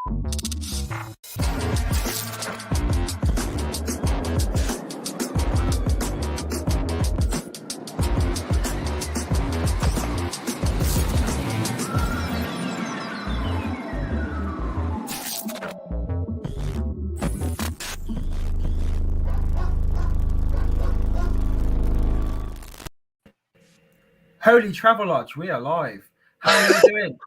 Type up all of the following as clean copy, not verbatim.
Holy Travel Lodge, we are live. How are you doing?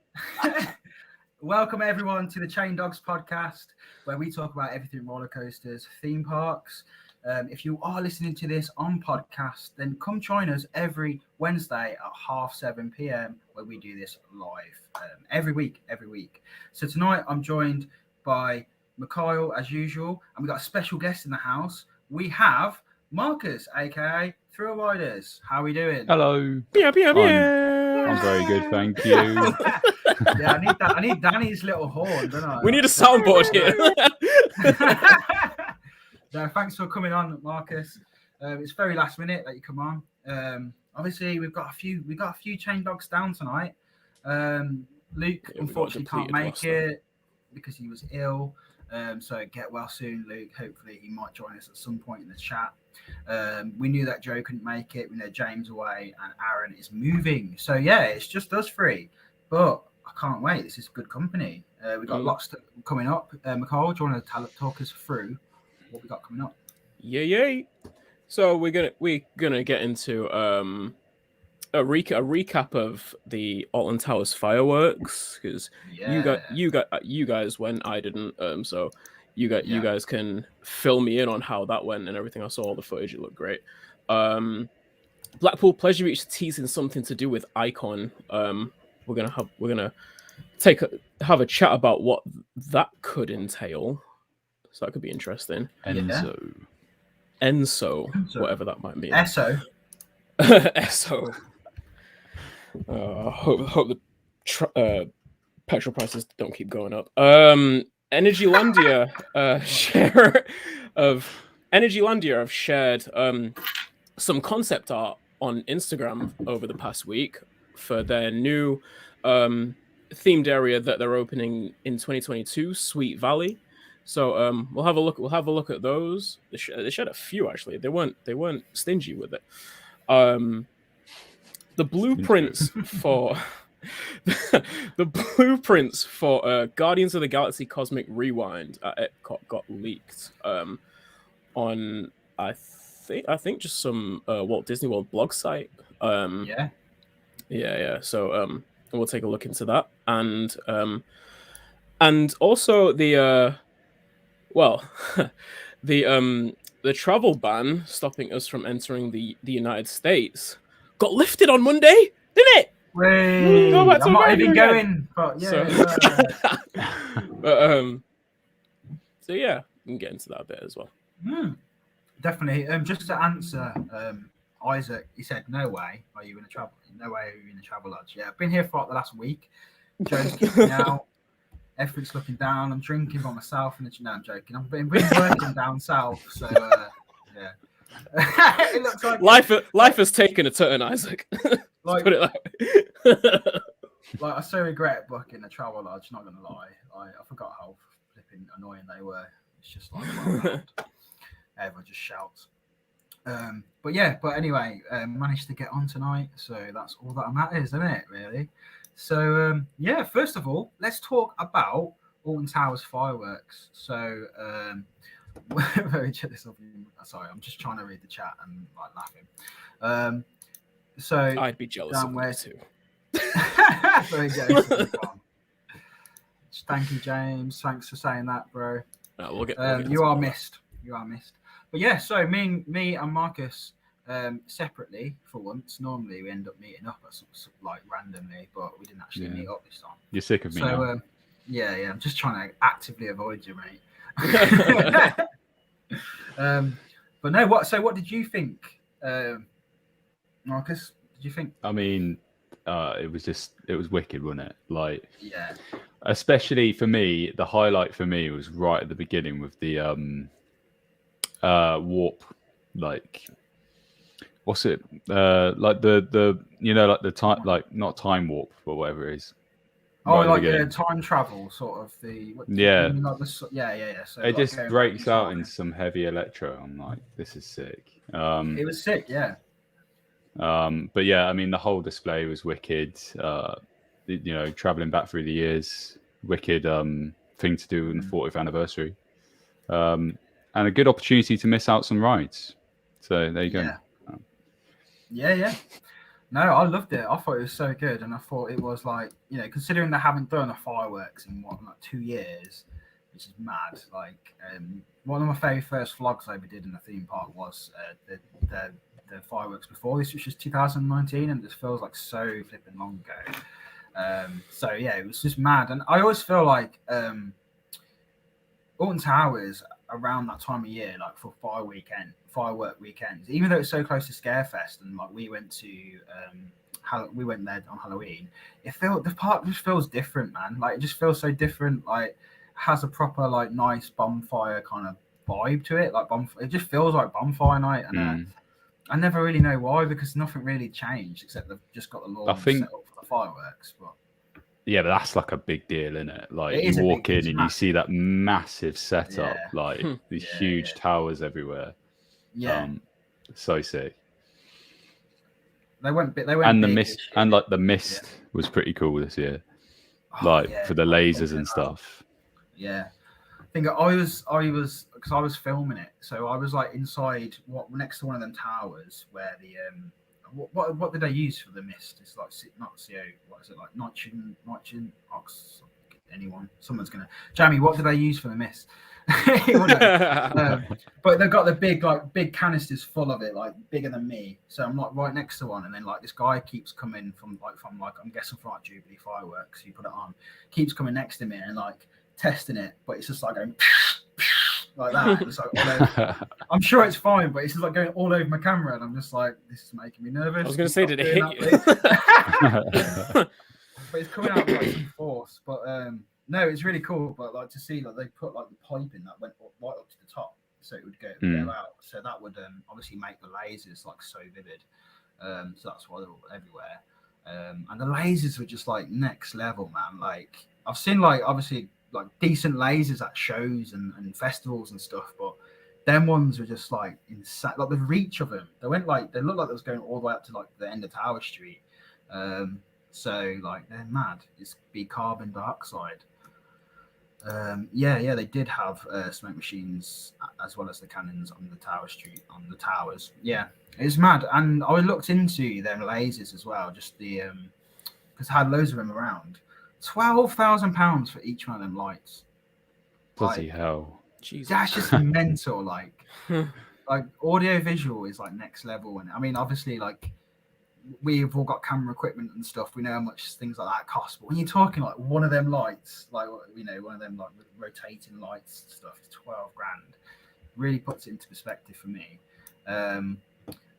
Welcome everyone to the Chain Dogs podcast, where we talk about everything roller coasters, theme parks. If you are listening to this on podcast, then come join us every Wednesday at 7:30 p.m. where we do this live every week. So tonight I'm joined by Mikhail as usual, and we've got a special guest in the house. We have Marcus, aka Thrill Riders. How are we doing? Hello. I'm very good, thank you. Yeah, I need Danny's little horn, don't I? We need a soundboard here. No, thanks for coming on, Marcus. It's very last minute that you come on. Obviously, we've got a few Chain Dogs down tonight. Luke unfortunately can't make it because he was ill. So get well soon, Luke. Hopefully, he might join us at some point in the chat. We knew that Joe couldn't make it. We know James away and Aaron is moving. So yeah, it's just us three. But I can't wait. This is good company. We've got lots coming up. Mikhail, do you want to talk us through what we got coming up? Yay! So we're gonna get into a recap of the Alton Towers Fireworks because you guys went, I didn't. So you guys can fill me in on how that went and everything. I saw all the footage; it looked great. Blackpool Pleasure Beach teasing something to do with Icon. We're gonna have a chat about what that could entail. So that could be interesting. Enso, whatever that might mean. Esso. Esso. Hope the petrol prices don't keep going up. Energylandia have shared some concept art on Instagram over the past week for their new themed area that they're opening in 2022, Sweet Valley. So we'll have a look at those. They shared a few actually. They weren't stingy with it. The blueprints for Guardians of the Galaxy Cosmic Rewind at Epcot got leaked on I think just some Walt Disney World blog site. Yeah. So we'll take a look into that, and also the the travel ban stopping us from entering the United States got lifted on Monday, didn't it? Wait, I'm not even going, but yeah. So yeah, we can get into that a bit as well. Definitely. Just to answer Isaac, he said, "No way are you in a travel? No way are you in a travel lodge." Yeah, I've been here for like the last week. Joe's kicking out. Everything's looking down. I'm drinking by myself, and no, I'm joking. I've been working down south, so yeah. It looks like life has taken a turn, Isaac. Let's put it that way. Like I so regret booking a travel lodge. Not gonna lie, I forgot how flipping annoying they were. It's just like everyone just shouts. But anyway, managed to get on tonight, so that's all that matters, isn't it? Really. So first of all, let's talk about Alton Towers Fireworks. So sorry, I'm just trying to read the chat and like laughing. So I'd be jealous of you too. Very jealous. Thank you, James. Thanks for saying that, bro. We'll get you are missed. But yeah, so me and Marcus separately for once. Normally we end up meeting up at some like randomly, but we didn't actually meet up this time. You're sick of me now. Yeah. I'm just trying to actively avoid you, mate. But no, what did you think, Marcus? Did you think? I mean, it was wicked, wasn't it? Like, yeah. Especially for me, the highlight for me was right at the beginning with the warp, like, what's it? Like the like the time, like not time warp, but whatever it is. Oh, right at the like beginning. time travel, sort of the. Yeah. Like yeah. So It like just going breaks back in out time. in some heavy electro. I'm like, this is sick. It was sick, yeah. But yeah, I mean, the whole display was wicked. Traveling back through the years, wicked thing to do in the 40th anniversary, and a good opportunity to miss out some rides. So there you go. Yeah. No, I loved it. I thought it was so good, and I thought it was like, considering they haven't done a fireworks in like 2 years, which is mad. Like, one of my very first vlogs I ever did in a theme park was the fireworks before this, which was 2019, and this feels like so flipping long ago. So yeah, it was just mad, and I always feel like Alton Towers around that time of year, like for firework weekends, even though it's so close to Scarefest, and like we went there on Halloween, the park just feels different, man. Like it just feels so different. Like has a proper like nice bonfire kind of vibe to it. Like it just feels like bonfire night, and I never really know why, because nothing really changed except they've just got the lawn set up for the fireworks. But yeah, but that's like a big deal, isn't it? Like you walk in and you see that massive setup, like these huge towers everywhere. Yeah, so sick. They went and the mist, and like the mist was pretty cool this year, for the lasers and stuff. Yeah, I think I was because I was filming it, so I was like inside next to one of them towers where the what did they use for the mist? It's like not CO. What is it, like nitrogen ox? Someone's gonna. Jamie, what did they use for the mist? But they've got the big canisters full of it, like bigger than me. So I'm like right next to one, and then like this guy keeps coming from I'm guessing from like Jubilee Fireworks. You put it on, keeps coming next to me and like testing it, but it's just like going like that. It's like all over. I'm sure it's fine, but it's just like going all over my camera, and I'm just like, this is making me nervous. I was going to say, did it hit you? But it's coming out with like some force. But no, it's really cool. But like to see, like they put like the pipe in that went right up to the top, so it would go out. So that would obviously make the lasers like so vivid. So that's why they're all everywhere. And the lasers were just like next level, man. Like I've seen like obviously like decent lasers at shows and festivals and stuff, but them ones were just like insane. Like the reach of them, they looked like they was going all the way up to like the end of Tower Street. So like they're mad. It's be carbon dioxide. They did have smoke machines as well as the cannons on the towers. Yeah, it's mad. And I looked into them lasers as well, just the because I had loads of them around. £12,000 for each one of them lights. Bloody hell! Jesus. That's just mental. Like audio visual is like next level, and I mean obviously like we've all got camera equipment and stuff. We know how much things like that cost. But when you're talking like one of them lights, like one of them like rotating lights and stuff, is 12 grand. Really puts it into perspective for me. But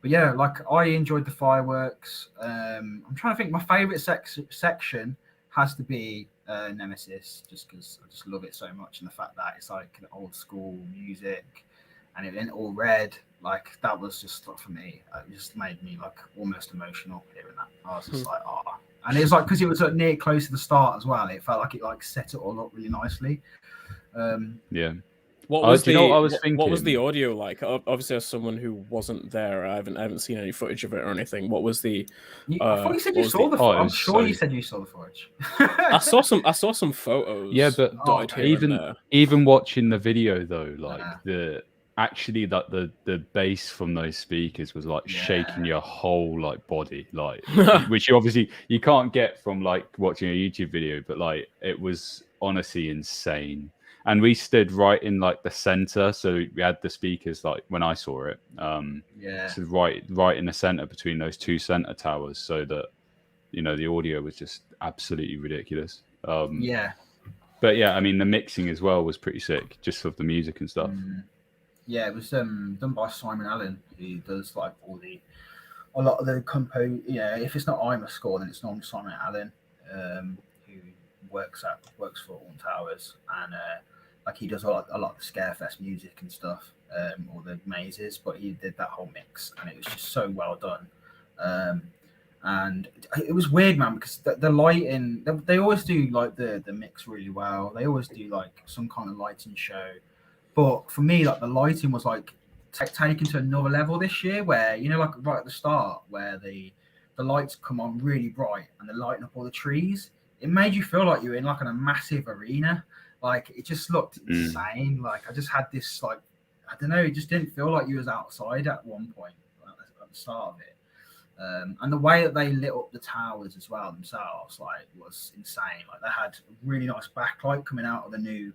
yeah, like I enjoyed the fireworks. I'm trying to think. My favorite section has to be Nemesis, just because I just love it so much, and the fact that it's like an old school music, and it went all red. Like that was just like for me, it just made me like almost emotional hearing that. I was just like, and it was like because it was near close to the start as well. It felt like it like set it all up really nicely. Yeah. What was thinking? What was the audio like? Obviously, as someone who wasn't there, I haven't seen any footage of it or anything. What was the? I thought you said you saw the. I'm sure you said you saw the footage. I saw some photos. Yeah, but even watching the video though, like the bass from those speakers was like shaking your whole like body, like which you can't get from like watching a YouTube video, but like it was honestly insane. And we stood right in like the center, so we had the speakers like when I saw it, so right in the center between those two center towers, so that the audio was just absolutely ridiculous. But yeah, I mean the mixing as well was pretty sick, just of the music and stuff. Yeah, it was done by Simon Allen, who does like a lot of the compo. Yeah, if it's not I'm a score, then it's normally Simon Allen, who works for Alton Towers, and like he does a lot of the Scarefest music and stuff, or the mazes. But he did that whole mix, and it was just so well done. And it was weird, man, because the lighting, they always do like the mix really well. They always do like some kind of lighting show. But for me, like the lighting was like taken to another level this year, where like right at the start, where the lights come on really bright and they're lighting up all the trees. It made you feel like you were in like a massive arena. Like it just looked insane. Like I just had this like, I don't know, it just didn't feel like you was outside at one point at the start of it. And the way that they lit up the towers as well themselves, like, was insane. Like they had a really nice backlight coming out of the new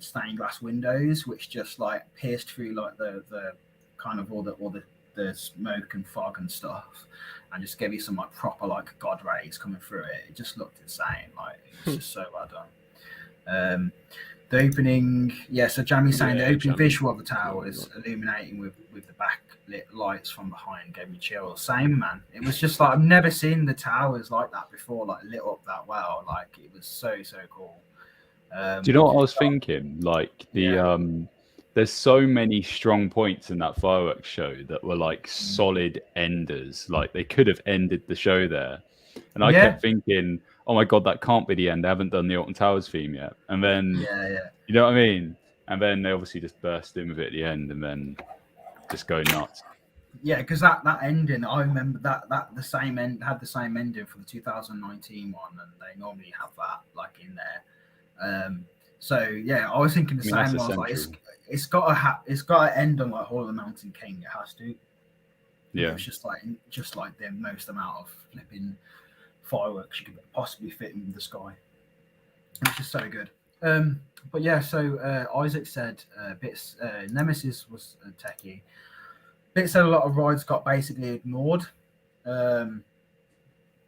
stained glass windows, which just like pierced through like the kind of all the smoke and fog and stuff, and just gave you some like proper like god rays coming through it. It just looked insane. Like it was just so well done. The opening, so Jamie's saying the opening visual of the towers illuminating with the backlit lights from behind gave me chills. Same, man. It was just like I've never seen the towers like that before, like lit up that well. Like it was so cool. Do you know what I was thinking? Like there's so many strong points in that fireworks show that were like solid enders. Like they could have ended the show there, and I kept thinking, oh my god, that can't be the end. They haven't done the Alton Towers theme yet. And then, you know what I mean? And then they obviously just burst in with it at the end and then just go nuts. Yeah, because that ending, I remember that the same end had the same ending for the 2019 one, and they normally have that like in there. So yeah, I was thinking the same one. Like it's got to end on like Hall of the Mountain King. It has to. Yeah, it's just like the most amount of flipping fireworks you could possibly fit in the sky. It's just so good. But yeah, so Isaac said bits Nemesis was techie. Bits said a lot of rides got basically ignored.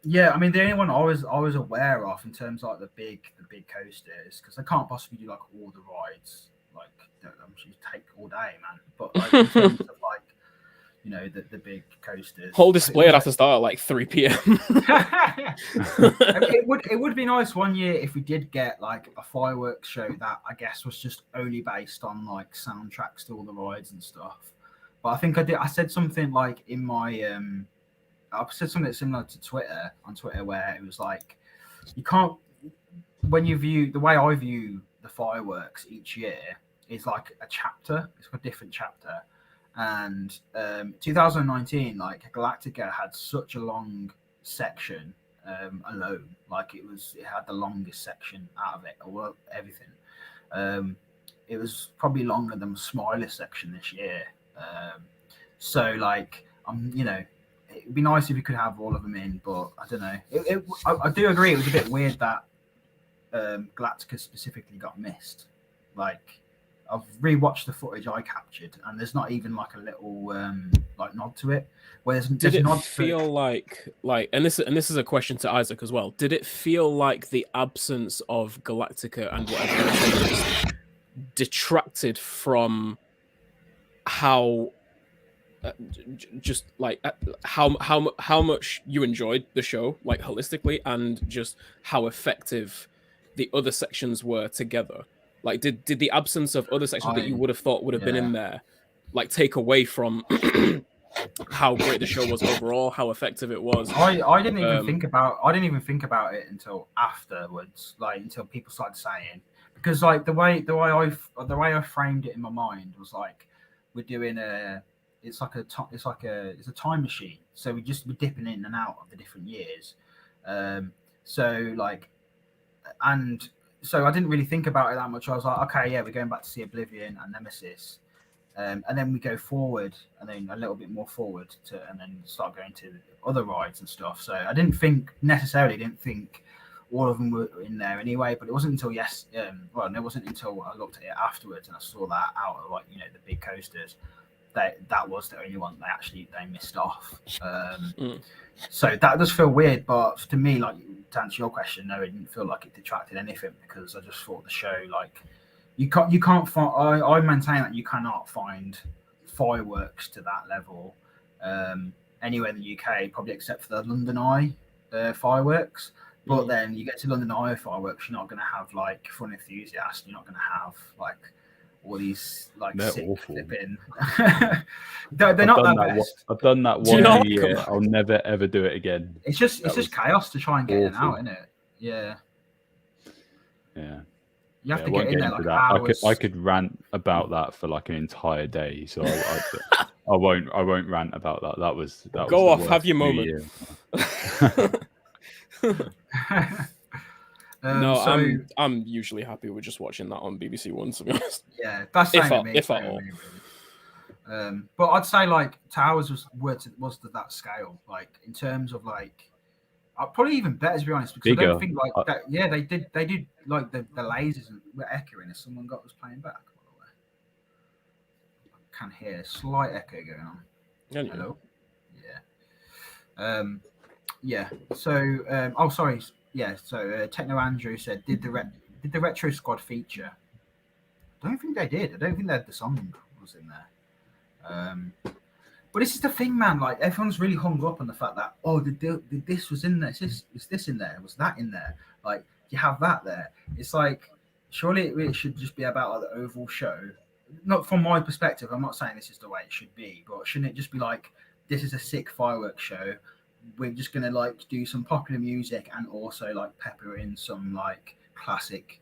Yeah, I mean the only one I was aware of in terms of like the big coasters, because they can't possibly do like all the rides. Like I'm sure you take all day, man. But like in terms of like the big coasters. Whole display would have to start at like 3 p.m. It would be nice one year if we did get like a fireworks show that I guess was just only based on like soundtracks to all the rides and stuff. But I think I said something like in my I said something similar to on Twitter where it was like you can't, when you view the way I view the fireworks each year is like a chapter. It's a different chapter. And 2019, like Galactica had such a long section alone. Like it had the longest section out of it, or everything. It was probably longer than the smallest section this year. So like it'd be nice if you could have all of them in, but I don't know. I do agree. It was a bit weird that Galactica specifically got missed. Like I've rewatched the footage I captured, and there's not even like a little like nod to it. Did it feel like and this is a question to Isaac as well. Did it feel like the absence of Galactica and whatever detracted from how just like how much you enjoyed the show, like holistically, and just how effective the other sections were together? Like, did the absence of other sections that you would have thought would have been in there, like, take away from how great the show was overall, how effective it was? I didn't even think about it until afterwards, like until people started saying, because like the way I framed it in my mind was like we're doing it's a time machine, so we're dipping in and out of the different years, so I didn't really think about it that much. I was like, okay, yeah, we're going back to see Oblivion and Nemesis. And then we go forward, and then a little bit more forward and then start going to other rides and stuff. So I didn't think all of them were in there anyway. But it wasn't until it wasn't until I looked at it afterwards and I saw that out of like the big coasters, that was the only one they missed off. So that does feel weird, but to me, like, to answer your question, no, it didn't feel like it detracted anything, because I just thought the show, like, you can't find. I maintain that you cannot find fireworks to that level anywhere in the UK, probably except for the London Eye fireworks. But then you get to London Eye fireworks, you're not going to have like Fun Enthusiast. You're not going to have like all these like They're sick awful. flipping. they're not that best. I've done that one a year. I'll never ever do it again. It's just chaos to try and get in out, isn't it? Yeah. Yeah. You have to get in there like hours. I could rant about that for like an entire day, so I won't rant about that. That was go off, have your moment. No, I'm usually happy with just watching that on BBC One, to be honest. Yeah, that's if at all. But I'd say like Towers was to that scale, like in terms of like probably even better, to be honest, because I don't think like that. Yeah, they did like the lasers were echoing as someone was playing back. By the way, I can hear a slight echo going on. Hello. Yeah. Yeah. So sorry. Yeah. So Techno Andrew said, did the Retro Squad feature? I don't think they did. I don't think that the song was in there. But this is the thing, man. Like everyone's really hung up on the fact that did this was in there? Is this in there? Was that in there? Like you have that there. It's like surely it really should just be about like, the overall show. Not from my perspective. I'm not saying this is the way it should be, but shouldn't it just be like this is a sick fireworks show? We're just gonna like do some popular music and also like pepper in some like classic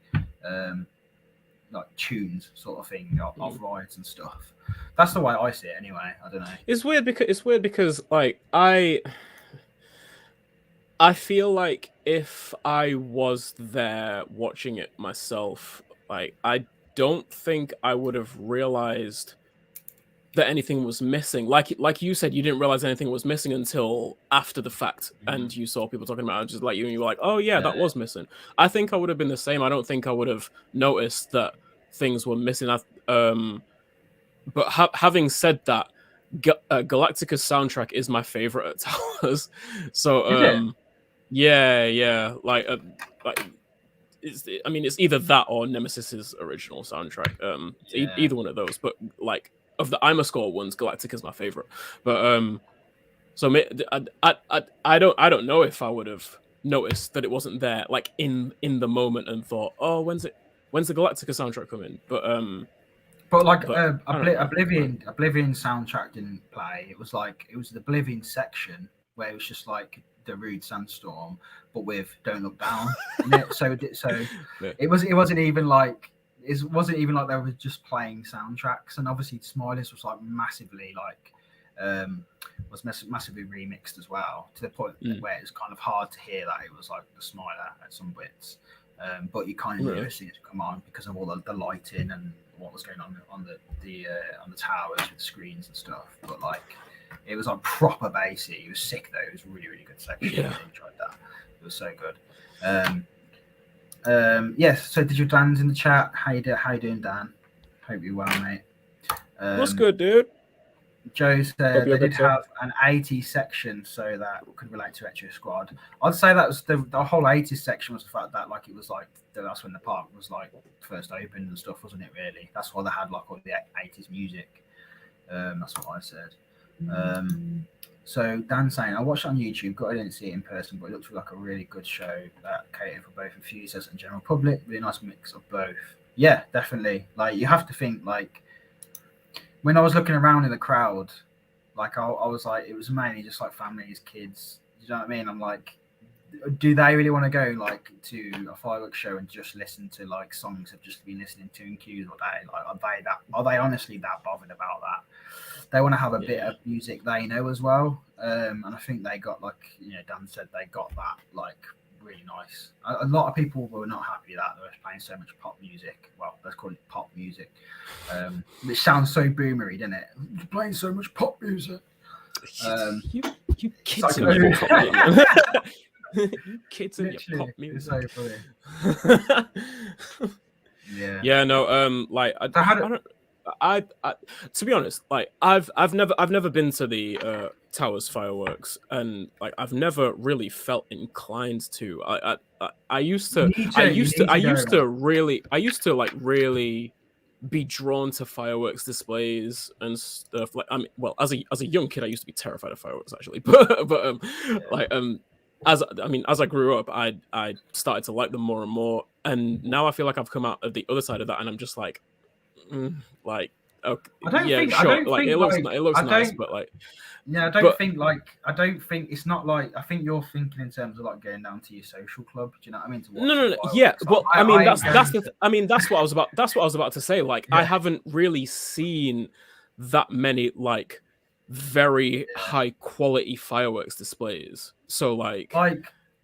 like tunes sort of thing of rides and stuff. That's the way I see it anyway. I don't know. It's weird because like I feel like if I was there watching it myself, like I don't think I would have realized that anything was missing. Like you said, you didn't realize anything was missing until after the fact, and you saw people talking about it, just like you, and you were like, "Oh yeah, that was missing." I think I would have been the same. I don't think I would have noticed that things were missing. But having said that, Galactica's soundtrack is my favorite at Towers. So yeah, like it's either that or Nemesis's original soundtrack. Either one of those, but like. Of the IMAscore ones, Galactic is my favorite. But so I don't know if I would have noticed that it wasn't there, like in the moment, and thought, oh, when's the Galactica soundtrack coming? But Oblivion soundtrack didn't play. It was the Oblivion section where it was just like the Rude Sandstorm, but with Don't Look Down. so yeah. It wasn't even like. It wasn't even like they were just playing soundtracks, and obviously Smiley's was like massively massively remixed as well, to the point where it's kind of hard to hear that it was like the Smiler at some bits, but you kind of noticing it to come on because of all the lighting and what was going on the towers with the screens and stuff. But like it was like proper bassy. It was sick though. It was really, really good section. Yeah. I enjoyed that. It was so good. Yes, so Digital Dan's in the chat. How you doing, Dan? Hope you're well, mate. What's good, dude? Joe said they did have an 80s section, so that could relate to Retro Squad. I'd say that was the whole 80s section was the fact that like it was like that's when the park was like first opened and stuff, wasn't it? Really, that's why they had like all the 80s music. That's what I said. So Dan's saying, I watched it on YouTube, I didn't see it in person, but it looked like a really good show that catered for both enthusiasts and general public. Really nice mix of both. Yeah, definitely. Like you have to think like when I was looking around in the crowd, like I was like, it was mainly just like families, kids. You know what I mean? I'm like, do they really want to go like to a fireworks show and just listen to like songs they've just been listening to in queues all day? Like, are they honestly that bothered about that? They want to have a bit of music they know as well, and I think they got like Dan said they got that like really nice. A lot of people were not happy that they were playing so much pop music. Well, let's call it pop music, which sounds so boomery, doesn't it? You're playing so much pop music. You kids and your pop music. You kids and your pop music. It's so funny. Yeah. No. Like I to be honest, like I've never been to the Towers Fireworks, and like I've never really felt inclined to. I used to really be drawn to fireworks displays and stuff. Like as a young kid, I used to be terrified of fireworks actually, but as I grew up, I started to like them more and more, and now I feel like I've come out of the other side of that, and I'm just like, Like, okay, I don't yeah, think. sure. I don't Like, think. it looks Like, it looks I nice, don't. but like, Yeah, I don't but think like. I don't think it's not like. I think you're thinking in terms of like going down to your social club. Do you know what I mean? To watch no, the yeah. fireworks. But Like, I mean, I ain't that's going the. I mean, that's what I was about. That's what I was about to say. Like, I Yeah. haven't really seen that many like very high quality fireworks displays. So like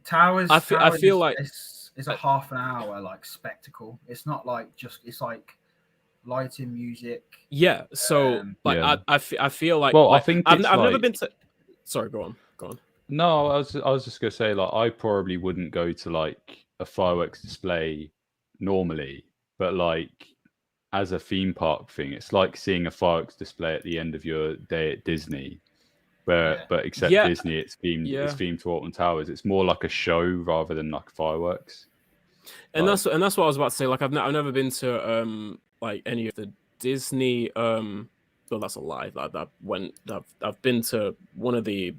Towers. I Towers feel like is a half an hour like spectacle. It's not like just. It's like lighting, music. yeah. So like Yeah. I feel like Well, I think I've it's never like been to. Sorry, go on. no, I was just gonna say like I probably wouldn't go to like a fireworks display normally, but like as a theme park thing, it's like seeing a fireworks display at the end of your day at Disney. But except Yeah. Disney, it's Yeah. themed to Alton Towers. It's more like a show rather than like fireworks. And Like, that's what I was about to say. Like I've never been to like any of the Disney well, that's a lie. Like I've been to one of the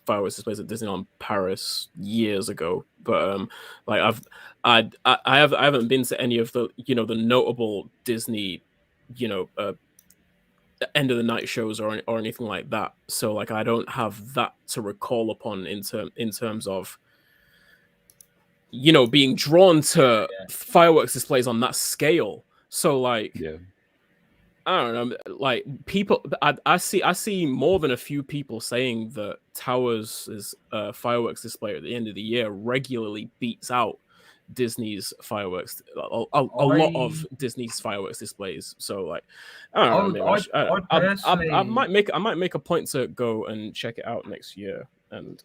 fireworks displays at Disneyland Paris years ago, but like I haven't been to any of the the notable Disney end of the night shows or anything like that. So like I don't have that to recall upon in terms of being drawn to fireworks displays on that scale. So like I don't know, like people I see more than a few people saying that Towers' fireworks display at the end of the year regularly beats out Disney's fireworks, a lot of Disney's fireworks displays. So like I don't know, maybe I might make a point to go and check it out next year and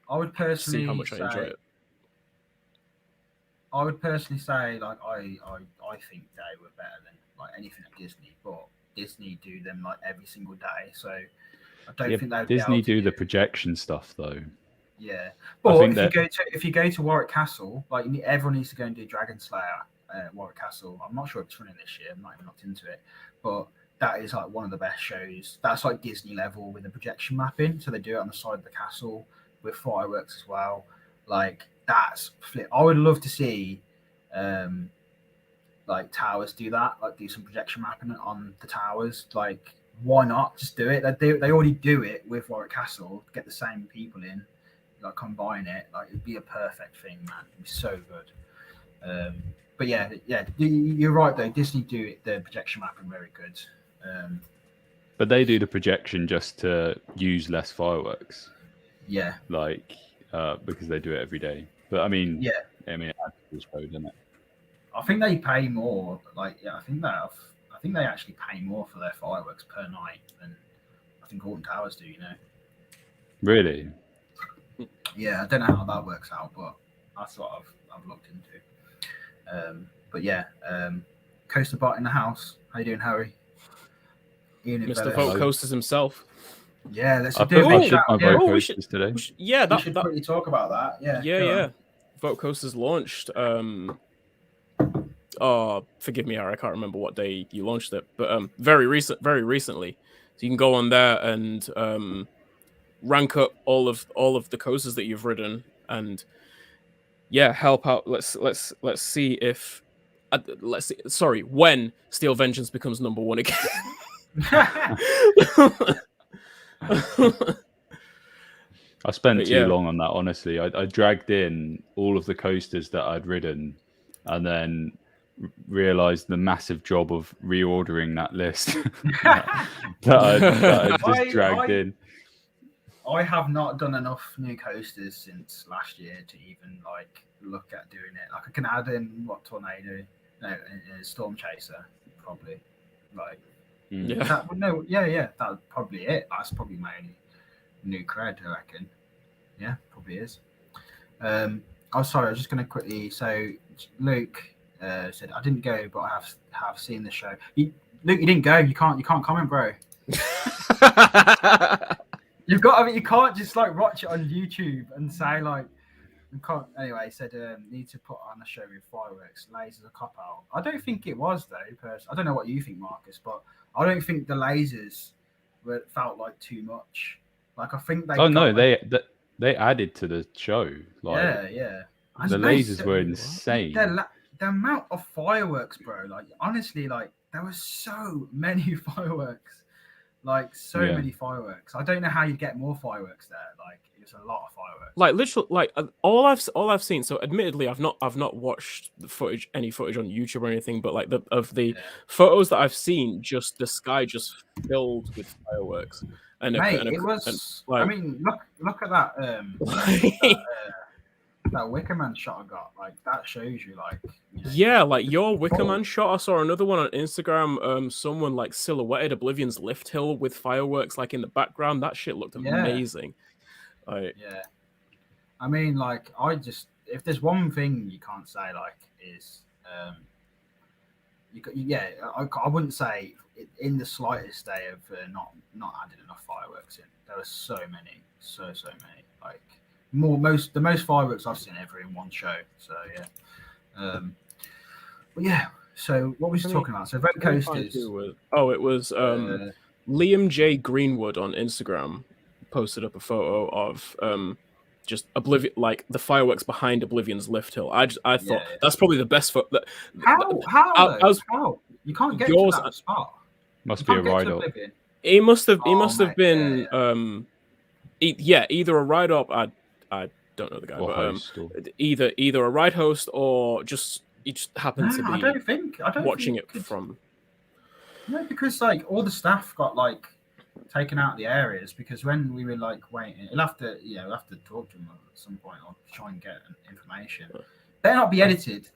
I would personally see how much I enjoy it. I would personally say like I think they were better than like anything at Disney, but Disney do them like every single day, so I don't think they would Disney do the projection stuff though. Yeah, but if you go to Warwick Castle, like everyone needs to go and do Dragon Slayer at Warwick Castle. I'm not sure if it's running this year. I'm not even looked into it, but that is like one of the best shows. That's like Disney level with the projection mapping. So they do it on the side of the castle with fireworks as well. Like that's flip. I would love to see like Towers do that, like do some projection mapping on the towers. Like why not just do it? They already do it with Warwick Castle. Get the same people in. Like combine it, like it'd be a perfect thing, man. It'd be so good. But yeah, you're right though. Disney do it, the projection mapping very good. But they do the projection just to use less fireworks. Yeah, like because they do it every day. But I mean, yeah, it's road, isn't it? I think they pay more. Like, yeah, I think they actually pay more for their fireworks per night than I think Alton Towers do. You know? Really? Yeah, I don't know how that works out, but that's what I've looked into. But yeah, Coaster Bot in the house. How you doing, Harry? Ian Mr. Vote Coasters himself. Yeah, let's do my vote coasters today. We should quickly talk about that. Yeah. Vote Coasters launched. Oh, forgive me, Harry. I can't remember what day you launched it, but very recently. So you can go on there and rank up all of the coasters that you've ridden and help out. Let's see if when Steel Vengeance becomes number one again. I spent too long on that, honestly. I dragged in all of the coasters that I'd ridden and then realized the massive job of reordering that list that I just dragged in. I have not done enough new coasters since last year to even like look at doing it. Like I can add in Tornado, Storm Chaser, probably. Like that's probably it. That's probably my only new cred, I reckon. Yeah, probably is. Oh, sorry, I was just going to quickly. So Luke said I didn't go, but I have seen the show. Luke, you didn't go. You can't comment, bro. You can't just like watch it on YouTube and say like you can't. Anyway, he said need to put on a show with fireworks. Lasers a cop out. I don't think it was though. I don't know what you think, Marcus, but I don't think the lasers felt like too much. Like I think they. They added to the show. Like, yeah. The lasers were insane. the amount of fireworks, bro. Like honestly, like there were so many fireworks, like so many fireworks. I don't know how you get more fireworks there. Like it's a lot of fireworks. Like literally, like all I've seen. So admittedly, I've not watched any footage on YouTube or anything. But like the photos that I've seen, just the sky just filled with fireworks. And Mate, it was. I mean, look at that. That Wickerman shot I got, like that shows you, like yeah, like your Wickerman shot. I saw another one on Instagram. Someone like silhouetted Oblivion's lift hill with fireworks like in the background. That shit looked amazing. Like, yeah, I mean, like if there's one thing you can't say, like, is I wouldn't say in the slightest they have not added enough fireworks in. There were so many, so many, like. The most fireworks I've seen ever in one show. So yeah, but yeah. So what was you talking about? So Red Coasters. It was Liam J Greenwood on Instagram posted up a photo of just Oblivion, like the fireworks behind Oblivion's lift hill. I thought that's probably the best photo. How you can't get to that spot? Must be a ride up. It must have been either a ride up. I don't know the guy, or but host, either a ride host or just he just happened to be. I don't think watching it from. No, because like all the staff got like taken out of the areas because when we were like waiting, we'll have to talk to them at some point or try and get information. Better not be edited,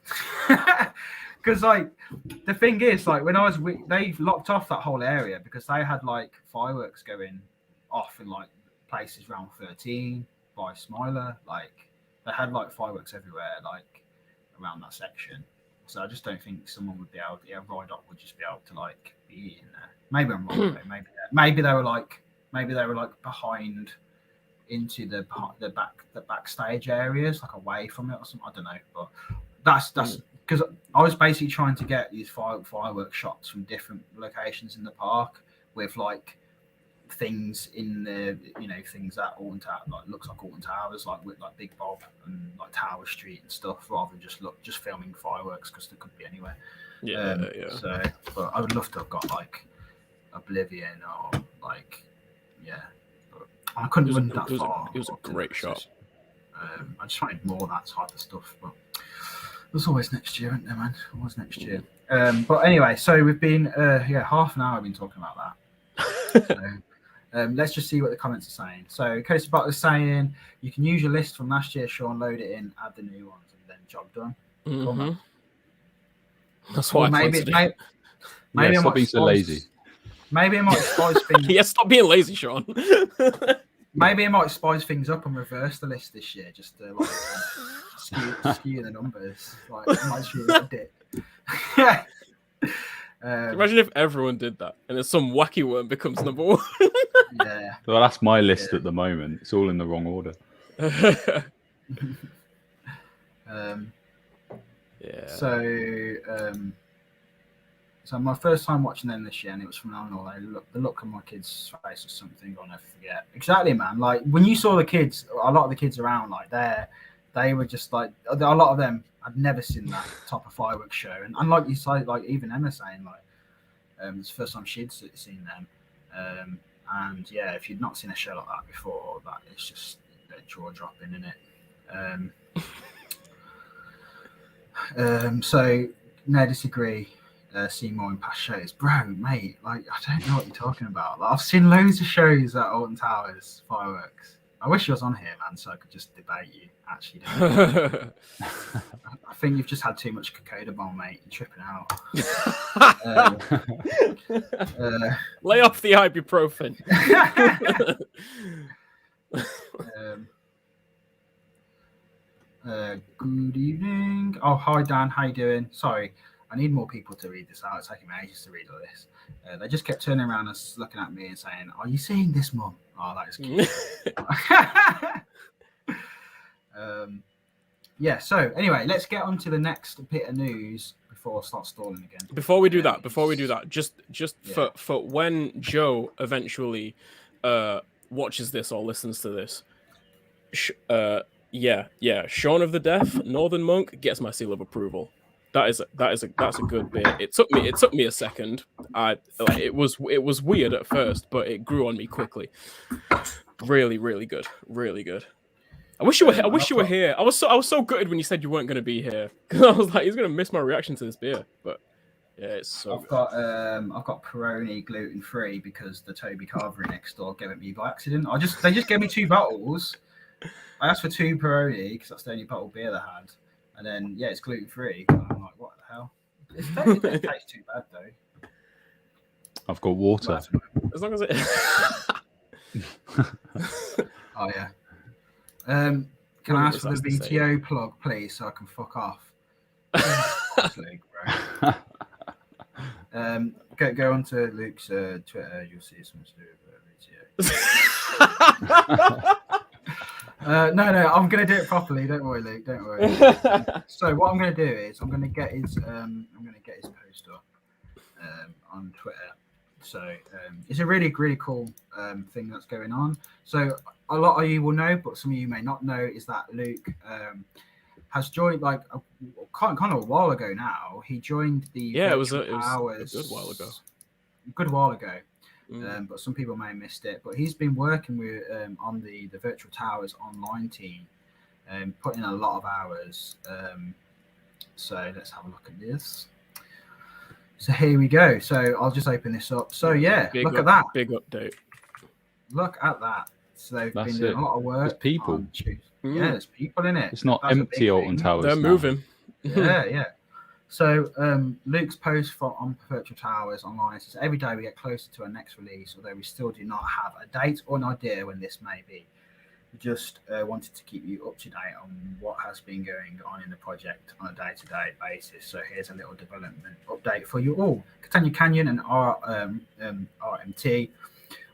because like the thing is, like when they locked off that whole area because they had like fireworks going off in like places around 13. By Smiler, like they had like fireworks everywhere, like around that section. So I just don't think someone would be able to, ride up would just be able to like be in there. Maybe I'm wrong. Maybe they were like behind into the backstage areas, like away from it or something. I don't know, but that's because I was basically trying to get these fireworks shots from different locations in the park with like. Things in the things that Alton Towers like looks like Alton Towers like with like Big Bob and like Tower Street and stuff rather than just filming fireworks because they could be anywhere. So but I would love to have got like Oblivion or like but I couldn't run that far. It was a great shot. I just wanted more of that type of stuff, but there's always next year, isn't there, man? Always next year. But anyway, so we've been half an hour I've been talking about that. So, let's just see what the comments are saying. So Coaster Bot is saying you can use your list from last year, Sean, load it in, add the new ones, and then job done. Mm-hmm. That's why maybe stop being so lazy. Maybe it might spice things. Yeah, stop being lazy, Sean. Maybe it might spice things up and reverse the list this year, just to like skew the numbers. Like it might shoot a bit. Imagine if everyone did that and then some wacky worm becomes number one. Yeah. Well, that's my list at the moment. It's all in the wrong order. So my first time watching them this year, and it was phenomenal. The look on my kid's face was something I'll never forget. Exactly, man. Like when you saw the kids, a lot of the kids around, like they were just like a lot of them. I'd never seen that type of fireworks show, and like you say, like even Emma saying, like it's the first time she'd seen them, and yeah, if you'd not seen a show like that before, that it's just jaw dropping, isn't it? So no disagree. See more in past shows, bro, mate. Like I don't know what you're talking about. Like, I've seen loads of shows at Alton Towers Fireworks. I wish you was on here, man, so I could just debate you. Actually, I think you've just had too much Cocodamol, mate. You're tripping out. Lay off the ibuprofen. Good evening. Oh, hi, Dan. How you doing? Sorry, I need more people to read this out. It's taking me ages to read all this. They just kept turning around and looking at me and saying, "Are you seeing this, Mum?" Oh, that is cute. So anyway, let's get on to the next bit of news before I start stalling again. Before we do that, just for when Joe eventually watches this or listens to this, Shaun of the Deaf, Northern Monk gets my seal of approval. That's a good bit. It took me a second. It was weird at first, but it grew on me quickly. Really, really good. Really good. I wish you were here. I was so gutted when you said you weren't going to be here, because I was like, he's going to miss my reaction to this beer. But yeah, it's so. I've got Peroni gluten free because the Toby Carvery next door gave it me by accident. They just gave me 2 bottles. I asked for 2 Peroni because that's the only bottle of beer they had, and then it's gluten free. I'm like, what the hell? It doesn't taste too bad though. I've got water. As long as it. Oh yeah. Can I ask for the VTO plug, please, so I can fuck off? Go on to Luke's Twitter. You'll see something to do with VTO. No, I'm gonna do it properly. Don't worry, Luke. Don't worry. So what I'm gonna do is I'm gonna get his post up on Twitter. So it's a really, really cool thing that's going on. So a lot of you will know, but some of you may not know, is that Luke has joined like kind of a while ago now. He joined the it was a good while ago. Good while ago. But some people may have missed it. But he's been working with on the Virtual Towers online team, putting in a lot of hours. So let's have a look at this. So here we go. So I'll just open this up. So look at that. Big update. Look at that. So they've been doing a lot of work. There's people. Yeah, there's people in it. It's not empty Alton Towers. They're moving. Yeah. So Luke's post on Virtual Towers online says, every day we get closer to our next release, although we still do not have a date or an idea when this may be. We just wanted to keep you up to date on what has been going on in the project on a day-to-day basis. So here's a little development update for you all. Catania Canyon and RMT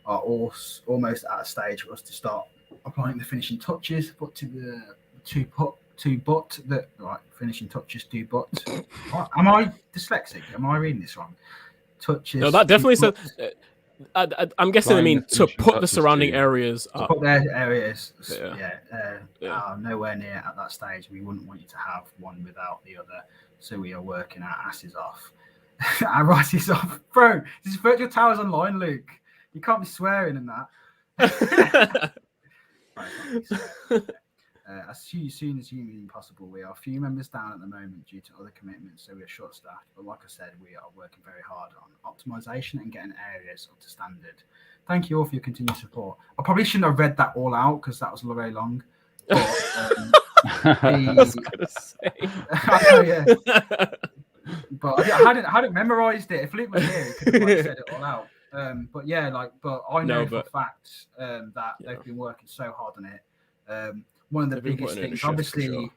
are all almost at a stage for us to start applying the finishing touches, but finishing touches do but. Am I dyslexic? Am I reading this wrong? Touches. No, that definitely says. I'm guessing they mean to put the surrounding areas up. To put their areas, are nowhere near at that stage. We wouldn't want you to have one without the other. So we are working our asses off. Our asses off. Bro, this is Virtual Towers Online, Luke. You can't be swearing in that. As soon as humanly possible, we are a few members down at the moment due to other commitments, so we are short-staffed. But like I said, we are working very hard on optimization and getting areas up to standard. Thank you all for your continued support. I probably shouldn't have read that all out because that was very long. But, I was gonna say. I know, yeah. But I hadn't memorized it. If Luke was here, he could have said it all out. But I know for a fact that they've been working so hard on it. One of the biggest things, obviously, sure.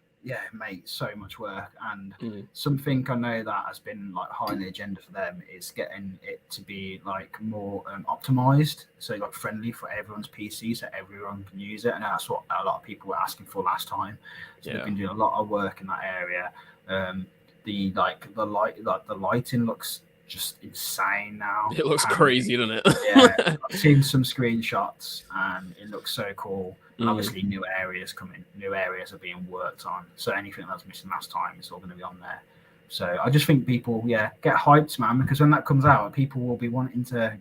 Mate, so much work, and something I know that has been like high on the agenda for them is getting it to be like more optimized, so like friendly for everyone's PC, so everyone can use it, and that's what a lot of people were asking for last time. So they've been doing a lot of work in that area. The lighting looks just insane now. It looks crazy, doesn't it? Yeah, I've seen some screenshots and it looks so cool. And obviously new areas are being worked on. So anything that was missing last time is all going to be on there. So I just think people, get hyped, man, because when that comes out, people will be wanting to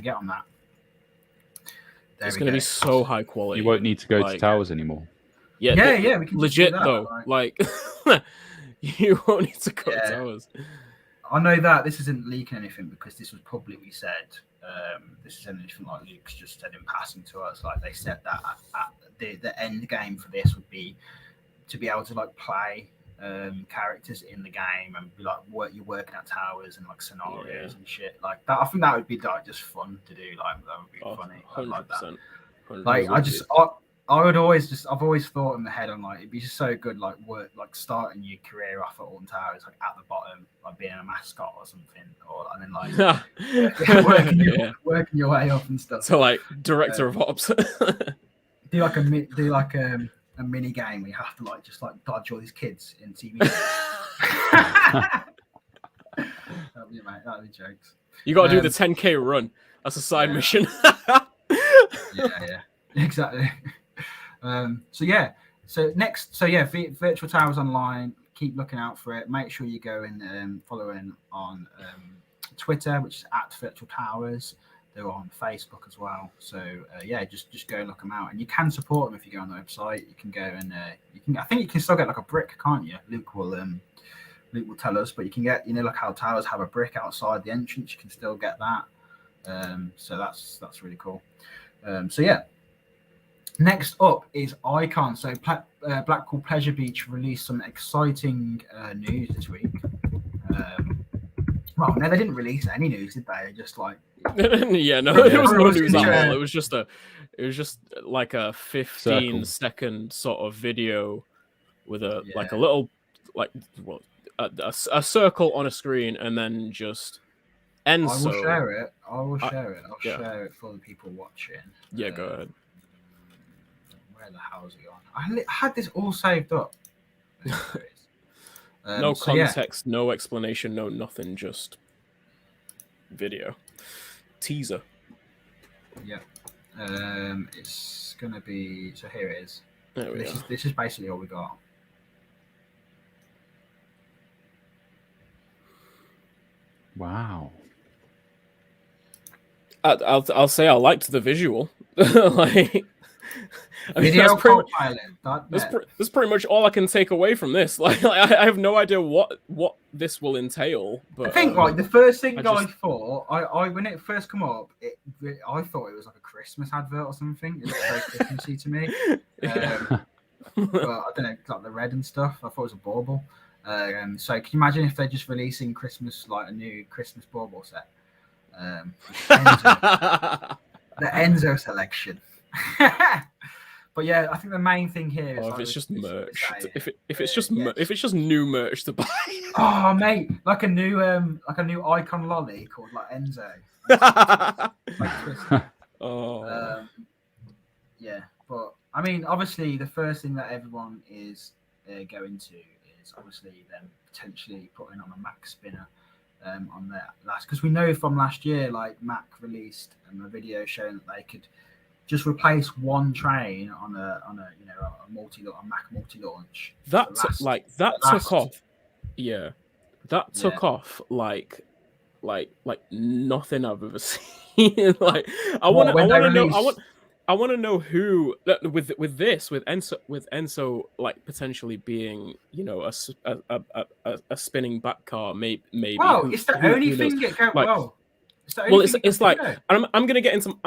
get on that. It's going to be so high quality. You won't need to go to towers anymore. Yeah, we can legit though. Like you won't need to go to towers. I know that this isn't leaking anything because this was publicly said. This isn't anything like Luke's just said in passing to us. Like they said that the end game for this would be to be able to like play characters in the game and be like you're working at towers and like scenarios and shit like that. I think that would be like just fun to do. Like that would be funny. 100%. Like that. I've always thought in the head, I'm like, it'd be just so good, like starting your career off at Alton Towers, like at the bottom, like being a mascot or something, and then like working your way up and stuff. So like director of ops. do like a mini game where you have to like just like dodge all these kids in TV. That'd be jokes. You got to do the 10K run. That's a side mission. yeah, exactly. So Virtual Towers Online. keep looking out for it. Make sure you go and follow in on Twitter, which is @virtualtowers. They're on Facebook as well. So yeah, just go and look them out, and you can support them if you go on the website. You can go and I think you can still get like a brick, can't you? Luke will tell us, but you can get, like how towers have a brick outside the entrance. You can still get that. So that's really cool. So yeah. Next up is Icon. So Blackpool Pleasure Beach released some exciting news this week. Well, no, they didn't release any news, did they? Just like yeah, no, there was no news at all. It was just like a 15-second sort of video with like a little a circle on a screen, and then just Enso. I will share it. I'll share it for the people watching. Yeah, go ahead. Where the hell is it on? I had this all saved up. No context, no explanation, no nothing, just video. Teaser. Yeah. It's going to be... So here it is. This is basically all we got. Wow. I'll say I liked the visual. Like... Video that's pretty much all I can take away from this. Like I have no idea what this will entail. But I think the first thing I thought, I when it first come up, I thought it was like a Christmas advert or something. It looked very Christmassy to me. But I don't know, like the red and stuff. I thought it was a bauble. So can you imagine if they're just releasing Christmas, like a new Christmas bauble set? The Enzo selection. But yeah, I think the main thing here is if it's just merch, if it's just new merch to buy. Oh mate, like a new Icon lolly called like Enzo. Yeah, but I mean, obviously, the first thing that everyone is going to is obviously them potentially putting on a Mac spinner on their last, because we know from last year, like Mac released a video showing that they could just replace one train on a Mac multi-launch. That took off. Yeah, that took off like nothing I've ever seen. Like I want to know who with Enso like potentially being a spinning back car maybe. Wow, it's the only thing it can. Well, it's like I'm gonna get into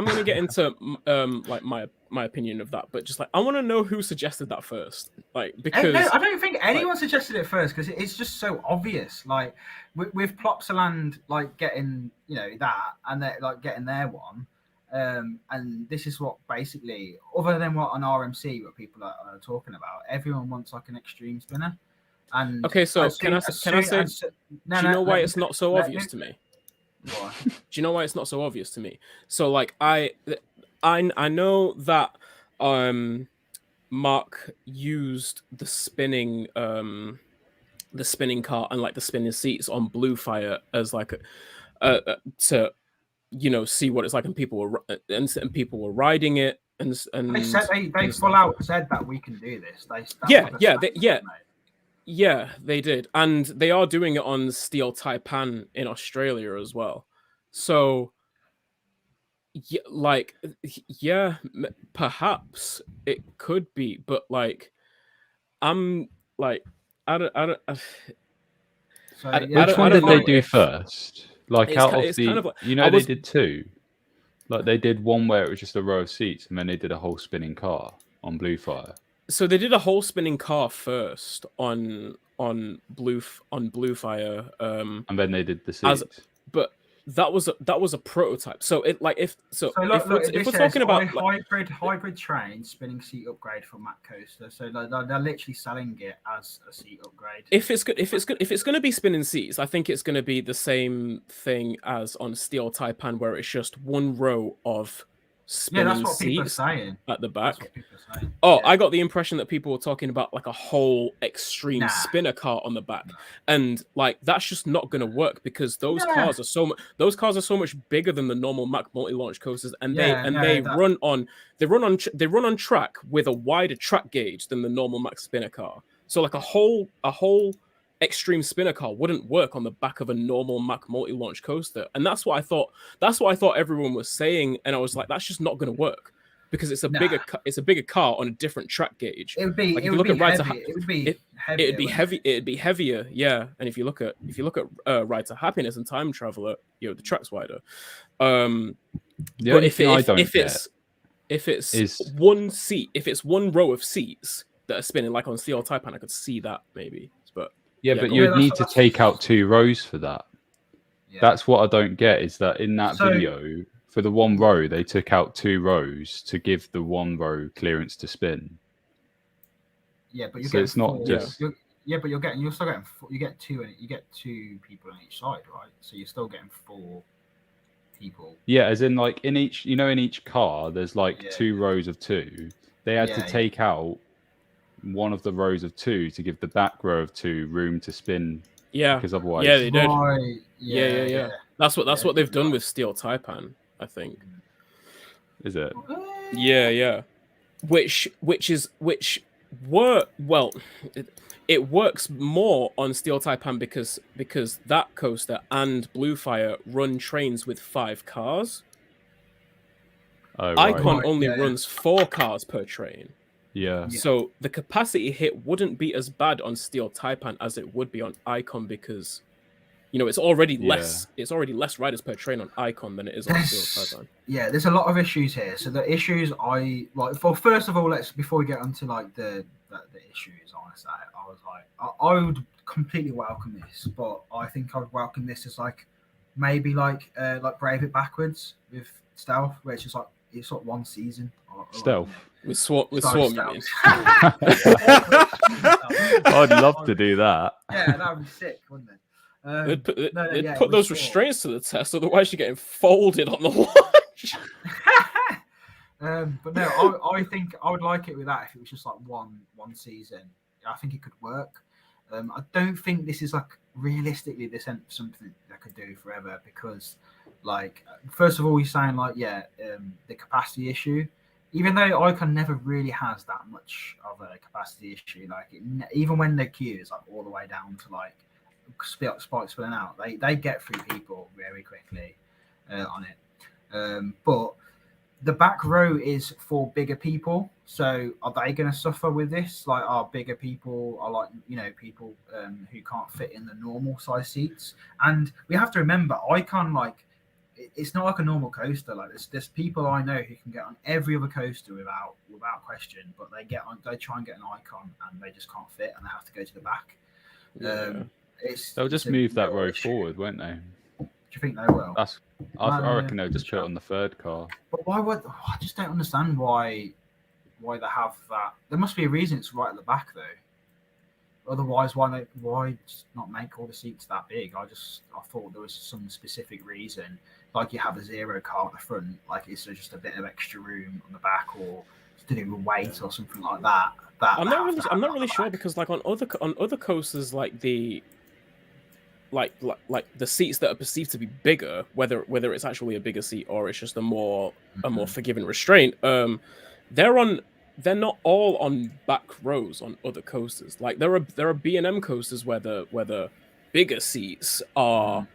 like my opinion of that, but just like I want to know who suggested that first, like because I don't think anyone suggested it first, because it's just so obvious. Like with Plopsaland like getting that, and they're like getting their one, and this is what basically, other than what on RMC what people are talking about, everyone wants like an extreme spinner. And okay, so can I say? Do you know why it's not so obvious to me? Why? Do you know why it's not so obvious to me? So like I know that Mark used the spinning cart and like the spinning seats on Bluefire as like to see what it's like, and people were riding it, and they said they full out said that we can do this. Yeah, they did, and they are doing it on Steel Taipan in Australia as well. So, perhaps it could be, but like, I'm like, I don't. Which one did they do first? Like out of the, they did two. Like they did one where it was just a row of seats, and then they did a whole spinning car on Bluefire. So they did a whole spinning car first on Bluefire, and then they did the seats. But that was a prototype. So it like if we're talking about hybrid train spinning seat upgrade for Mac Coaster, so they're literally selling it as a seat upgrade. If it's going to be spinning seats, I think it's going to be the same thing as on Steel Taipan, where it's just one row of spinning seats at the back. I got the impression that people were talking about like a whole extreme spinner car on the back, and like that's just not going to work, because those cars are so much bigger than the normal Mac multi-launch coasters, and they run on track with a wider track gauge than the normal Mac spinner car. So like a whole extreme spinner car wouldn't work on the back of a normal Mack multi-launch coaster, and that's what I thought. That's what I thought everyone was saying, and I was like, that's just not going to work because it's a bigger car on a different track gauge. It would be. Like It if you would look be at heavy. It would be heavier. It'd be heavy. It'd be heavier, yeah. And if you look at Ride to Happiness and Time Traveler, the track's wider. The but only if thing I don't if it's one seat, if it's one row of seats that are spinning like on Steel Taipan, I could see that maybe. But but you'd need to take out 2 rows for that. Yeah. That's what I don't get, is that in that video, for the 1 row, they took out 2 rows to give the 1 row clearance to spin. Yeah, but you're so it's not just. Yeah, but you get 2 people on each side, right? So you're still getting 4 people. Yeah, as in like in each car, there's like 2 rows of 2. They had to take out one of the rows of 2 to give the back row of 2 room to spin. Yeah, because otherwise, they did. Right. Yeah. That's what they've done with Steel Taipan, I think. Is it? Yeah. Which it works more on Steel Taipan because that coaster and Bluefire run trains with 5 cars. Oh, Icon only runs 4 cars per train. Yeah. So the capacity hit wouldn't be as bad on Steel Taipan as it would be on Icon because, it's already less. It's already less riders per train on Icon than it is on Steel Taipan. Yeah, there's a lot of issues here. So the issues I like. Well, first of all, before we get onto like the issues, honestly, I was like, I would completely welcome this, but I think I would welcome this as like maybe like Brave It Backwards with Stealth, where it's just like it's sort of 1 season. Stealth. With Swarm, you mean? I'd love to do that. Yeah, that would be sick, wouldn't it? They'd put those restraints to the test, otherwise you're getting folded on the launch. But no, I think I would like it with that if it was just like one season. I think it could work. I don't think this is like realistically this isn't something that could do forever because, like, first of all, you're saying like the capacity issue. Even though Icon never really has that much of a capacity issue, like even when the queue is like all the way down to like spikes spilling out, they get through people very quickly on it. But the back row is for bigger people, so are they going to suffer with this? Like, are bigger people are like people who can't fit in the normal size seats? And we have to remember, Icon it's not like a normal coaster. Like there's people I know who can get on every other coaster without question, but they try and get an Icon and they just can't fit and they have to go to the back. They'll just move that row forward, won't they? Do you think they will? I reckon they'll just put it on the 3rd car. But why would I just don't understand why they have that? There must be a reason it's right at the back though. Otherwise, why just not make all the seats that big? I thought there was some specific reason, like you have a 0 car at the front, like it's just a bit of extra room on the back, or to do with weight or something like that. I'm not really sure because like on other coasters, like the the seats that are perceived to be bigger, whether it's actually a bigger seat or it's just a more forgiving restraint, they're not all on back rows on other coasters. Like there are B&M coasters where the bigger seats are,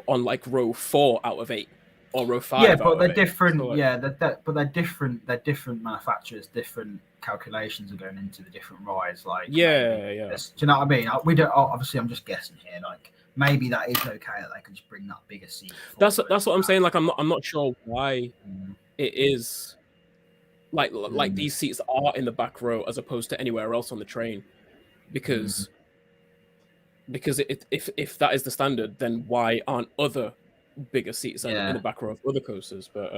on like row 4 out of 8 or row 5. Yeah, but they're different. So but they're different. They're different manufacturers. Different calculations are going into the different rides. Like do you know what I mean? We don't. Obviously, I'm just guessing here. Like maybe that is okay that they can just bring that bigger seat. That's what I'm saying. Like I'm not sure why it is. Like these seats are in the back row as opposed to anywhere else on the train, because if that is the standard, then why aren't other bigger seats in the back row of other coasters? But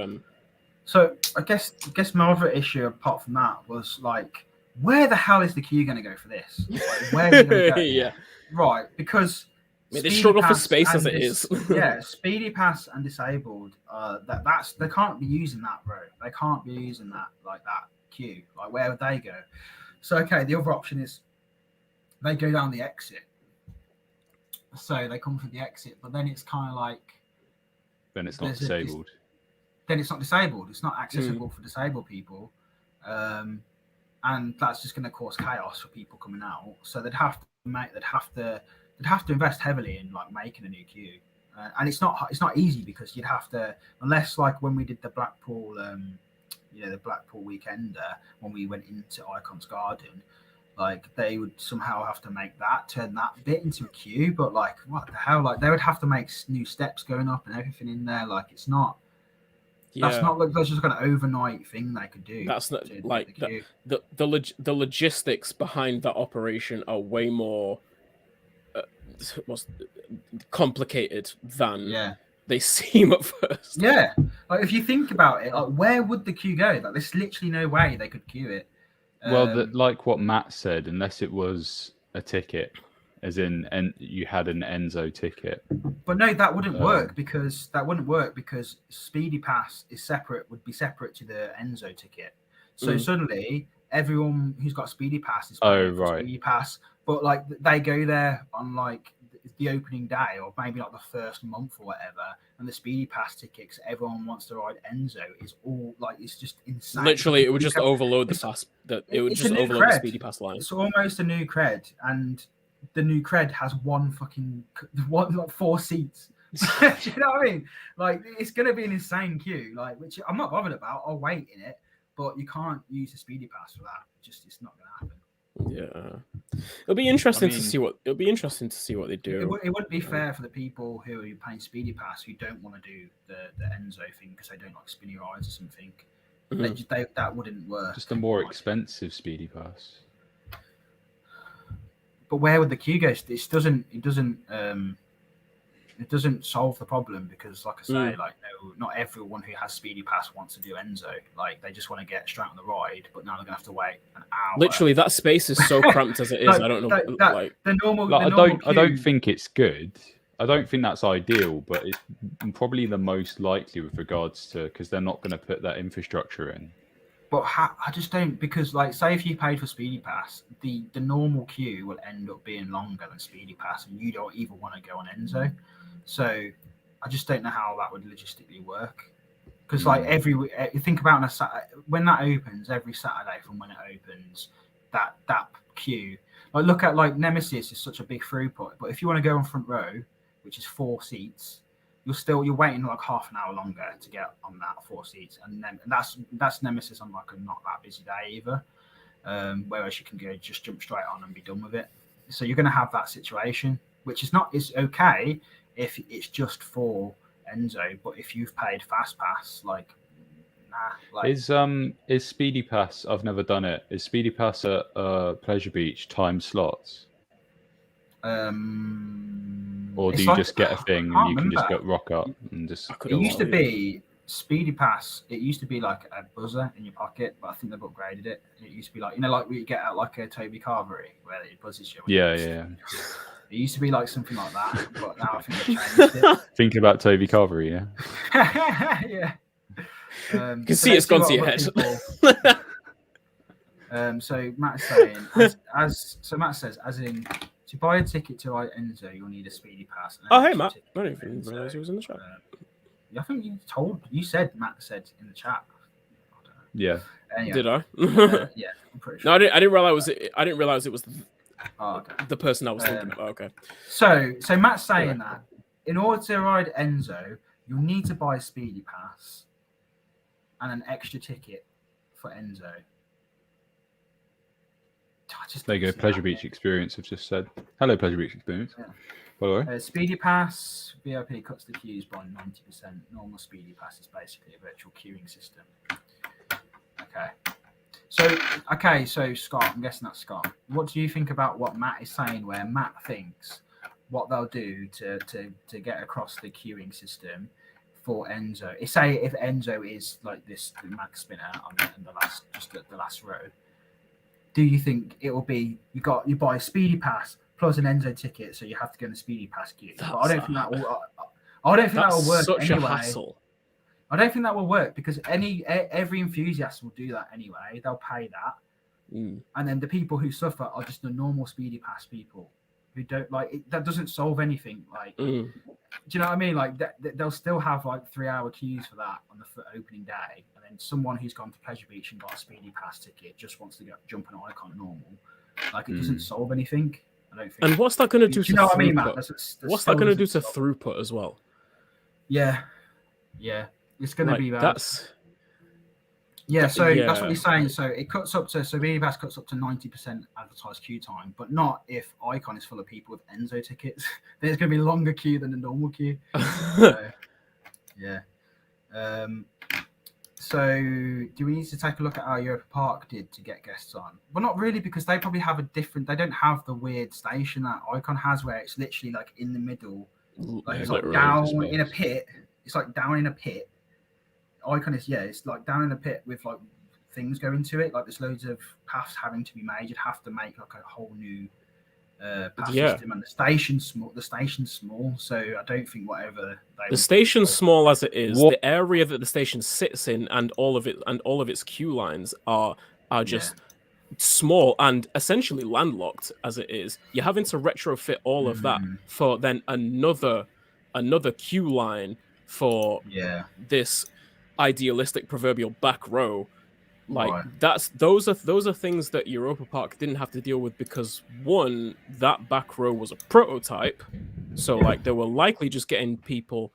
so I guess my other issue apart from that was like, where the hell is the queue going to go for this? Like, where are you going to go? Yeah, right, because. They struggle for space as it is. Speedy Pass and disabled. They can't be using that row. They can't be using that queue. Like where would they go? So the other option is they go down the exit. So they come from the exit, but then it's kind of like. Then it's not disabled. Then it's not disabled. It's not accessible for disabled people. and that's just going to cause chaos for people coming out. So they'd have to invest heavily in like making a new queue, and it's not easy because you'd have to, unless like when we did the Blackpool, the Blackpool weekender when we went into Icon's Garden, like they would somehow have to turn that bit into a queue. But like, what the hell? Like they would have to make new steps going up and everything in there. Like it's not. Yeah. That's not like that's just like an overnight thing they could do. That's not like the logistics behind that operation are way more complicated than they seem at first. Yeah, like if you think about it, like where would the queue go? Like there's literally no way they could queue it. Well, like what Matt said, unless it was a ticket, as in and you had an Enzo ticket. But no, that wouldn't work because Speedy Pass would be separate to the Enzo ticket. So suddenly everyone who's got Speedy Pass is Speedy Pass, but like they go there on like the opening day or maybe like the first month or whatever, and the Speedy Pass tickets everyone wants to ride Enzo is all like it's just insane. Literally, it would just overload the pass. It would just overload the Speedy Pass line. It's almost a new cred, and the new cred has one like 4 seats. Do you know what I mean? Like it's gonna be an insane queue, like which I'm not bothered about. I'll wait in it, but you can't use the Speedy Pass for that. It's not gonna happen. Yeah, it'll be interesting to see what they do. It wouldn't be fair for the people who are paying Speedy Pass who don't want to do the Enzo thing because they don't like spinny rides or something. That wouldn't work. Just a more expensive Speedy Pass. But where would the queue go? It doesn't solve the problem because, like I say, like not everyone who has Speedy Pass wants to do Enzo. Like they just want to get straight on the ride, but now they're gonna have to wait an hour. Literally, that space is so cramped as it is. Like, I don't know. I don't think it's good. I don't think that's ideal, but it's probably the most likely with regards to because they're not going to put that infrastructure in. But I just don't because, like, say if you paid for Speedy Pass, the normal queue will end up being longer than Speedy Pass, and you don't even want to go on Enzo. So I just don't know how that would logistically work. Because like you think about when that opens every Saturday from when it opens, that queue. Like look at like Nemesis is such a big throughput, but if you want to go on front row, which is 4 seats, you're waiting like half an hour longer to get on that 4 seats, and then that's Nemesis on like a not that busy day either. Whereas you can just jump straight on and be done with it. So you're going to have that situation, which is okay if it's just for Enzo, but if you've paid Fast Pass, like nah. Like, is Speedy Pass? I've never done it. Is Speedy Pass at Pleasure Beach time slots? Or do you just get a thing and you can just go rock up and just? It used to be Speedy Pass. It used to be like a buzzer in your pocket, but I think they've upgraded it. It used to be like like we get at like a Toby Carvery where it buzzes you. Yeah. It used to be like something like that, but now I think they've changed it. Thinking about Toby Carvery, yeah. Yeah. You can see it's gone to your head. So Matt's saying, Matt says, as in, to buy a ticket to ride Enzo, you'll need a Speedy Pass. Oh, hey, Matt. I didn't even realize he was in the chat. I think Matt said in the chat. Yeah. Anyway, Did I? Yeah, I'm pretty sure. No, I didn't realize it was okay. the person I was thinking about. Okay. So Matt's saying that in order to ride Enzo, you'll need to buy a Speedy Pass and an extra ticket for Enzo. There you go. Pleasure Beach Experience have just said. Hello, Pleasure Beach Experience. Yeah. By the way. Speedy Pass VIP cuts the queues by 90%. Normal Speedy Pass is basically a virtual queuing system. Okay. So Scott, I'm guessing that's Scott. What do you think about what Matt is saying? Where Matt thinks what they'll do to get across the queuing system for Enzo. Say if Enzo is like this the max spinner on the last row. Do you think it will be you buy a Speedy Pass plus an Enzo ticket, so you have to go in the Speedy Pass queue? But I don't think that will. I don't think that will work. Such anyway. a hassle. I don't think that will work because every enthusiast will do that anyway. They'll pay that, and then the people who suffer are just the normal Speedy Pass people who don't like it. That doesn't solve anything. Like, Mm. do you know what I mean? Like, they'll still have like 3-hour queues for that on the opening day, and then someone who's gone to Pleasure Beach and got a speedy pass ticket just wants to jump on Icon normal. Like, it doesn't solve anything. I don't think. And what's that going to do to know what I mean, throughput? Matt? What's that going to do to throughput as well? Yeah, it's going to be bad. That's that's what he's saying. So it cuts up to Pass cuts up to 90% advertised queue time, but not if Icon is full of people with Enzo tickets. There's going to be a longer queue than a normal queue. So do we need to take a look at how Europa Park did to get guests on? Well, not really, because they probably have they don't have the weird station that Icon has, where it's literally like in the middle, like it's like down in a pit. It's like down in a pit. Icon is it's like down in a pit with like things going to it. Like there's loads of paths having to be made. You'd have to make like a whole new path system, and the station's small. So I don't think whatever the station's small as it is. The area that the station sits in and all of its queue lines are just small and essentially landlocked as it is. You're having to retrofit all of that for then another queue line for this idealistic proverbial back row. Like those are things that Europa Park didn't have to deal with, because one, that back row was a prototype, so like they were likely just getting people.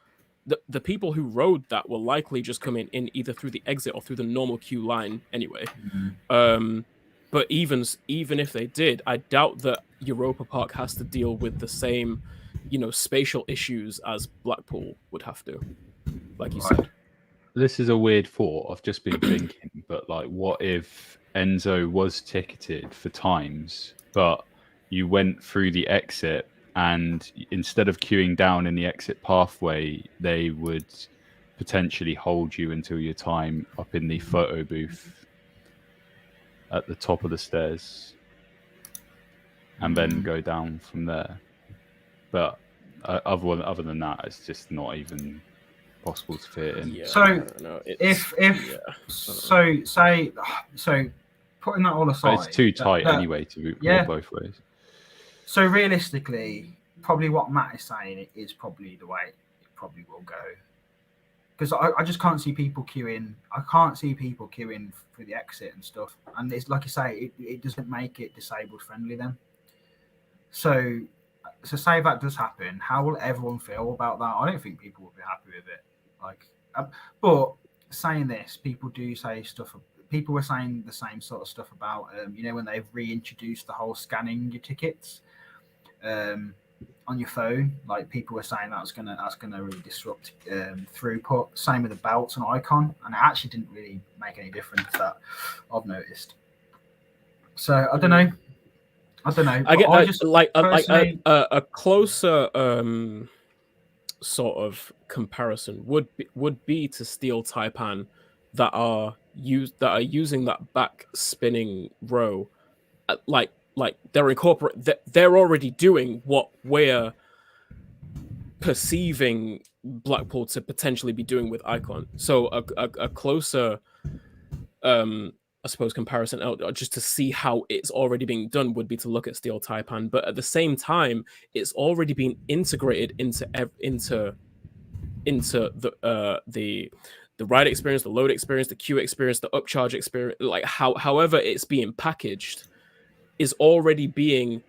The people who rode that were likely just coming in either through the exit or through the normal queue line anyway. But even if they did, I doubt that Europa Park has to deal with the same, spatial issues as Blackpool would have to, like you said. This is a weird thought. I've just been thinking, but like, what if Enzo was ticketed for times, but you went through the exit, and instead of queuing down in the exit pathway, they would potentially hold you until your time up in the photo booth at the top of the stairs, and then go down from there. But other than that, it's just not even possible to fit in. So putting that all aside, but it's too tight anyway to go both ways. So realistically, probably what Matt is saying is probably the way it probably will go, because I just can't see people queuing. I can't see people queuing for the exit and stuff, and it's like you say, it doesn't make it disabled friendly then. So say that does happen, how will everyone feel about that? I don't think people will be happy with it. But saying this, people do say stuff. People were saying the same sort of stuff about, when they've reintroduced the whole scanning your tickets on your phone. Like, people were saying that's gonna really disrupt throughput. Same with the belts and Icon, and it actually didn't really make any difference that I've noticed. So I don't know. I get a closer sort of comparison would be to Steel Taipan that are using that back spinning row, like they're already doing what we're perceiving Blackpool to potentially be doing with Icon. So a closer I suppose comparison just to see how it's already being done would be to look at Steel Taipan, but at the same time, it's already been integrated into the ride experience, the load experience, the queue experience, the upcharge experience. Like however it's being packaged is already being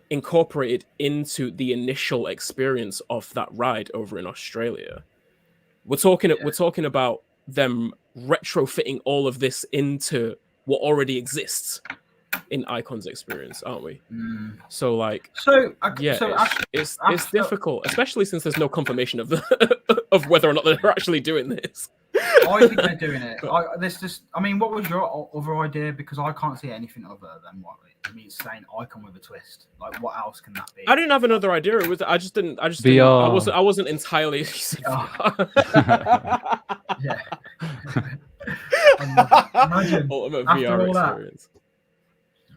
incorporated into the initial experience of that ride over in Australia. We're talking about them retrofitting all of this into what already exists in Icon's experience, aren't we? So it's difficult, especially since there's no confirmation of of whether or not they're actually doing this. I think they're doing it. What was your other idea? Because I can't see anything other than what it's saying Icon with a twist. Like, what else can that be? I didn't have another idea. I wasn't entirely. Yeah. Imagine ultimate VR experience.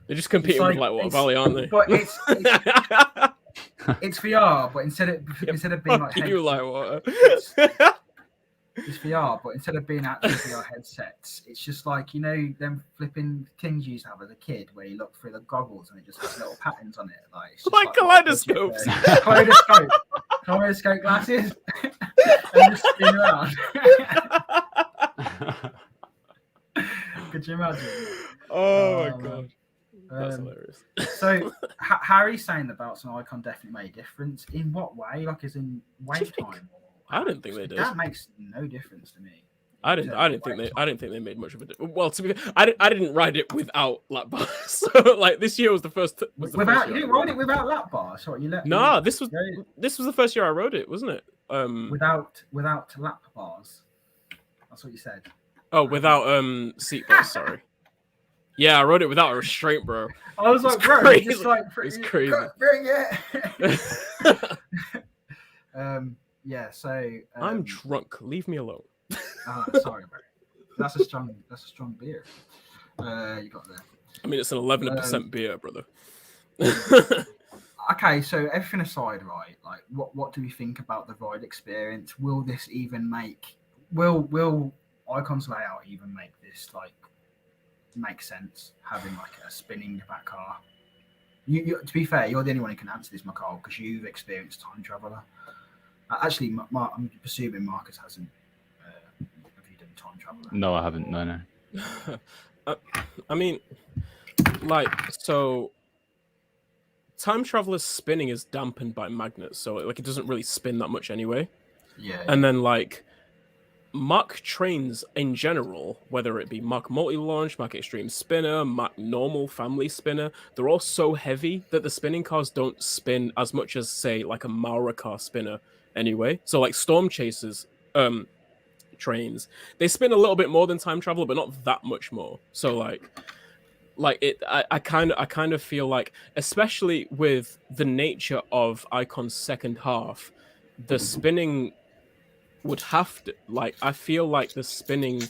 They're just competing with what Valley, aren't they? But it's it's VR, but instead of being like, you like what? It's VR, but instead of being actual VR headsets, it's just like, you know, them flipping things you used to have as a kid where you look through the goggles and it just has little patterns on it. Like, it's just like kaleidoscopes. Kaleidoscope glasses. And just spin around. Could you imagine? Oh my god. That's hilarious. So Harry's saying the belts and icon definitely made a difference. In what way? Like, as in wave time? I didn't think they did. That makes no difference to me. I didn't think they made much of a difference. Well, to be fair, I didn't ride it without lap bars. So like this year was the first. You didn't ride it without lap bars. So you let. Nah, this was the first year I rode it, wasn't it? Without lap bars. That's what you said. Oh, without seat belts. Sorry. Yeah, I rode it without a restraint, bro. I was like, bro, crazy. just like, it's crazy. Bring it. Yeah. So I'm drunk. Leave me alone. Sorry, bro. That's a strong beer. You got there. I mean, it's an 11% beer, brother. Okay, so everything aside, right? Like, what do we think about the ride experience? Will this even will Icon's layout even make this like make sense? Having like a spinning back car. You to be fair, you're the only one who can answer this, McCall, because you've experienced time traveler. Actually, I'm presuming Marcus hasn't. Have you done time traveler? No, I haven't. No. I mean, like, so time traveler's spinning is dampened by magnets, so like it doesn't really spin that much anyway. Yeah. And then like Mach trains in general, whether it be Mach multi-launch, Mach extreme spinner, Mach normal family spinner, they're all so heavy that the spinning cars don't spin as much as, say, like a Maura car spinner anyway. So like Storm Chasers trains, they spin a little bit more than time traveler, but not that much more. So like it, I kind of feel like, especially with the nature of Icon's second half, the spinning would have to, like, I feel like the spinning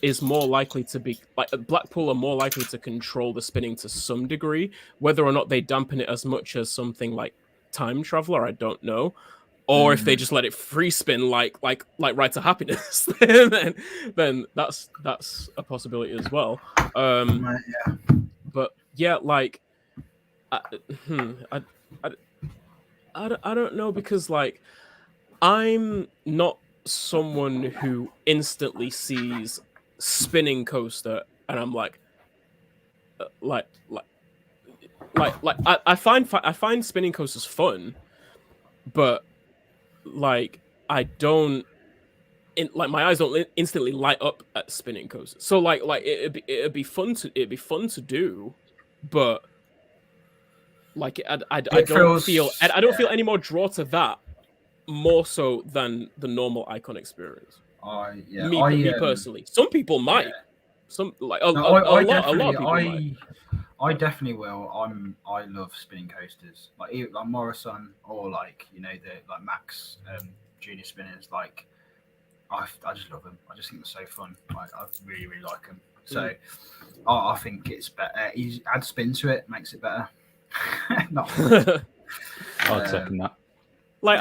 is more likely to be, like, Blackpool are more likely to control the spinning to some degree. Whether or not they dampen it as much as something like Time Traveler, I don't know. Or if they just let it free spin like Ride to Happiness, then that's a possibility as well. Yeah. But yeah, like, I don't know, because like I'm not someone who instantly sees spinning coaster and I'm like I find spinning coasters fun, but like I don't my eyes don't instantly light up at spinning coasters. So like it'd be fun to do, but like I don't feel any more draw to that more so than the normal Icon experience. Me personally. Some people might. Yeah. Some like a lot of people might. I definitely will. I love spinning coasters, like Morrison, or like, you know, the like Max junior spinners. Like I just love them. I just think they're so fun. Like I really like them. So I think it's better. You add spin to it, makes it better. I'd second that. Like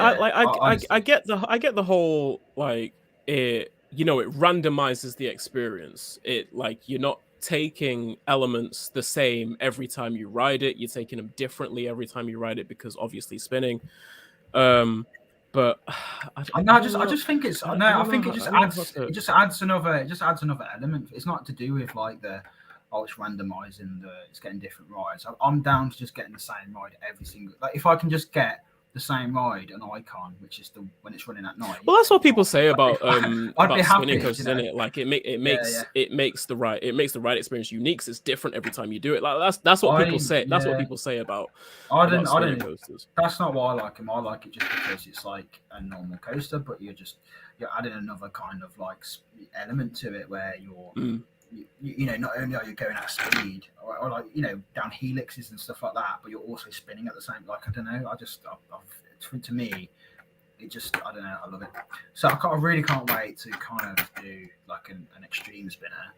I get the whole, like, it, you know, it randomizes the experience. It, like, you're not taking elements the same every time you ride it. You're taking them differently every time you ride it, because obviously spinning. But I just think it's it just adds another element. It's not to do with like it's randomizing it's getting different rides. I'm down to just getting the same ride every single, like, if I can just get the same ride an Icon, which is when it's running at night. Well, that's what people say about spinning coasters, you know? isn't it? Like it makes the ride experience unique. So it's different every time you do it. Like that's what people say. That's what people say about spinning coasters. That's not why I like them. I like it just because it's like a normal coaster, but you're adding another kind of like element to it where you're. You know, not only are you going at speed or like, you know, down helixes and stuff like that, but you're also spinning at the same. Like, I don't know. To me, it just, I don't know. I love it. So I really can't wait to kind of do like an extreme spinner.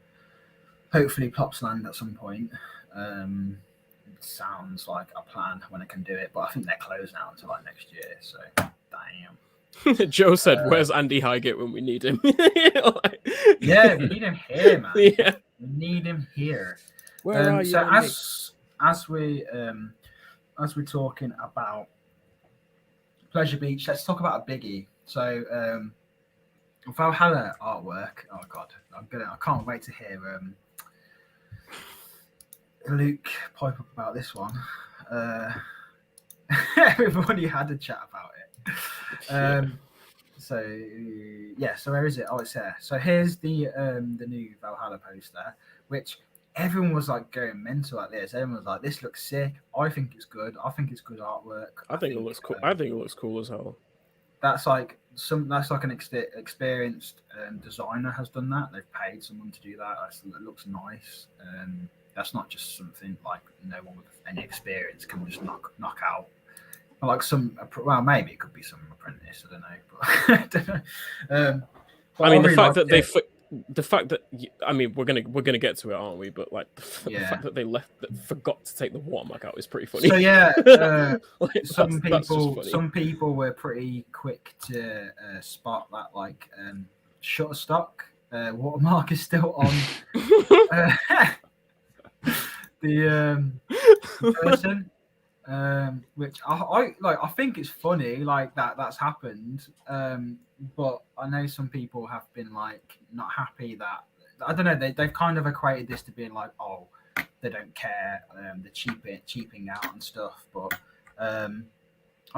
Hopefully, Plopsland at some point. It sounds like a plan when I can do it, but I think they're closed now until like next year. So damn. Joe said, "Where's Andy Highgate when we need him?" Yeah, we need him here, man. Yeah, we need him here. Where are you, so Andy? as we're talking about Pleasure Beach, let's talk about a biggie. So Valhalla artwork. Oh God, I can't wait to hear Luke pipe up about this one. Everybody had a chat about it. So where is it? Oh, it's there. So here's the new Valhalla poster, which everyone was like going mental at this. Everyone was like, "This looks sick. I think it's good. I think it's good artwork. I think it looks cool. I think it looks cool as hell." That's like an experienced designer has done that. They've paid someone to do that. It looks nice. That's not just something like no one with any experience can just knock out. Like maybe it could be some apprentice. I don't know. But I mean, the fact that we're gonna get to it, aren't we? But like the fact that they forgot to take the watermark out is pretty funny. So yeah, like, some people were pretty quick to spot that like Shutterstock watermark is still on the person. Which I think it's funny like that's happened, but I know some people have been like not happy that I don't know they've kind of equated this to being like, oh, they don't care, they're cheaping out and stuff, but I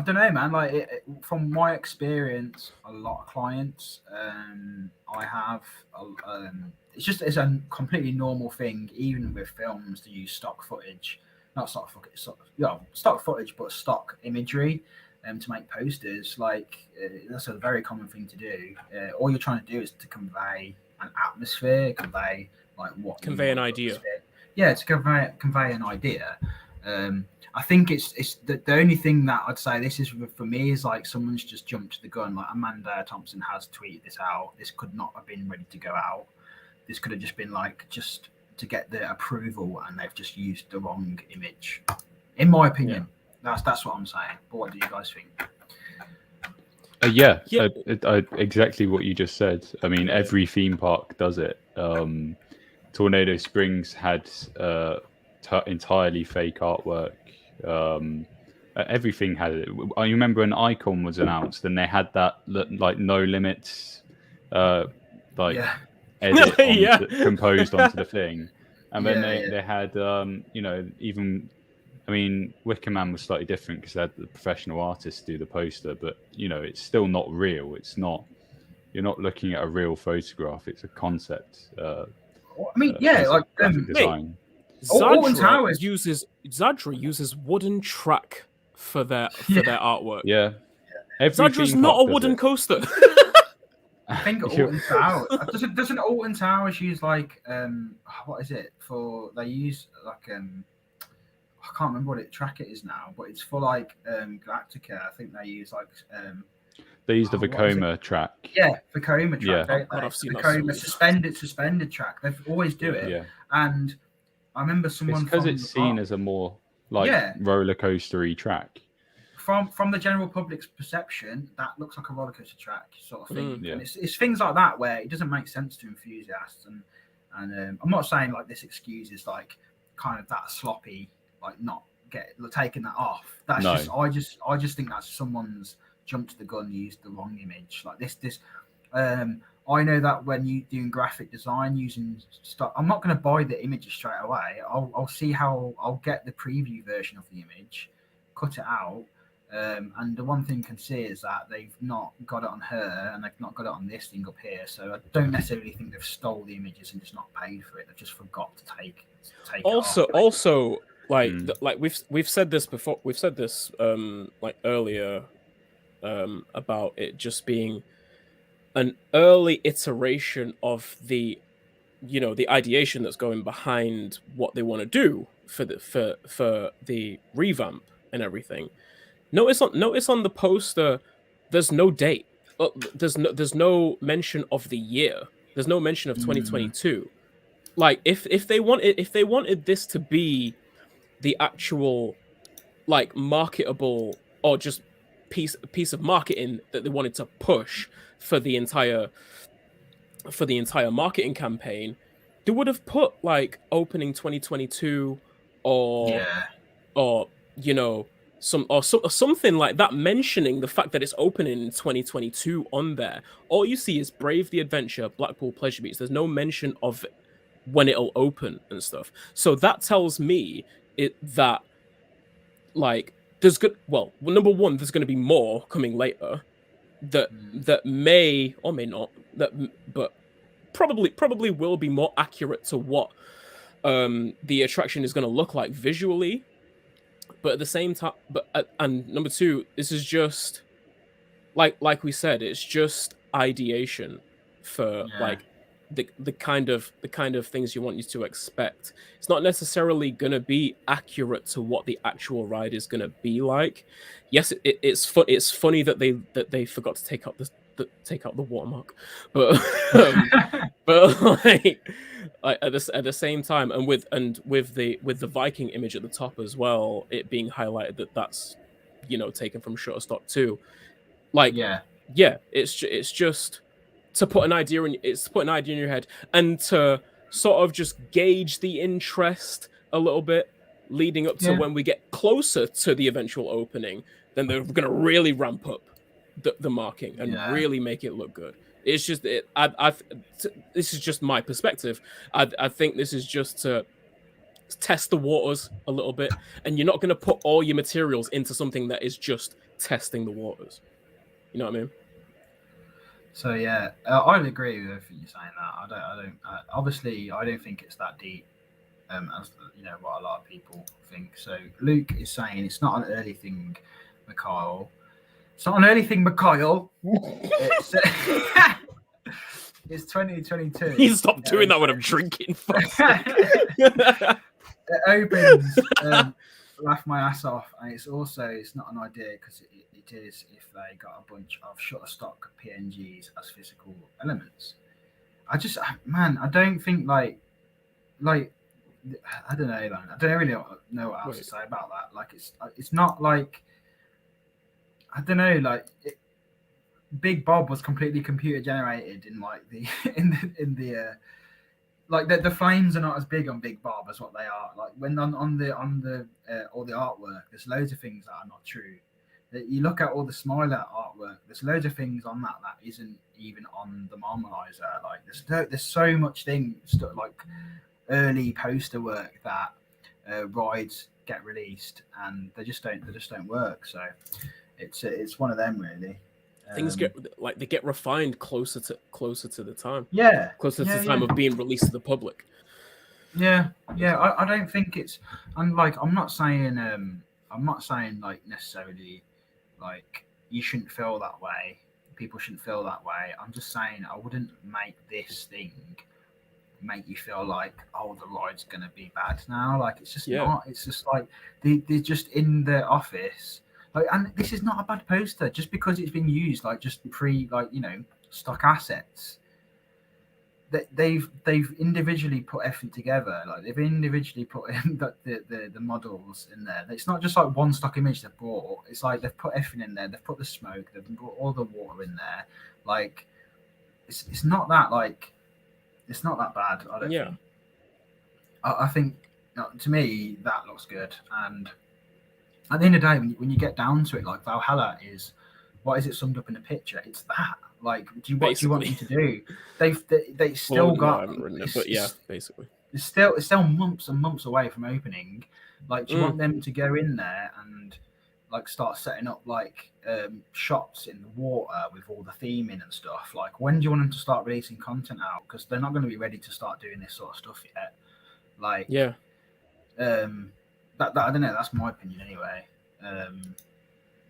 don't know, man, like from my experience, a lot of clients I have it's a completely normal thing even with films to use stock footage. Not stock footage, but stock imagery to make posters. Like that's a very common thing to do. All you're trying to do is to convey an atmosphere, convey an idea. Yeah, to convey an idea. I think it's the only thing that I'd say this is for me is like someone's just jumped to the gun. Like Amanda Thompson has tweeted this out. This could not have been ready to go out. This could have just been like just to get the approval, and they've just used the wrong image, in my opinion. That's what I'm saying. But what do you guys think? Exactly what you just said. I mean, every theme park does it. Tornado Springs had entirely fake artwork. Everything had it. I remember an icon was announced, and they had that like no limits, edit composed onto the thing, and then they had even, I mean, Wicker Man was slightly different because they had the professional artists do the poster, but it's still not real. It's not, you're not looking at a real photograph, it's a concept. Graphic design. Alton Towers Zadra uses wooden track for their artwork. Zadra's not a wooden coaster. I think Alton Towers doesn't Alton Towers use like what is it for? They use like I can't remember what track it is now, but it's for like Galactica. I think they use like they use the Vekoma track. Yeah, Vekoma track. Yeah, I've seen Vekoma suspended track. They always do it. Yeah. And I remember someone because it's seen as a more like roller coastery track. From the general public's perception, that looks like a roller coaster track sort of thing. And it's things like that where it doesn't make sense to enthusiasts. And I'm not saying like this excuses like kind of that sloppy, like not taking that off. That's just I just think that's someone's jumped to the gun, used the wrong image. Like this. I know that when you doing graphic design using stuff, I'm not going to buy the images straight away. I'll see how I'll get the preview version of the image, cut it out. And the one thing you can see is that they've not got it on her and they've not got it on this thing up here. So I don't necessarily think they've stole the images and just not paid for it. They've just forgot to take also like we've said this before. We've said this like earlier about it just being an early iteration of the ideation that's going behind what they want to do for the revamp and everything. Notice on the poster, there's no date. There's no mention of the year. There's no mention of 2022. Like if they wanted this to be the actual like marketable or just piece of marketing that they wanted to push for the entire marketing campaign, they would have put like opening 2022 or something like that, mentioning the fact that it's opening in 2022 on there. All you see is Brave the Adventure, Blackpool Pleasure Beach. There's no mention of when it'll open and stuff. So that tells me that like there's number one, there's going to be more coming later that may or may not but probably will be more accurate to what the attraction is going to look like visually. But at the same time, and number two, this is just like we said, it's just ideation for like the kind of things you want you to expect. It's not necessarily gonna be accurate to what the actual ride is gonna be like. Yes, it's funny that they forgot to take out the watermark, but but like at the same time, and with the Viking image at the top as well, it being highlighted that's taken from Shutterstock too. Like it's just to put an idea in your head and to sort of just gauge the interest a little bit leading up to when we get closer to the eventual opening. Then they're gonna really ramp up the marking and really make it look good. It's just this is just my perspective. I think this is just to test the waters a little bit, and you're not going to put all your materials into something that is just testing the waters. You know what I mean? So I would agree with everything you're saying. That I don't obviously I don't think it's that deep, as what a lot of people think. So Luke is saying it's not an early thing, Mikhail. It's not an early thing, Mikhail. It's 2022. You stop doing that when I'm drinking. It opens, laugh my ass off, and it's not an idea because it is if they got a bunch of Shutterstock PNGs as physical elements. I don't think like I don't know, man. I don't really know what else to say about that. Like it's not like I don't know, like Big Bob was completely computer generated in like the like the flames are not as big on Big Bob as what they are. Like when on the all the artwork, there's loads of things that are not true. You look at all the Smiler artwork, there's loads of things on that isn't even on the Marmalizer. Like there's so much stuff like early poster work that rides get released and they just don't work. So it's one of them really. Things get refined closer to the time. Closer to the time of being released to the public. I don't think it's. And like I'm not saying like necessarily like you shouldn't feel that way. People shouldn't feel that way. I'm just saying I wouldn't make this thing make you feel like the ride's gonna be bad now. Like it's just not. It's just like they're just in the office. Like, and this is not a bad poster just because it's been used like just stock assets. They've individually put everything together. Like they've individually put in the models in there. It's not just like one stock image they've brought. It's like they've put everything in there. They've put the smoke. They've put all the water in there. Like it's not that like it's not that bad. I don't think. I think to me that looks good. And at the end of the day, when you get down to it, like Valhalla is, what is it summed up in a picture? It's that. Like, what do you want me to do? They still got. Basically, it's still months and months away from opening. Like, do you want them to go in there and like start setting up like shots in the water with all the theming and stuff? Like, when do you want them to start releasing content out? Because they're not going to be ready to start doing this sort of stuff yet. Like, That I don't know. That's my opinion anyway.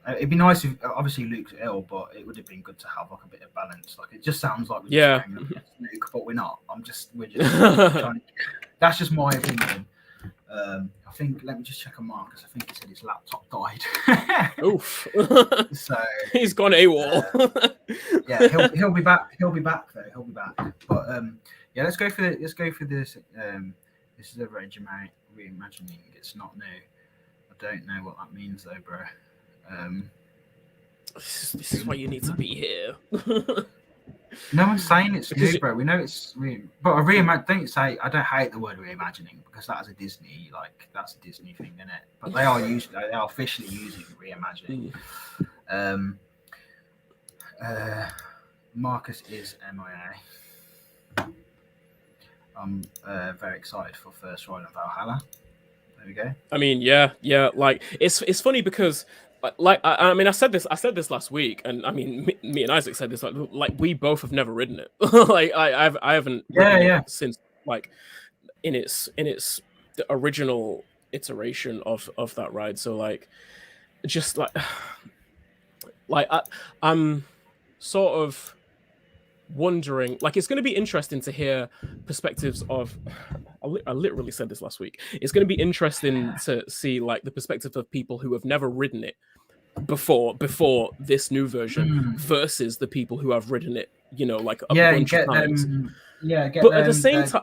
It'd be nice if obviously Luke's ill, but it would have been good to have like a bit of balance. Like it just sounds like we're just going against Luke, but we're not. We're just trying to. That's just my opinion. I think let me just check on Marcus. I think he said his laptop died. Oof. So he's gone AWOL. He'll be back. He'll be back though. He'll be back. But let's go for this. This is a reimagining. It's not new. I don't know what that means though, bro. this is why you need to be here. No one's saying it's Because new, bro. We know it's but a reimagine. Don't say I don't hate the word reimagining because that is a Disney that's a Disney thing, isn't it? But they are officially using reimagining. Marcus is MIA. I'm very excited for first ride of Valhalla. There we go. I mean, yeah. Like it's funny because I mean I said this last week, and I mean me and Isaac said this like we both have never ridden it. Like I haven't ridden it since like in its the original iteration of that ride. So like just like I'm sort of wondering, like it's going to be interesting to hear perspectives of I literally said this last week. It's going to be interesting to see like the perspective of people who have never ridden it before this new version versus the people who have ridden it, you know, like a bunch of times. But at the same time,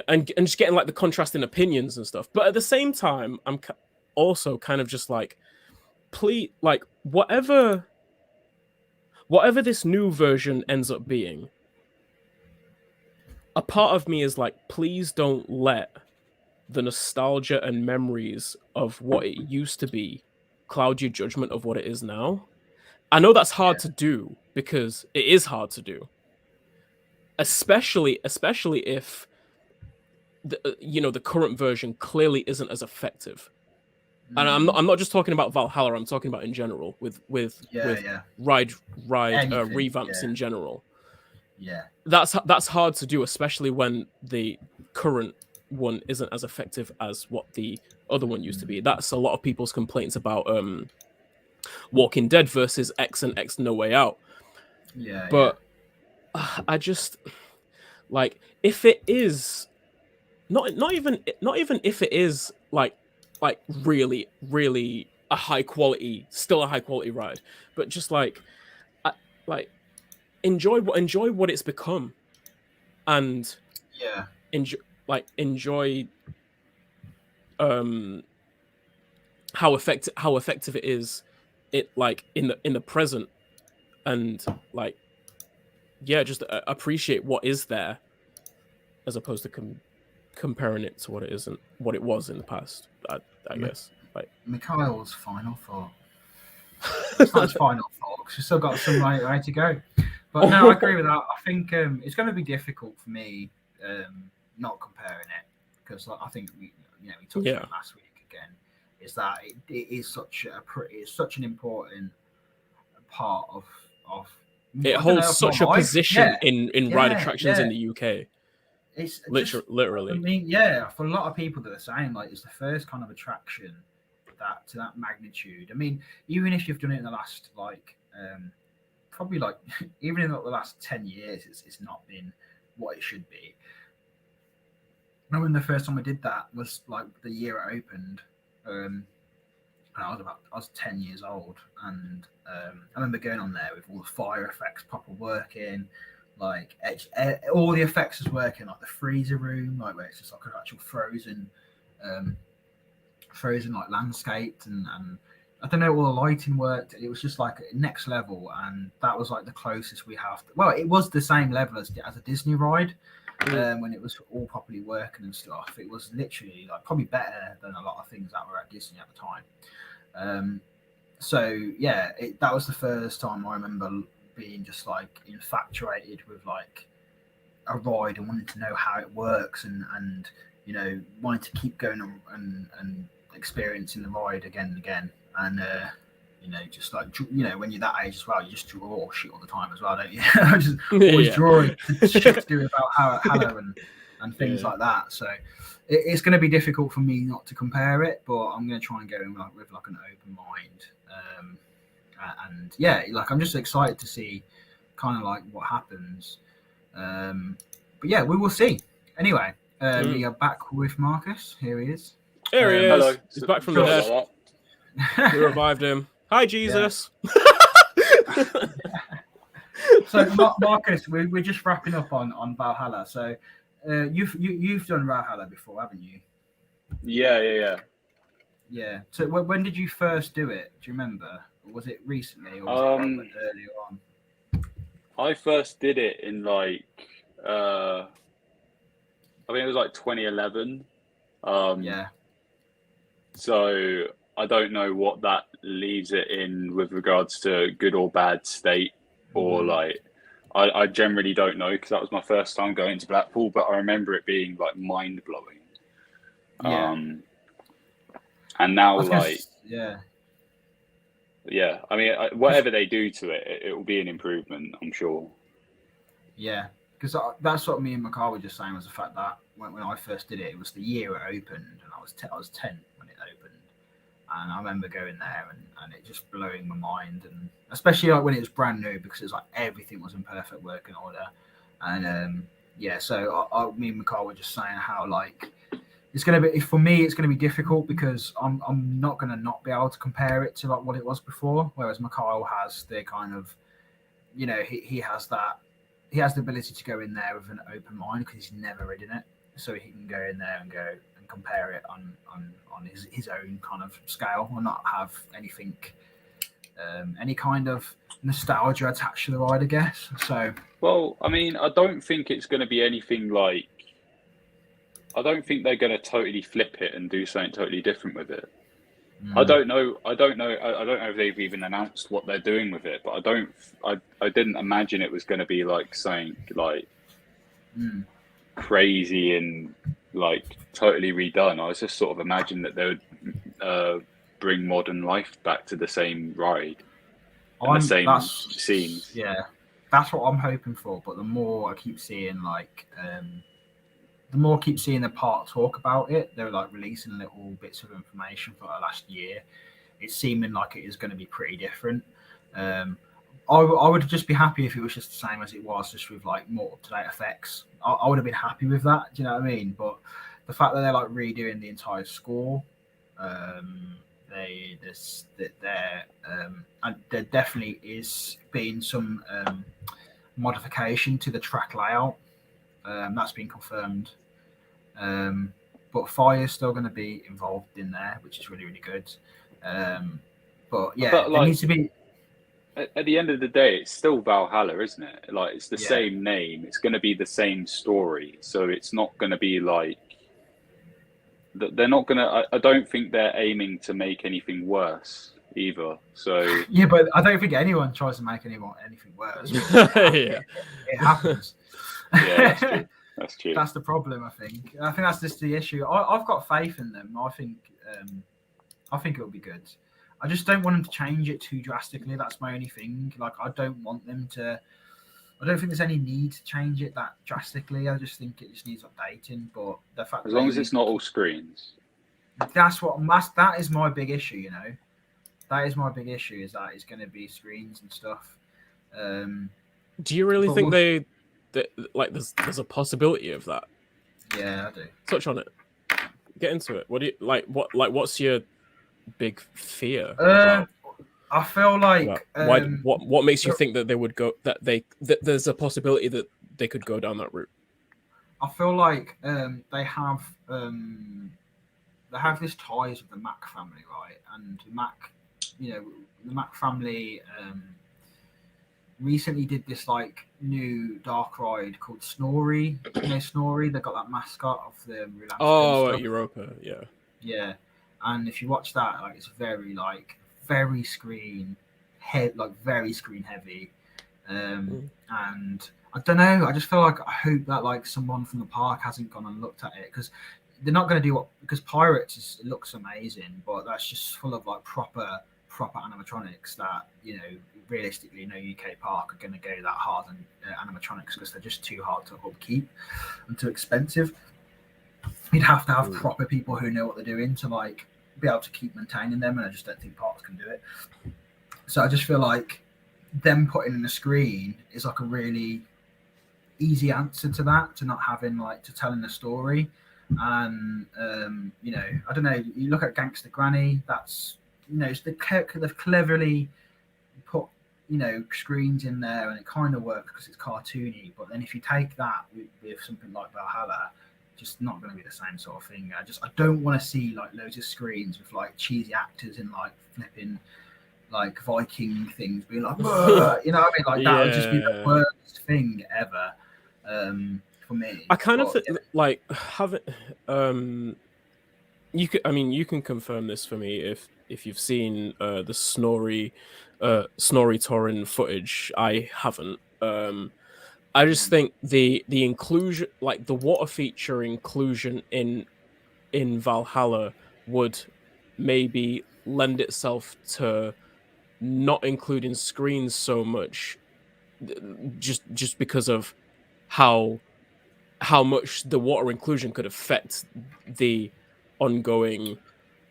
and just getting like the contrasting opinions and stuff. But at the same time, I'm also kind of just like, please, like whatever this new version ends up being, a part of me is like, please don't let the nostalgia and memories of what it used to be cloud your judgment of what it is now. I know that's hard to do because it is hard to do, especially if the current version clearly isn't as effective. And I'm not just talking about Valhalla. I'm talking about in general with ride revamps in general. Yeah, that's hard to do, especially when the current one isn't as effective as what the other one used to be. That's a lot of people's complaints about Walking Dead versus X and X No Way Out. But I just like, if it is not even if it is like really a high quality ride, but just like enjoy what it's become, and enjoy how effective it is, like in the present, and like just appreciate what is there as opposed to comparing it to what it was in the past. I guess like Mikhail's final thought. It's not his final thought because we've still got some way to go. But no, I agree with that. I think it's going to be difficult for me not comparing it, because I think we touched on it last week again. Is that it is such an important part of it holds such a position in ride attractions in the UK. It's literally. I mean, for a lot of people, they're the same. Like, it's the first kind of attraction to that magnitude. I mean, even if you've done it in the last probably like even in the last 10 years, it's not been what it should be. I remember the first time I did that was like the year it opened, and I was 10 years old, and I remember going on there with all the fire effects proper working. Like all the effects is working, like the freezer room, like where it's just like an actual frozen like landscape, and I don't know, all the lighting worked. It was just like next level, and that was like the closest we have. It was the same level as a Disney ride when it was all properly working and stuff. It was literally like probably better than a lot of things that were at Disney at the time. That was the first time I remember being just like infatuated with like a ride and wanting to know how it works, and wanting to keep going and experiencing the ride again and again, and just like when you're that age as well, you just draw shit all the time as well, don't you? Just always drawing shit to do about Hello and things like that. So it's going to be difficult for me not to compare it, but I'm going to try and go in with like an open mind. And like I'm just excited to see kind of like what happens. But yeah, we will see. Anyway, we are back with Marcus. Here he is. There he is. Hello. He's back from the dead. We revived him. Hi, Jesus. So Marcus, we're just wrapping up on Valhalla. So you've done Valhalla before, haven't you? Yeah. Yeah. So when did you first do it? Do you remember? Or was it recently, or was it like earlier on? I first did it in like I think it was like 2011. Yeah. So I don't know what that leaves it in with regards to good or bad state, or like I generally don't know because that was my first time going to Blackpool, but I remember it being like mind blowing. Yeah. And now yeah. Yeah, I mean, whatever they do to it, it will be an improvement, I'm sure. Yeah, because that's what me and Makar were just saying, was the fact that when I first did it, it was the year it opened, and I was 10 when it opened, and I remember going there and it just blowing my mind, and especially like when it was brand new, because it was like everything was in perfect working order, and yeah, so me and Makar were just saying how like it's going to be, for me, it's going to be difficult because I'm not going to not be able to compare it to like what it was before, whereas Mikhail has the kind of, you know, he has that, he has the ability to go in there with an open mind because he's never ridden it, so he can go in there and go and compare it on his own kind of scale, or not have anything, any kind of nostalgia attached to the ride, I guess. So, well, I mean, I don't think it's going to be anything like, I don't think they're going to totally flip it and do something totally different with it. I don't know if they've even announced what they're doing with it, but I didn't imagine it was going to be like something like crazy and like totally redone. I was just sort of imagining that they would bring modern life back to the same ride and the same scenes. Yeah, that's what I'm hoping for. But the more I keep seeing like the more I keep seeing the park talk about it, they're like releasing little bits of information for the last year. It's seeming like it is going to be pretty different. I would just be happy if it was just the same as it was, just with like more up-to-date effects. I would have been happy with that. Do you know what I mean? But the fact that they're like redoing the entire score, there definitely is being some modification to the track layout. That's been confirmed. But fire is still going to be involved in there, which is really, really good. But yeah, but, like, there needs to be. At the end of the day, it's still Valhalla, isn't it? Like, it's the same name. It's going to be the same story. So it's not going to be like, they're not going to, I don't think they're aiming to make anything worse either. So yeah, but I don't think anyone tries to make anything worse. Yeah, it happens. Yeah, that's true. That's true. That's the problem. I think that's just the issue. I've got faith in them. I think it'll be good. I just don't want them to change it too drastically. That's my only thing. Like, I don't want them to. I don't think there's any need to change it that drastically. I just think it just needs updating. But the fact, as long as it's not all screens, that is my big issue. You know, that is my big issue, is that it's going to be screens and stuff. Do you really think like there's a possibility of that? Yeah, I do. Touch on it. Get into it. What do you like? What's your big fear? I feel like what makes you think that they would go that there's a possibility that they could go down that route? I feel like they have this ties with the Mac family, right? And Mac, the Mac family recently did this like new dark ride called Snorri. Snorri. They got that mascot of the Europa, yeah. Yeah, and if you watch that, like, it's very screen heavy, and I don't know. I just feel like, I hope that like someone from the park hasn't gone and looked at it, because they're not going to do because Pirates looks amazing, but that's just full of like proper animatronics that, realistically no UK park are going to go that hard on animatronics, because they're just too hard to upkeep and too expensive. You'd have to have proper people who know what they're doing to like be able to keep maintaining them, and I just don't think parks can do it. So I just feel like them putting in a screen is like a really easy answer to that, to not having like to telling a story. And I don't know, you look at Gangster Granny, that's they've cleverly put screens in there, and it kind of works because it's cartoony. But then if you take that with something like Valhalla, just not going to be the same sort of thing. I don't want to see like loads of screens with like cheesy actors in like flipping like Viking things being like, "Whoa," you know what I mean? Like that would just be the worst thing ever for me. I kind of think like having you can confirm this for me if you've seen the Snorri Torrin footage. I haven't. I just think the inclusion, like the water feature inclusion in Valhalla, would maybe lend itself to not including screens so much, just because of how much the water inclusion could affect the ongoing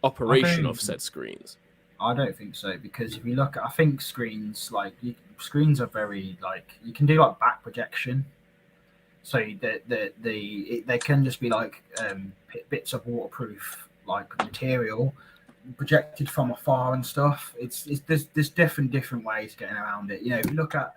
operation of said screens. I don't think so, because if you look at, I think screens screens are very like, you can do like back projection, so they can just be like bits of waterproof like material projected from afar and stuff. There's different ways of getting around it. You know, if you look at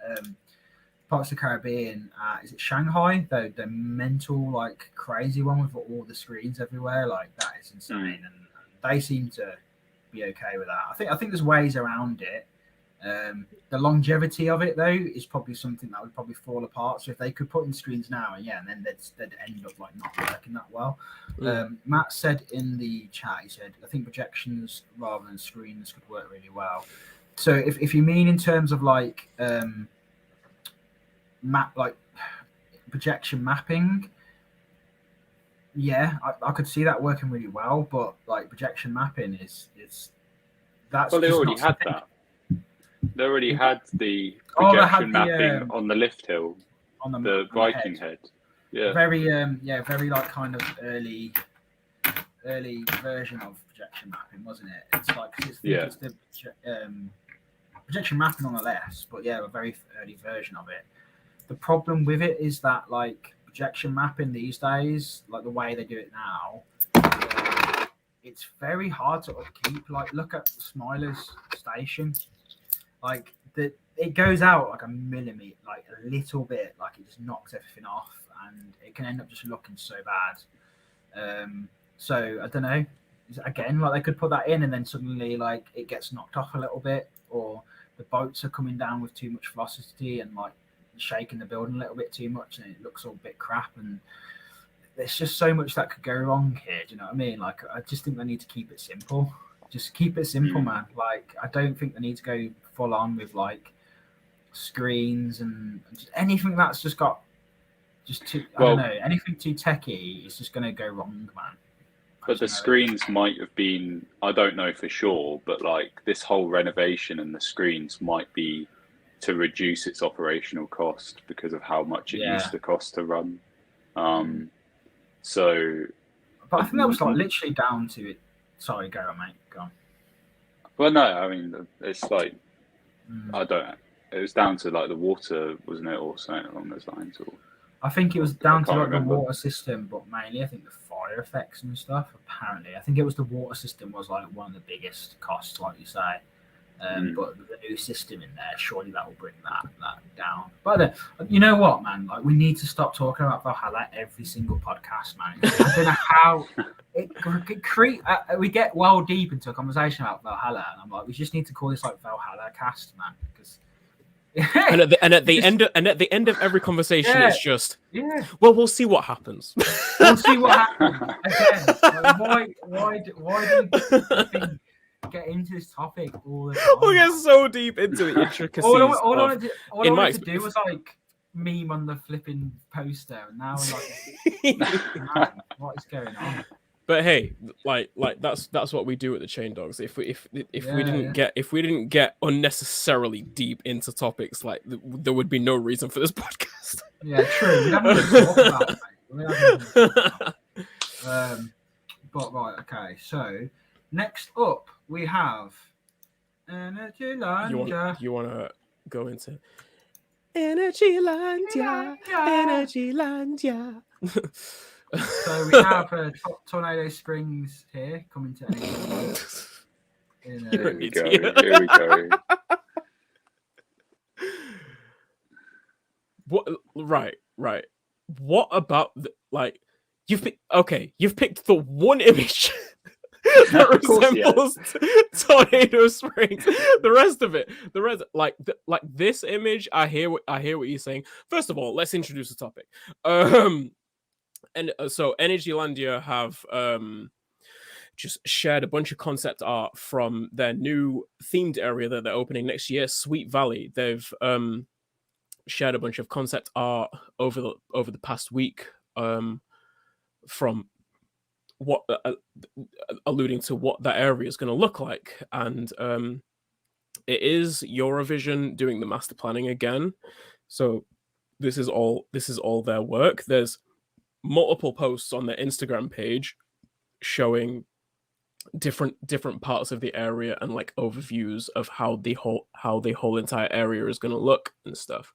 parts of the Caribbean, is it Shanghai? The mental, like crazy one with all the screens everywhere, like that is insane, and they seem to be okay with that. I think there's ways around it. The longevity of it though is probably something that would probably fall apart. So if they could put in screens now, and then they'd end up like not working that well. Matt said in the chat, he said, I think projections rather than screens could work really well. So if you mean in terms of like projection mapping, yeah, I could see that working really well, but like projection mapping is that's, well, they already had that. They already had the projection mapping on the lift hill, on the Viking head. Yeah, very very like kind of early version of projection mapping, wasn't it? It's like it's the projection mapping on the left, but yeah, a very early version of it. The problem with it is that like projection mapping these days, like the way they do it now, it's very hard to upkeep. Like look at Smiler's station, like it goes out like a millimeter, like a little bit, like it just knocks everything off, and it can end up just looking so bad. So I don't know. Again, like they could put that in, and then suddenly like it gets knocked off a little bit, or the boats are coming down with too much velocity and like shaking the building a little bit too much, and it looks all a bit crap. And there's just so much that could go wrong here. Do you know what I mean? Like I just think they need to keep it simple. Just keep it simple, man. Like I don't think they need to go full on with like screens and just anything that's just got I don't know, anything too techie is just going to go wrong, man. But the screens might have been, I don't know for sure, but like this whole renovation and the screens might be to reduce its operational cost because of how much it used to cost to run. So, but I think that was like literally down to it. Sorry, go on, mate. Go on. Well, no, I mean it's like I don't. It was down to like the water, wasn't it, or something along those lines? Or I think it was down to like the water system, but mainly I think the fire effects and stuff. Apparently, I think it was the water system was like one of the biggest costs, like you say. But the new system in there, surely that will bring that down. But you know what, man? Like we need to stop talking about Valhalla every single podcast, man. I don't know how we get well deep into a conversation about Valhalla, and I'm like, we just need to call this like Valhalla cast, man, because. and at the end of every conversation, it's just well, we'll see what happens. We'll see what happens again. Like, why do you get into this topic all the time? We get so deep into the intricacies. all I wanted to do was like meme on the flipping poster, and now we're like, man, what is going on? But hey, like that's what we do at the Chain Dogs. If we didn't get unnecessarily deep into topics, like there would be no reason for this podcast. Yeah, true. We haven't really talked about it. But right, okay. So next up we have Energylandia. You want to go into Energylandia, Energylandia. So we have Tornado Springs here coming to Energylandia. Here we go. What? Right. What about you've picked the one image that resembles Tornado Springs. The rest of it, like this image, I hear what you're saying. First of all, let's introduce the topic. So Energylandia have just shared a bunch of concept art from their new themed area that they're opening next year, Sweet Valley. They've shared a bunch of concept art over the past week, from what alluding to what that area is going to look like, and it is Eurovision doing the master planning again. So this is all their work. There's multiple posts on their Instagram page showing different parts of the area and like overviews of how the whole entire area is going to look and stuff.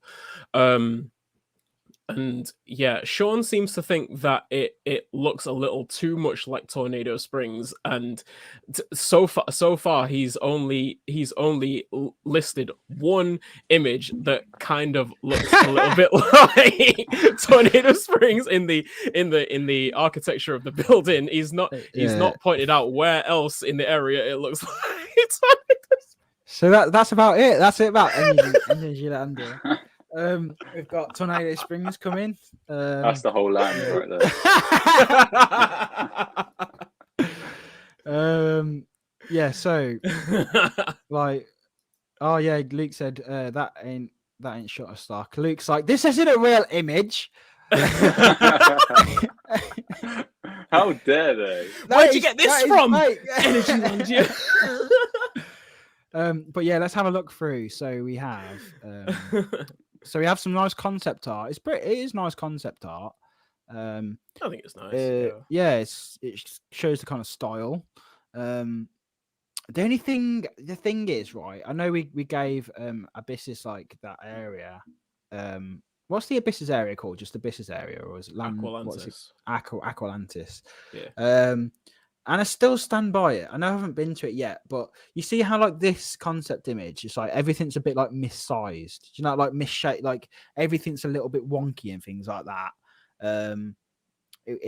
And yeah, Sean seems to think that it looks a little too much like Tornado Springs, and so far he's only listed one image that kind of looks a little bit like Tornado Springs in the architecture of the building. He's not pointed out where else in the area it looks like Tornado Springs. So that's about it. That's it about Energylandia. We've got Tornado Springs coming. That's the whole land right there. Yeah, so like, oh yeah, Luke said that ain't Shutterstock. Luke's like, this isn't a real image. How dare they? Where'd you get this from? Energylandia. But yeah, let's have a look through. So we have some nice concept art. It is nice concept art. I think it's nice. Yeah, it shows the kind of style. The thing is, right, I know we gave Abyssus like that area. What's the Abyssus area called? Just Abyssus area, or is it Aqualantis? Yeah. And I still stand by it. I know I haven't been to it yet, but you see how like this concept image, it's like everything's a bit like missized. You know, like misshaped, like everything's a little bit wonky and things like that. In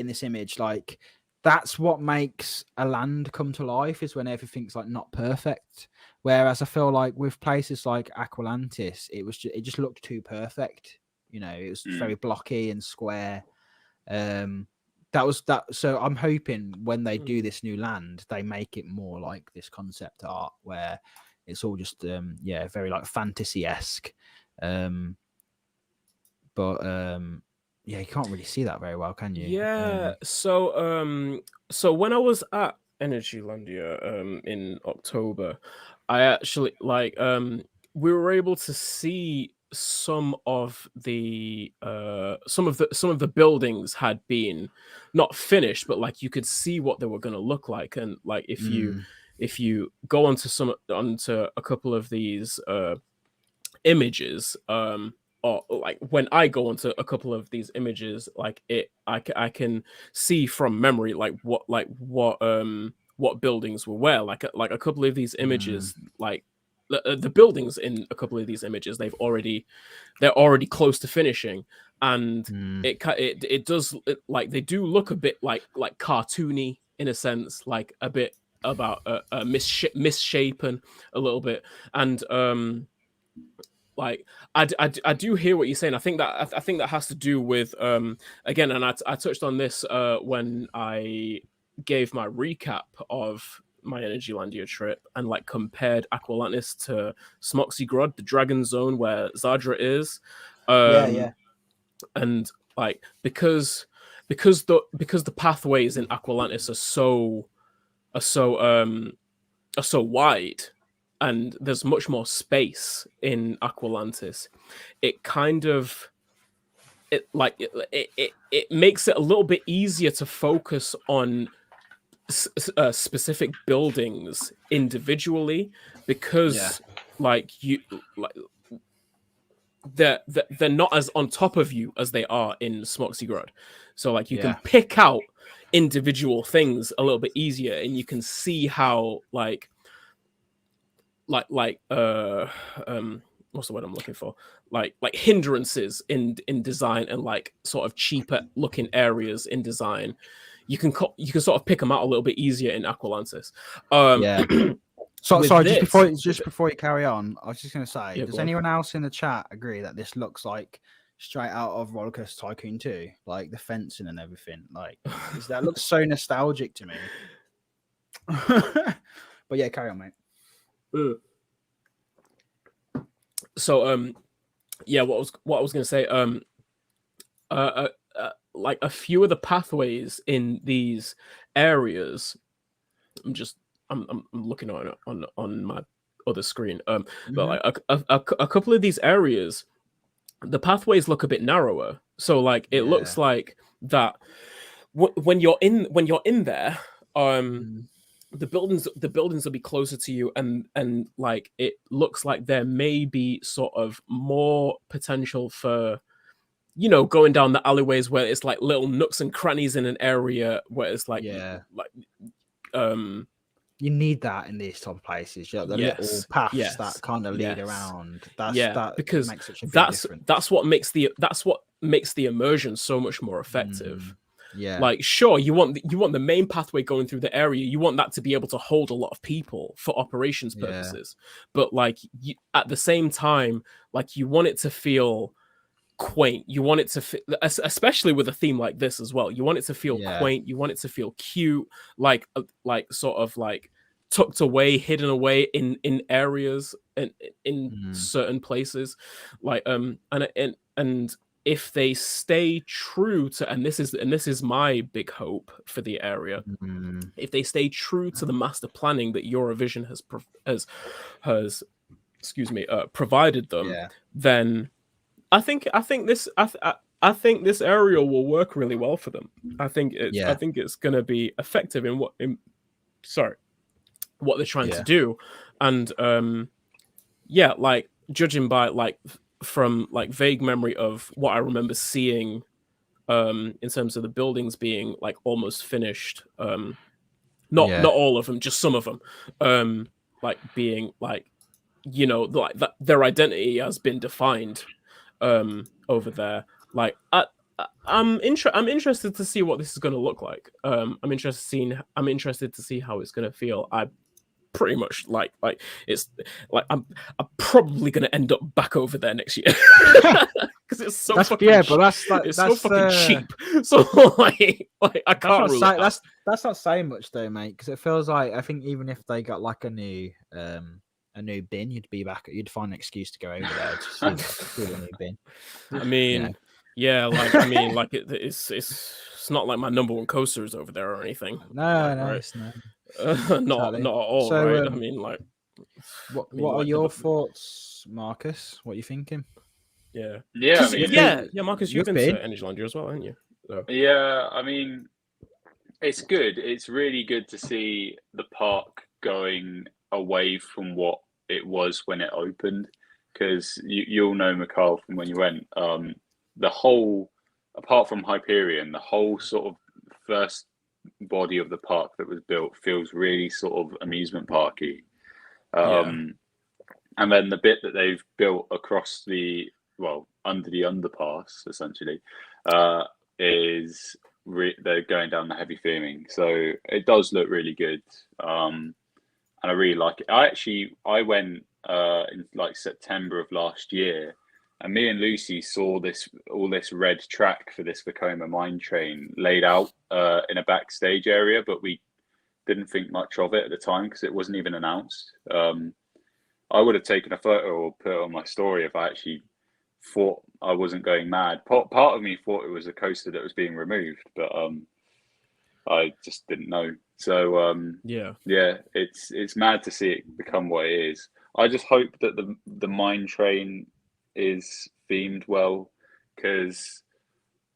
this image, like that's what makes a land come to life, is when everything's like not perfect. Whereas I feel like with places like Aqualantis, it just looked too perfect. You know, it was very blocky and square. That was that. So I'm hoping when they do this new land, they make it more like this concept art where it's all just very like fantasy-esque. But you can't really see that very well, can you? Yeah. So when I was at Energylandia in October, I actually we were able to see some of the buildings had been not finished, but like you could see what they were going to look like. And like if you go onto a couple of these images, or like when I go into a couple of these images, like I can see from memory like what buildings were where. Like a couple of these images, like the buildings in a couple of these images, they're already close to finishing, and it does like they do look a bit like cartoony in a sense, like a bit about misshapen a little bit, and like I do hear what you're saying. I think that has to do with again, and I touched on this when I gave my recap of my Energylandia trip and like compared Aqualantis to Smoxygrod, the Dragon Zone where Zadra is. And like because the pathways in Aqualantis are so wide, and there's much more space in Aqualantis, it makes it a little bit easier to focus on specific buildings individually, because they're not as on top of you as they are in Smoxygrod. So like you can pick out individual things a little bit easier, and you can see how like what's the word I'm looking for? Like hindrances in design and like sort of cheaper looking areas in design. you can sort of pick them out a little bit easier in Aqualantis. Yeah. So with sorry, this- just before you carry on, I was just going to say, Yeah, does go on. anyone else in the chat agree that this looks like straight out of Rollercoaster Tycoon 2, like the fencing and everything? Like, that looks so nostalgic to me. But yeah, carry on, mate. So yeah, what I was going to say, like a few of the pathways in these areas, I'm looking on my other screen, but like a couple of these areas, the pathways look a bit narrower. So like it looks like that when you're in there, the buildings will be closer to you, and like it looks like there may be sort of more potential for, you know, going down the alleyways where it's like little nooks and crannies in an area where it's like you need that in these type of places. The little paths that kind of lead around. That because makes such a big difference. That's what makes the immersion so much more effective. Yeah, like sure, you want the main pathway going through the area. You want that to be able to hold a lot of people for operations purposes. But like at the same time, like you want it to feel quaint. You want it to especially with a theme like this as well. You want it to feel quaint. You want it to feel cute, like sort of like tucked away, hidden away in areas and in certain places, like and if they stay true to, and this is my big hope for the area, if they stay true to the master planning that Eurovision has provided them, then I think this area will work really well for them. I think it's going to be effective in what they're trying to do, and like judging by like from like vague memory of what I remember seeing in terms of the buildings being like almost finished, not all of them, just some of them, like being like, you know, like that their identity has been defined over there. Like I'm interested to see what this is going to look like. I'm interested to see how it's going to feel. I pretty much like it's like I'm probably going to end up back over there next year because it's so fucking but that's so fucking cheap. So like I can't rule it out. That's not saying much though, mate, because it feels like, I think even if they got like a new bin, you'd find an excuse to go over there to see a new bin. I mean, like it's not like my number one coaster is over there or anything. No, it's not not at all. So, right? I mean, like, what are your thoughts, Marcus? What are you thinking? Yeah, Marcus, you've been to Energylandia as well, haven't you? So. Yeah, I mean, it's good. It's really good to see the park going away from what it was when it opened, because you'll know, Mikhail, from when you went. The whole, apart from Hyperion, the whole sort of first body of the park that was built feels really sort of amusement parky. And then the bit that they've built across under the underpass, essentially, is they're going down the heavy theming. So it does look really good. And I really like it. I went in like September of last year, and me and Lucy saw all this red track for this Vekoma mine train laid out in a backstage area, but we didn't think much of it at the time because it wasn't even announced. I would have taken a photo or put it on my story if I actually thought I wasn't going mad. Part of me thought it was a coaster that was being removed, but I just didn't know. So it's mad to see it become what it is. I just hope that the mine train is themed well, because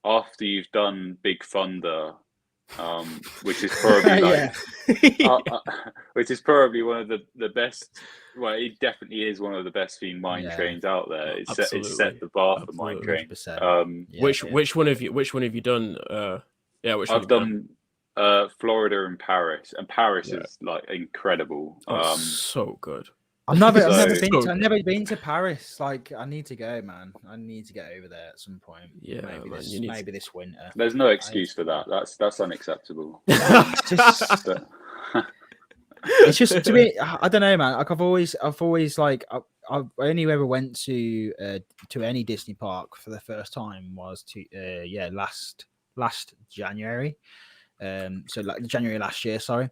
after you've done Big Thunder, which is probably which is probably one of the best. Well, it definitely is one of the best themed mine trains out there. It set the bar for mine train. Which one have you done? I've done Florida and Paris, is like incredible. So good. I've never been to Paris. Like, I need to go, man. I need to get over there at some point. Yeah, maybe this winter. There's no excuse for that. That's unacceptable. It's just to me. I don't know, man. Like I've always like I only ever went to any Disney park for the first time was last January. So like January last year, sorry.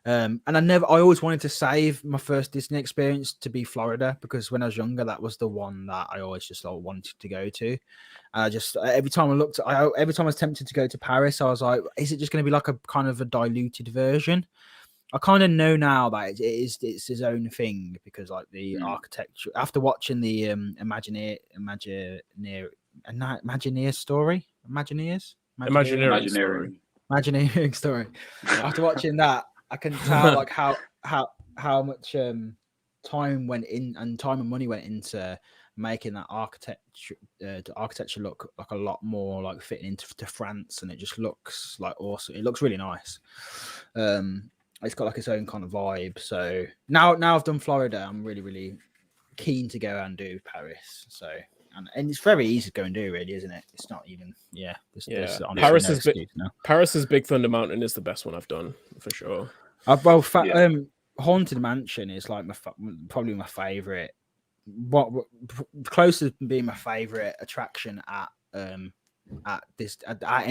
And I always wanted to save my first Disney experience to be Florida, because when I was younger, that was the one that I always just wanted to go to. And I just every time I was tempted to go to Paris, I was like, is it just going to be like a kind of a diluted version? I kind of know now that it's his own thing, because like the architecture, after watching the Imagineering story. After watching that, I can tell like how much time and money went into making that architecture look like a lot more like fitting into France, and it just looks like awesome. It looks really nice. It's got like its own kind of vibe. So now I've done Florida, I'm really, really keen to go and do Paris. So and it's very easy to go and do, really, isn't it? It's not even Paris's Big Thunder Mountain is the best one I've done for sure. Haunted Mansion is like probably my favorite. What closest to being my favorite attraction at any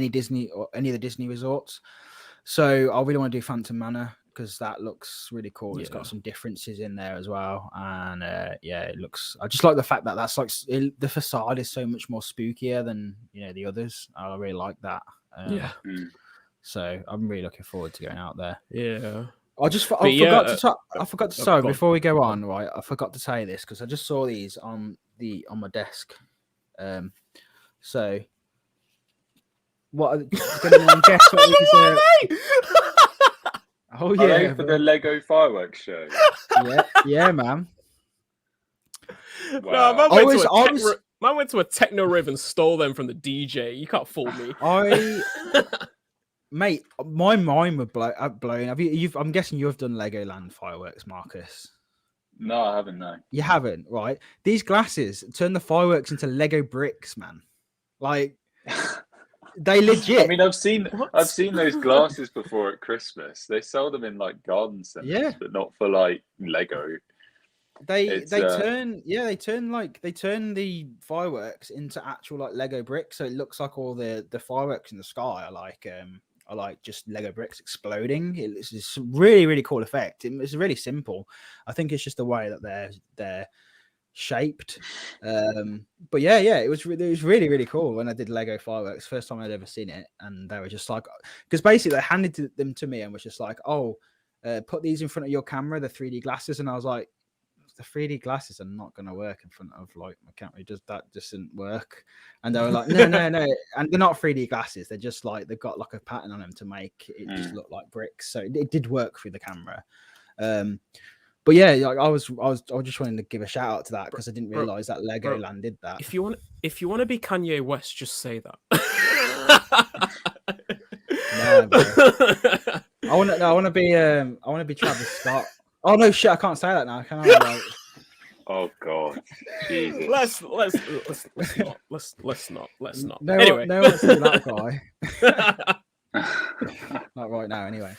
Disney or any of the Disney resorts. So I really want to do Phantom Manor, because that looks really cool. It's got some differences in there as well, and it looks. I just like the fact that that's like the facade is so much more spookier than the others. I really like that. So I'm really looking forward to going out there. Yeah. I forgot to sorry, before we go on, right? I forgot to say this because I just saw these on my desk. So what? Can anyone guess what these are? Oh yeah, are they for the Lego fireworks show? Yeah, man. Wow. No, man went to a techno rave and stole them from the DJ. You can't fool me. Mate, my mind was blown. I'm guessing you've done Legoland fireworks, Marcus. No, I haven't. No, you haven't, right? These glasses turn the fireworks into Lego bricks, man. Like they legit. I mean, I've seen those glasses before at Christmas. They sell them in like garden centers, but not for like Lego. They turn the fireworks into actual like Lego bricks, so it looks like all the fireworks in the sky are like just Lego bricks exploding. It's a really, really cool effect. It's really simple. I think it's just the way that they're shaped. But it was really, really cool when I did Lego fireworks. First time I'd ever seen it, and they were just like, because basically they handed them to me and was just like, put these in front of your camera, the 3D glasses, and I was like, the 3D glasses are not going to work in front of like my camera. That just didn't work. And they were like, no. And they're not 3D glasses. They're just like, they've got like a pattern on them to make it just look like bricks. So it did work through the camera. But yeah, like I was just wanting to give a shout out to that because I didn't realize that Legoland did that. If you want to be Kanye West, just say that. No, bro. I want to be Travis Scott. Oh no, shit! I can't say that now. Can I? Like... Oh god, Jesus. Let's not. Anyway, no one's that guy. Not right now, anyway.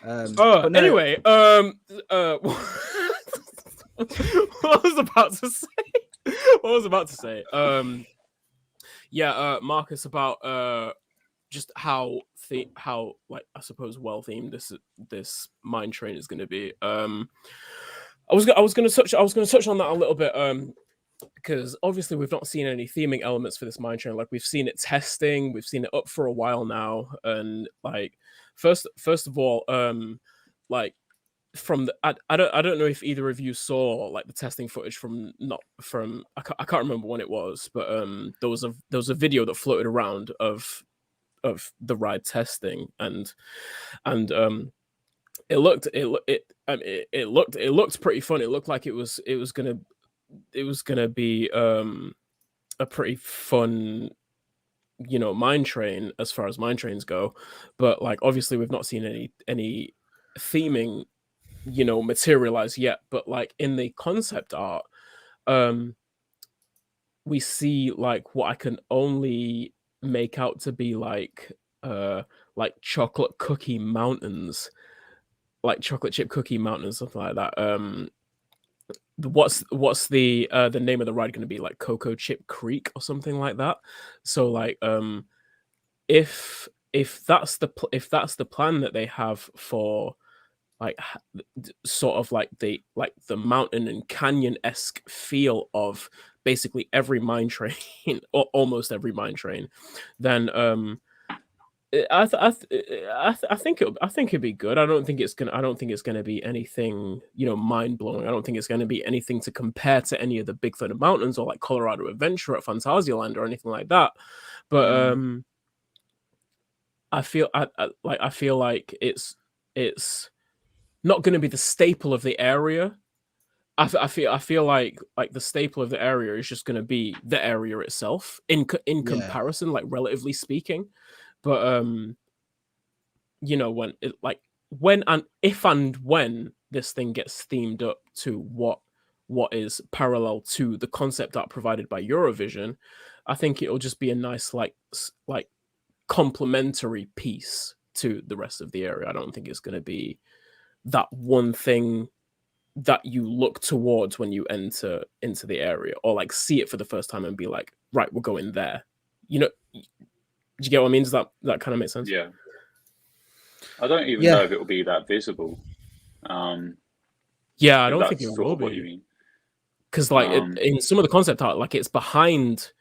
Anyway, what was I about to say? Marcus, about just how like I suppose well themed this mine train is going to be. I was going to touch on that a little bit because obviously we've not seen any theming elements for this mine train. Like we've seen it testing, we've seen it up for a while now, and like first of all, like from the I don't know if either of you saw like the testing footage I can't remember when it was, but there was a video that floated around of the ride testing, and it looked pretty fun. It looked like it was gonna be a pretty fun mine train as far as mine trains go, but like obviously we've not seen any theming materialize yet, but like in the concept art, we see like what I can only make out to be like chocolate cookie mountains, like chocolate chip cookie mountains, something like that. What's the name of the ride going to be? Like Cocoa Chip Creek or something like that. So like if that's the plan that they have for like sort of like the mountain and canyon-esque feel of basically every mine train or almost every mine train, then I think it'd be good. I don't think it's gonna be anything mind blowing. I don't think it's gonna be anything to compare to any of the Big Thunder Mountains or like Colorado Adventure at Phantasialand or anything like that. But I feel like it's not going to be the staple of the area. I feel like the staple of the area is just going to be the area itself in comparison, like relatively speaking. But when and if and when this thing gets themed up to what is parallel to the concept art provided by Eurovision, I think it'll just be a nice like complementary piece to the rest of the area. I don't think it's going to be that one thing that you look towards when you enter into the area, or like see it for the first time and be like, right, we're going there. Do you get what I mean? Does that kind of make sense? Yeah. I don't even know if it will be that visible. Yeah, I don't think it will be. What you mean? Because like in some of the concept art, like it's behind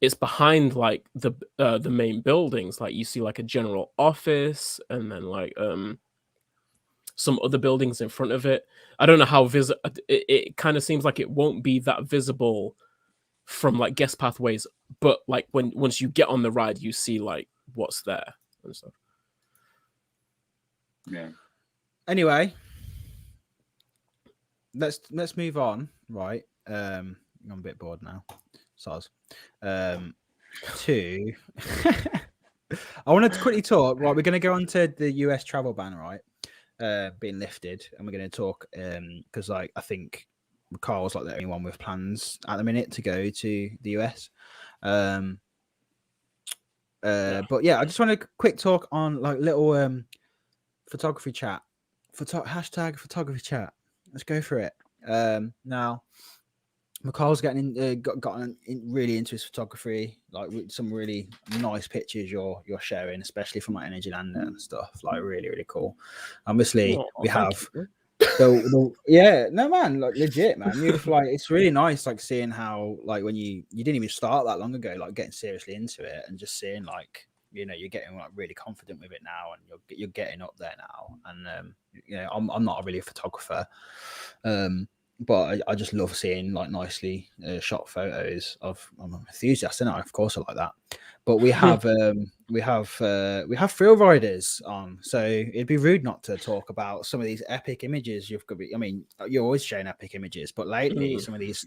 like the main buildings. Like you see like a general office and then like some other buildings in front of it. I don't know how visible. It kind of seems like it won't be that visible from like guest pathways, but like once you get on the ride, you see like what's there and stuff. Yeah. Anyway, let's move on. Right. I'm a bit bored now. Soz. To I wanted to quickly talk. Right, we're going to go on to the US travel ban, right? Being lifted, and we're going to talk because like I think Carl's like the only one with plans at the minute to go to the US. But yeah, I just want a quick talk on like little photography chat. Hashtag photography chat. Let's go for it. Now, McCall's getting really into his photography, like with some really nice pictures you're sharing, especially from like Energylandia and stuff. Like really, really cool. Obviously, we have no man, like legit man. You've like it's really nice, like seeing how like when you didn't even start that long ago, like getting seriously into it and just seeing like you're getting like really confident with it now, and you're getting up there now. And I'm not really a photographer. But I just love seeing like nicely shot photos of. I'm an enthusiast, and of course I like that. But we have thrill riders on, so it'd be rude not to talk about some of these epic images you've got. I mean, you're always showing epic images, but lately some of these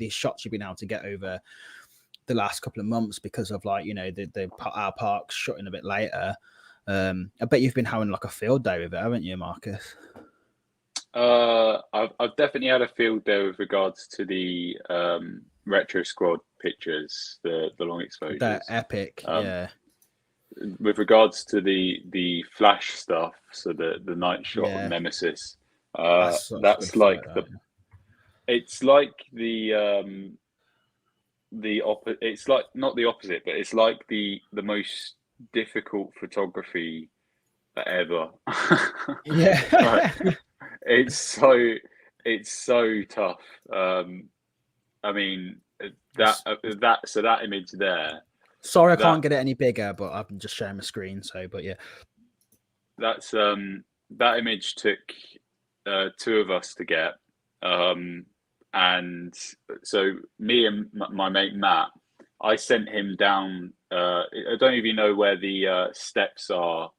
shots you've been able to get over the last couple of months because of like our parks shutting a bit later. I bet you've been having like a field day with it, haven't you, Marcus? I've definitely had a field day with regards to the retro squad pictures, the long exposures. They're epic, yeah. With regards to the flash stuff, so the night shot of Nemesis, that's like it's like it's like not the opposite, but it's like the most difficult photography ever. Yeah. It's so tough. I mean that image there. Sorry, I can't get it any bigger, but I'm just sharing my screen. So, but yeah, that's that image took two of us to get, and so me and my mate Matt, I sent him down. I don't even know where the steps are.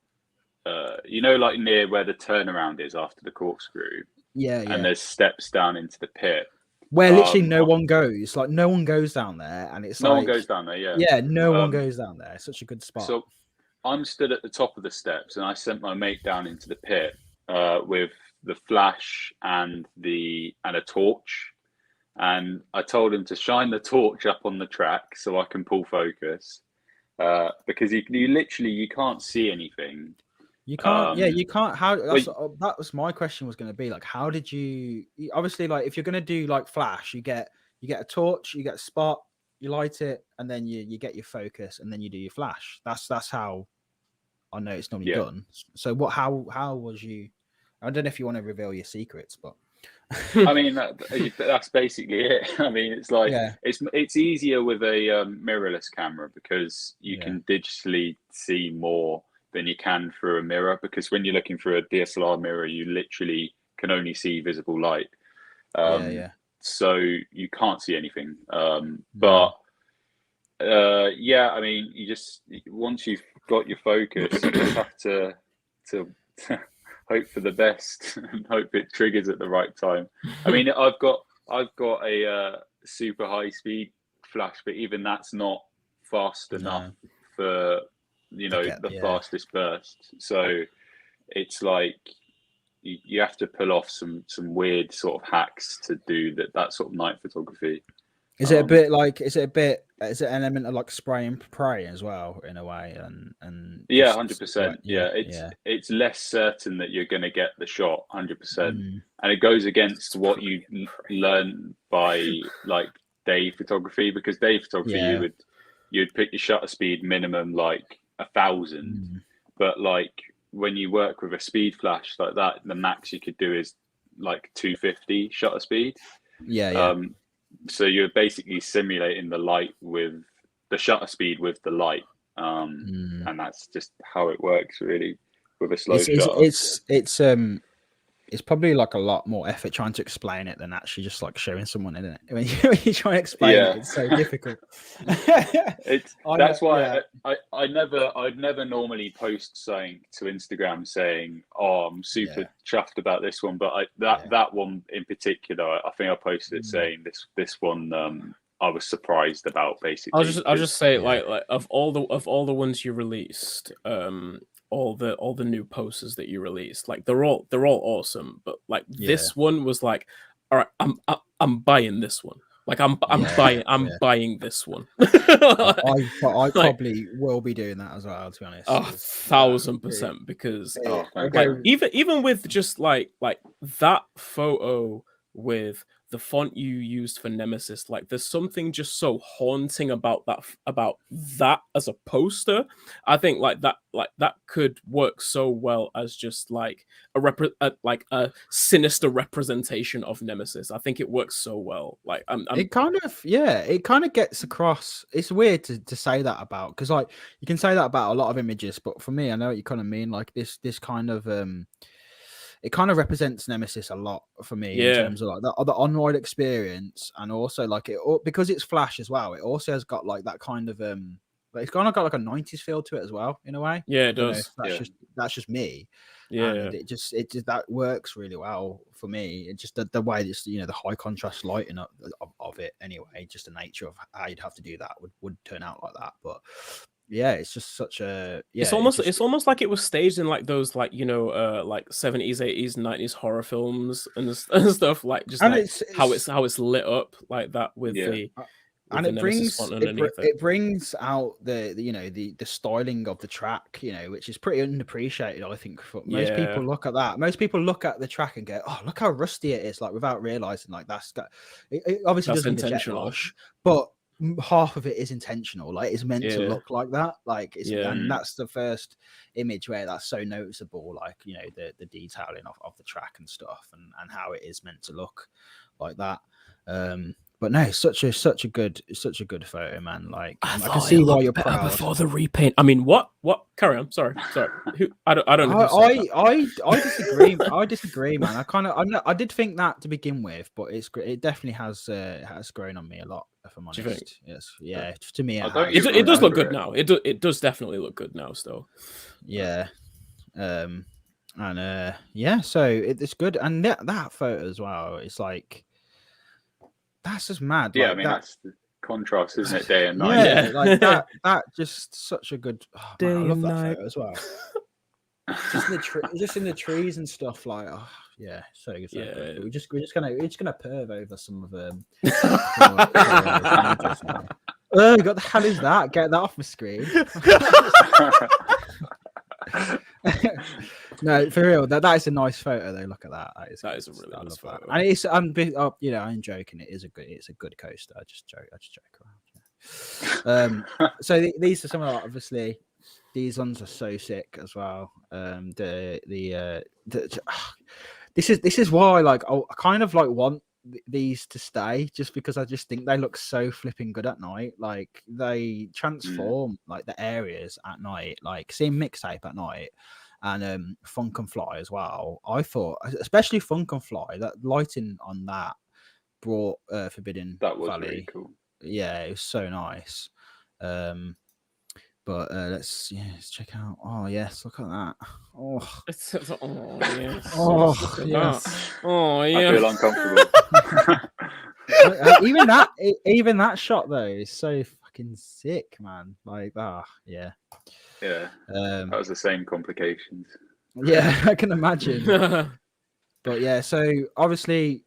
Like near where the turnaround is after the corkscrew. Yeah. And there's steps down into the pit where literally no one goes. Like no one goes down there, and it's no one goes down there. Yeah. Yeah, no one goes down there. It's such a good spot. So I'm stood at the top of the steps, and I sent my mate down into the pit with the flash and a torch. And I told him to shine the torch up on the track so I can pull focus, because you literally you can't see anything. You can't. You can't. How? That was my question. Was going to be like, how did you? Obviously, like if you're going to do like flash, you get a torch, you get a spot, you light it, and then you get your focus, and then you do your flash. That's how I know it's normally done. So what? How was you? I don't know if you want to reveal your secrets, but I mean that's basically it. I mean it's like it's easier with a mirrorless camera because you can digitally see more than you can through a mirror, because when you're looking through a DSLR mirror, you literally can only see visible light. So you can't see anything. But I mean, you just once you've got your focus, you just have to hope for the best and hope it triggers at the right time. I mean, I've got a super high speed flash, but even that's not fast enough for the fastest burst. So it's like you have to pull off some weird sort of hacks to do that sort of night photography. Is it a bit like? Is it an element of like spray and pray as well in a way? And 100%. It's less certain that you're going to get the shot 100%, and it goes against what you learn by like day photography, because day photography you'd pick your shutter speed minimum like 1,000, but like when you work with a speed flash like that, the max you could do is like 250 shutter speed. So you're basically simulating the light with the shutter speed with the light, and that's just how it works really with a slow shutter. It's probably like a lot more effort trying to explain it than actually just like showing someone, isn't it? When you try and explain it, it's so difficult. That's why I'd never normally post something to Instagram saying, "Oh, I'm super chuffed about this one," but that one in particular, I think I posted it saying this one I was surprised about. Basically, I'll just say like of all the ones you released, all the new posters that you released, like they're all awesome, but like this one was like, all right, I'm buying this one. Like I'm buying this one. I probably will be doing that as well, to be honest. 1,000%, because even with just like that photo with the font you used for Nemesis, like there's something just so haunting about that as a poster. I think that could work so well as just like a sinister representation of Nemesis. I think it works so well. Like it kind of gets across. It's weird to say that about, because like you can say that about a lot of images, but for me, I know what you kind of mean. Like this kind of it kind of represents Nemesis a lot for me in terms of like the on-ride experience, and also like it, because it's flash as well. It also has got like that kind of it's kind of got like a 90s feel to it as well in a way. Yeah, it does. That's just me. And it just that works really well for me. It just the way this the high contrast lighting of it anyway. Just the nature of how you'd have to do that would turn out like that, but. Yeah, it's just such a it's almost like it was staged in like those like like 70s, 80s, 90s horror films and stuff, like just like how it's lit up like that with the and it brings out the styling of the track, which is pretty unappreciated. I think for most people look at that. Most people look at the track and go, "Oh, look how rusty it is!" Like without realizing, like it obviously doesn't be intentional, but half of it is intentional. Like it's meant to look like that. Like and that's the first image where that's so noticeable. Like the detailing of the track and stuff, and how it is meant to look like that. But no, it's such a good photo, man. Like I can see why you're proud. Before the repaint. I mean, what? Carry on. Sorry. I don't know. I disagree. I disagree, man. I did think that to begin with, but it definitely has grown on me a lot. If I'm honest, yes, yeah. To me, it does look good now. It does definitely look good now. Still, yeah. So it's good, and that photo as well. It's like. That's just mad. Yeah, I mean that's the contrast, isn't it? Day and night. Yeah, like that just such a good. I love that photo as well. just in the trees and stuff. Like, oh, yeah, so good. But we're just gonna perv over some of them. Oh, what the hell is that? Get that off my screen. No, for real. That is a nice photo though. Look at that. That is a really nice photo. And it's I'm joking. It's a good coaster. I just joke around. So these are some of the, obviously these ones are so sick as well. This is why I kind of like want these to stay, just because I just think they look so flipping good at night. Like they transform like the areas at night, like seeing Mixtape at night and Funk and Fly as well. I thought, especially Funk and Fly, that lighting on that brought Forbidden Valley. Really cool. Yeah, it was so nice. But let's check out. Oh yes, look at that. Oh, yes. Oh yes. Oh yeah. I feel uncomfortable. even that shot though is so fucking sick, man. Like, yeah. Yeah. That was the same complications. Yeah, I can imagine. But yeah, so obviously,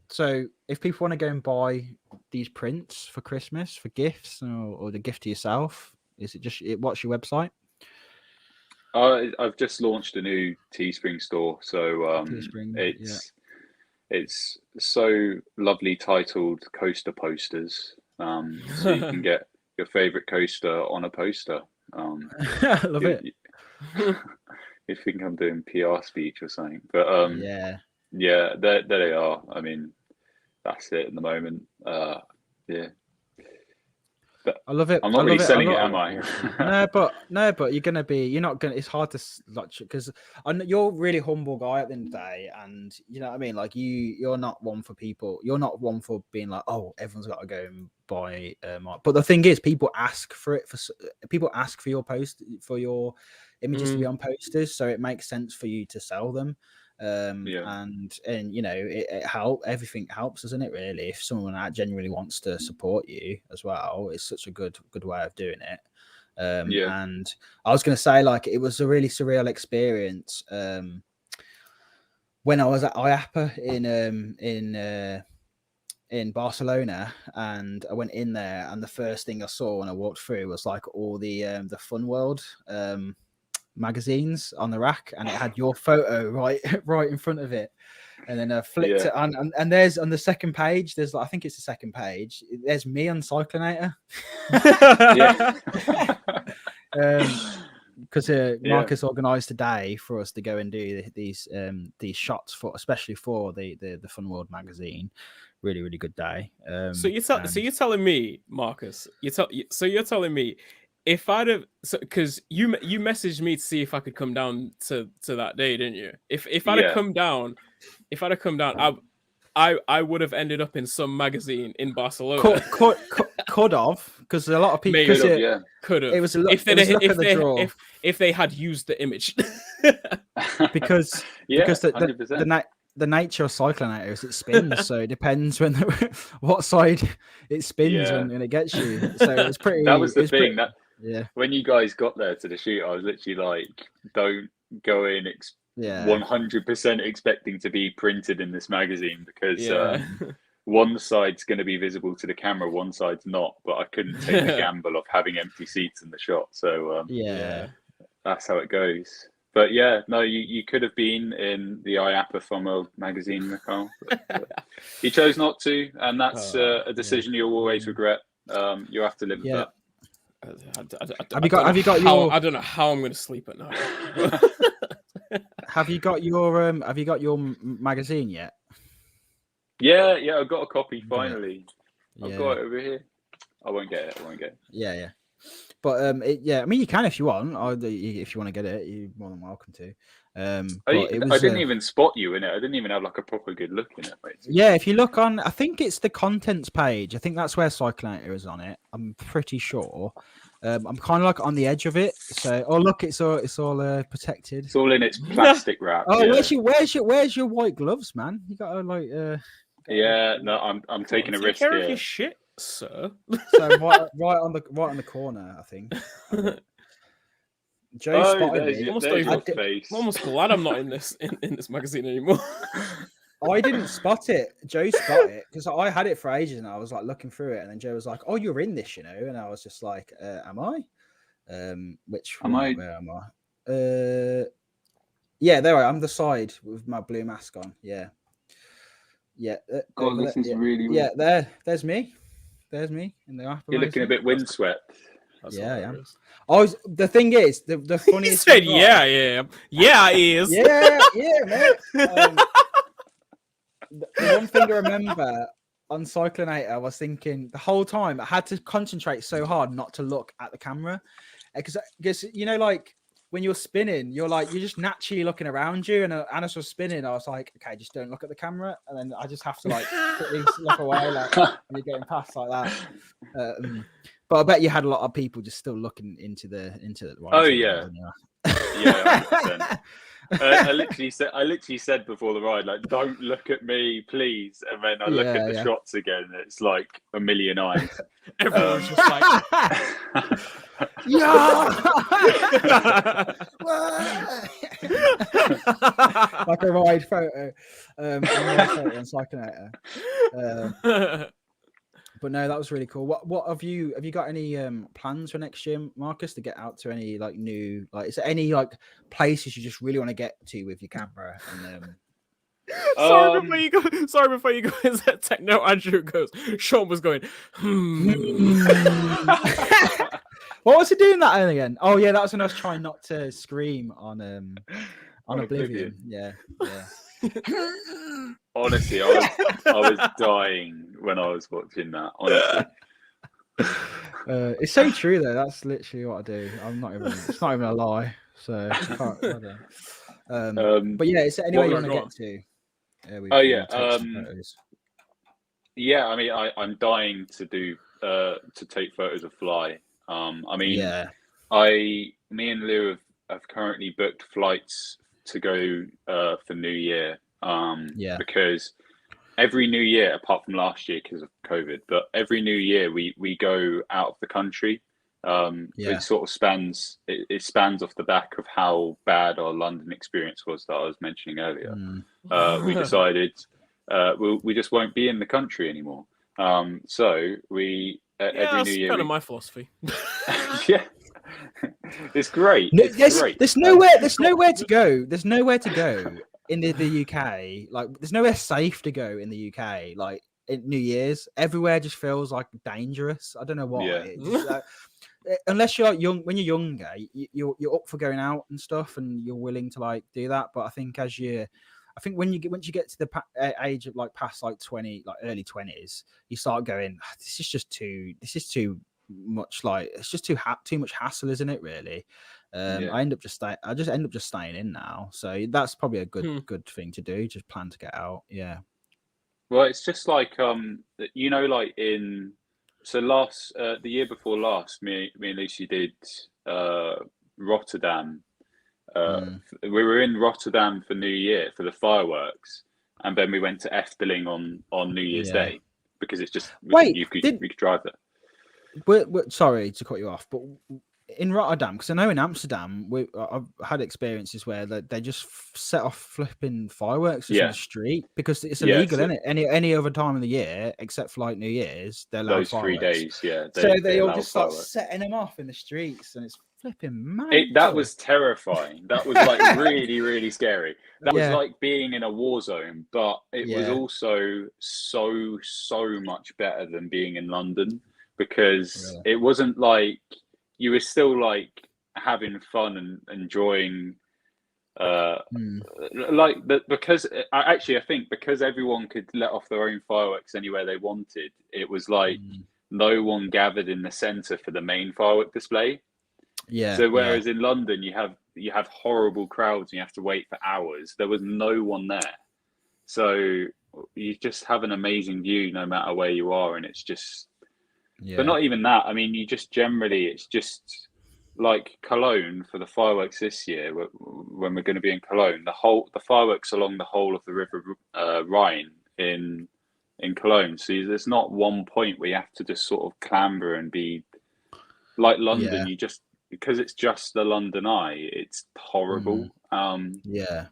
so if people want to go and buy these prints for Christmas, for gifts, or the gift to yourself, is it just what's your website? I've just launched a new Teespring store, so it's so lovely titled Coaster Posters. So you can get your favorite coaster on a poster. I love it. You think I'm doing PR speech or something, but yeah, there they are. I mean, that's it at the moment. Yeah. But I love it. I'm not really selling it, am I? No, but you're not gonna. It's hard to because you're a really humble guy at the end of the day, and you know what I mean. Like you're not one for people. You're not one for being like, oh, everyone's got to go and buy. But the thing is, people ask for it. People ask for your your images to be on posters, so it makes sense for you to sell them. And you know everything helps, doesn't it, really, if someone genuinely wants to support you as well. It's such a good way of doing it. And I was going to say, like, it was a really surreal experience when I was at IAPA in Barcelona, and I went in there, and the first thing I saw when I walked through was like all the Fun World magazines on the rack, and it had your photo right in front of it. And then I flipped it and there's on the second page, there's I think it's the second page, there's me on Cyclonator. Because Marcus organized a day for us to go and do these shots for, especially for the Fun World magazine. Really good day. So you're telling me, Marcus, you're telling me, if I'd have, because you messaged me to see if I could come down to that day, didn't you? If I'd have come down, I would have ended up in some magazine in Barcelona. Could have, because a lot of people could have. It was if they had used the image. because the nature of Cyclonator is it spins, so it depends what side it spins when it gets you. So it's pretty. That was the thing. When you guys got there to the shoot, I was literally like, don't go in 100% expecting to be printed in this magazine, because one side's going to be visible to the camera, one side's not. But I couldn't take the gamble of having empty seats in the shot. So that's how it goes. But you could have been in the IAPA Fun World magazine, Mikhail. But you chose not to, and that's a decision you'll always regret. You'll have to live with that. Have you got your? I don't know how I'm going to sleep at night. Have you got your magazine yet? Yeah, I've got a copy finally. I've got it over here. I won't get it. Yeah. But I mean, you can if you want. If you want to get it, you're more than welcome to. I didn't even spot you in it. I didn't even have like a proper good look in it. Basically. Yeah, if you look on, I think it's the contents page. I think that's where Cyclonator is on it. I'm pretty sure. I'm kind of like on the edge of it. So, look, it's all protected. It's all in its plastic wrap. Where's your white gloves, man? You got to like. No, I'm taking a risk here. Take care of your shit, sir. So right on the corner, I think. Joe spotted there's me. your face. I'm almost glad I'm not in this magazine anymore. I didn't spot it. Joe spotted it because I had it for ages and I was like looking through it, and then Joe was like, "Oh, you're in this, you know?" And I was just like, "Am I?" Where am I? Yeah, there I am. The side with my blue mask on. Yeah. God, this is really weird. Yeah, there's me. There's me in the You're looking a bit windswept. Yeah, yeah. The thing is, the funniest. He said, "Yeah, I am. Yeah, I is." Yeah, man. The one thing I remember on Cyclonator, I was thinking the whole time I had to concentrate so hard not to look at the camera, because you know, like when you're spinning, you're just naturally looking around you, and Anis was spinning. I was like, okay, just don't look at the camera, and then I just have to like quickly look away, like when you're getting past like that. But I bet you had a lot of people just still looking into the right. Oh yeah, yeah. 100%. I literally said before the ride, like, don't look at me, please. And then I look at the shots again. And it's like a million eyes. Everyone's just like, like a ride photo, on Cyclonator. But no, that was really cool. What have you got any plans for next year, Marcus, to get out to any like new, like, is there any like places you just really want to get to with your camera? And sorry before you go, is that techno Andrew goes, Sean was going, What was he doing that again? Oh yeah, that was when I was trying not to scream on Oblivion. Yeah. Honestly, I was dying when I was watching that. Honestly, it's so true though. That's literally what I do. It's not even a lie. So I can't. But yeah, is there any way you want to get to? Yeah, I mean, I'm dying to do to take photos of Fly. I mean, me and Lou have currently booked flights to go for New Year. Because every New Year, apart from last year because of COVID, but every New Year we go out of the country. It sort of spans off the back of how bad our London experience was that I was mentioning earlier. We decided we just won't be in the country anymore. So we every New Year. That's kind of my philosophy. Yeah. It's great. There's nowhere to go. There's nowhere to go in the UK. Like, there's nowhere safe to go in the UK. Like, in New Year's, everywhere just feels like dangerous. I don't know why. Yeah. Just, unless you're like young, when you're younger, you're up for going out and stuff, and you're willing to like do that. But I think once you get to the age of like past like 20, like early 20s, you start going, this is too much, like it's just too much hassle, isn't it, really? I just end up just staying in now, so that's probably a good thing to do. Just plan to get out. Well, it's just like you know, like the year before last, me and Lucy did Rotterdam. We were in Rotterdam for New Year for the fireworks, and then we went to Efteling on New Year's Day because it's just we could drive there. Sorry to cut you off, but in Rotterdam, because I know in Amsterdam, I've had experiences where they just set off flipping fireworks in the street because it's illegal, isn't it? Any other time of the year except for like New Year's, they're allowed those fireworks. 3 days. So they all just start setting them off in the streets, and it's flipping mad. That was terrifying. That was like really, really scary. That was like being in a war zone, but it was also so much better than being in London, because it wasn't like, you were still like having fun and enjoying because I think because everyone could let off their own fireworks anywhere they wanted, it was like no one gathered in the center for the main firework display. So whereas in London you have horrible crowds and you have to wait for hours, there was no one there, so you just have an amazing view no matter where you are. And it's just but not even that. I mean, you just generally, it's just like Cologne for the fireworks this year. When we're going to be in Cologne, the fireworks along the whole of the River Rhine in Cologne. So there's not one point where you have to just sort of clamber and be like London. because it's just the London Eye, it's horrible. Yeah.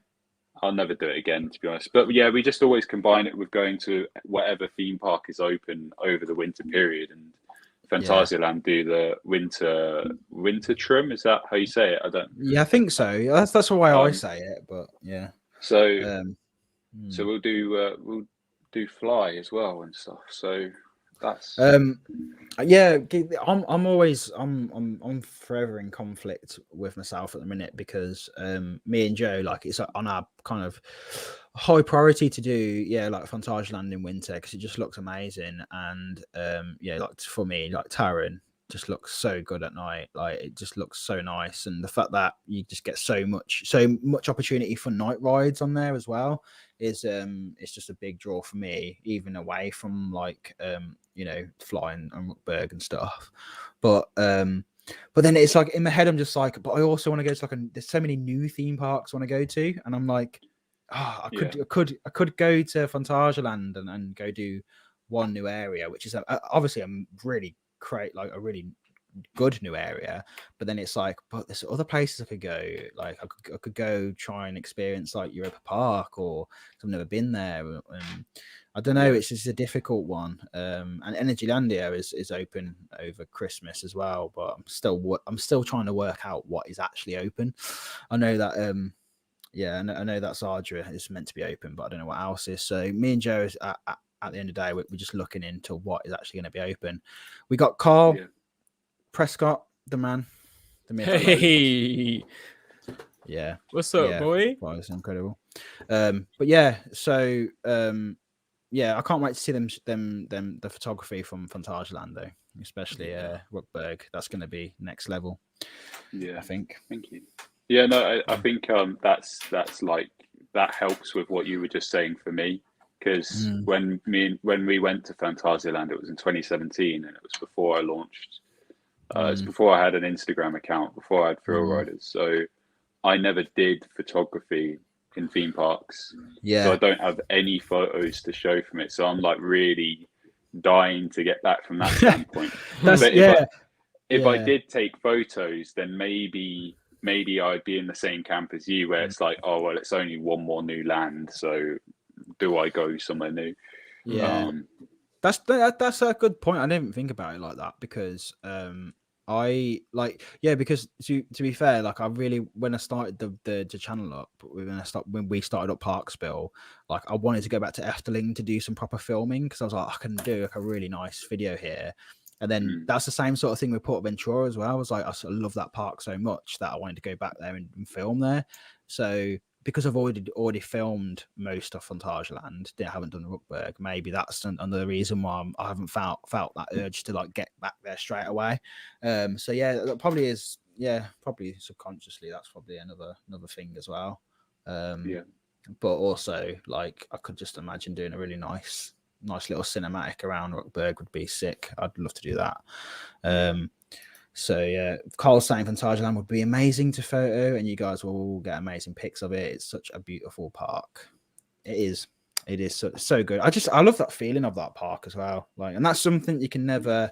I'll never do it again, to be honest. But yeah, we just always combine it with going to whatever theme park is open over the winter period, and Phantasialand do the winter trim. Is that how you say it? I don't. Yeah, I think so. That's the way I say it. But yeah. So we'll do Fly as well and stuff. So that's yeah. I'm forever in conflict with myself at the minute because me and Joe, like, it's on our kind of high priority to do like Phantasialand in winter because it just looks amazing, and like for me, like Taron just looks so good at night. Like, it just looks so nice, and the fact that you just get so much opportunity for night rides on there as well is it's just a big draw for me, even away from like flying and Rookburg and stuff. But then it's like in my head I'm just like, but I also want to go to there's so many new theme parks I want to go to, and I'm like, I could go to Phantasialand and go do one new area, which is obviously a really a really good new area, but then it's like, but there's other places I could go. Like I could go try and experience like Europa Park, or I've never been there, and I don't know. It's just a difficult one. And Energylandia is open over Christmas as well, but I'm still trying to work out what is actually open. I know that I know that Ardra is meant to be open, but I don't know what else is. So me and Joe at the end of the day, we're just looking into what is actually going to be open. We got Carl Prescott, the man. Hey, yeah, what's up, boy? Well, it's incredible. But yeah, so I can't wait to see the photography from Phantasialand though, especially Rookburg. That's going to be next level. Yeah, I think. Thank you. Yeah, no, I think that's like that helps with what you were just saying for me. Because when we went to Phantasialand, it was in 2017, and it was before I launched. It's before I had an Instagram account, before I had Thrill Riders. So I never did photography in theme parks. Yeah. So I don't have any photos to show from it. So I'm like really dying to get back from that standpoint. But if I did take photos, then maybe I'd be in the same camp as you, where it's like, oh well, it's only one more new land, so do I go somewhere new? Yeah, that's a good point. I didn't think about it like that because because to be fair, like I really, when I started the channel up, when we started up Parkspill, like I wanted to go back to Efteling to do some proper filming because I was like, I can do like a really nice video here. And then that's the same sort of thing with Port Ventura as well. I was like, I love that park so much that I wanted to go back there and film there. So because I've already filmed most of Phantasialand, I haven't done Rookburg. Maybe that's another reason why I haven't felt that urge to like get back there straight away. So yeah, that probably is. Yeah, probably subconsciously, that's probably another thing as well. But also, like, I could just imagine doing a really nice little cinematic around Rookburg would be sick. I'd love to do that. So yeah, Carl's saying Phantasialand would be amazing to photo, and you guys will all get amazing pics of it. It's such a beautiful park. It is so good. I love that feeling of that park as well. Like, and that's something you can never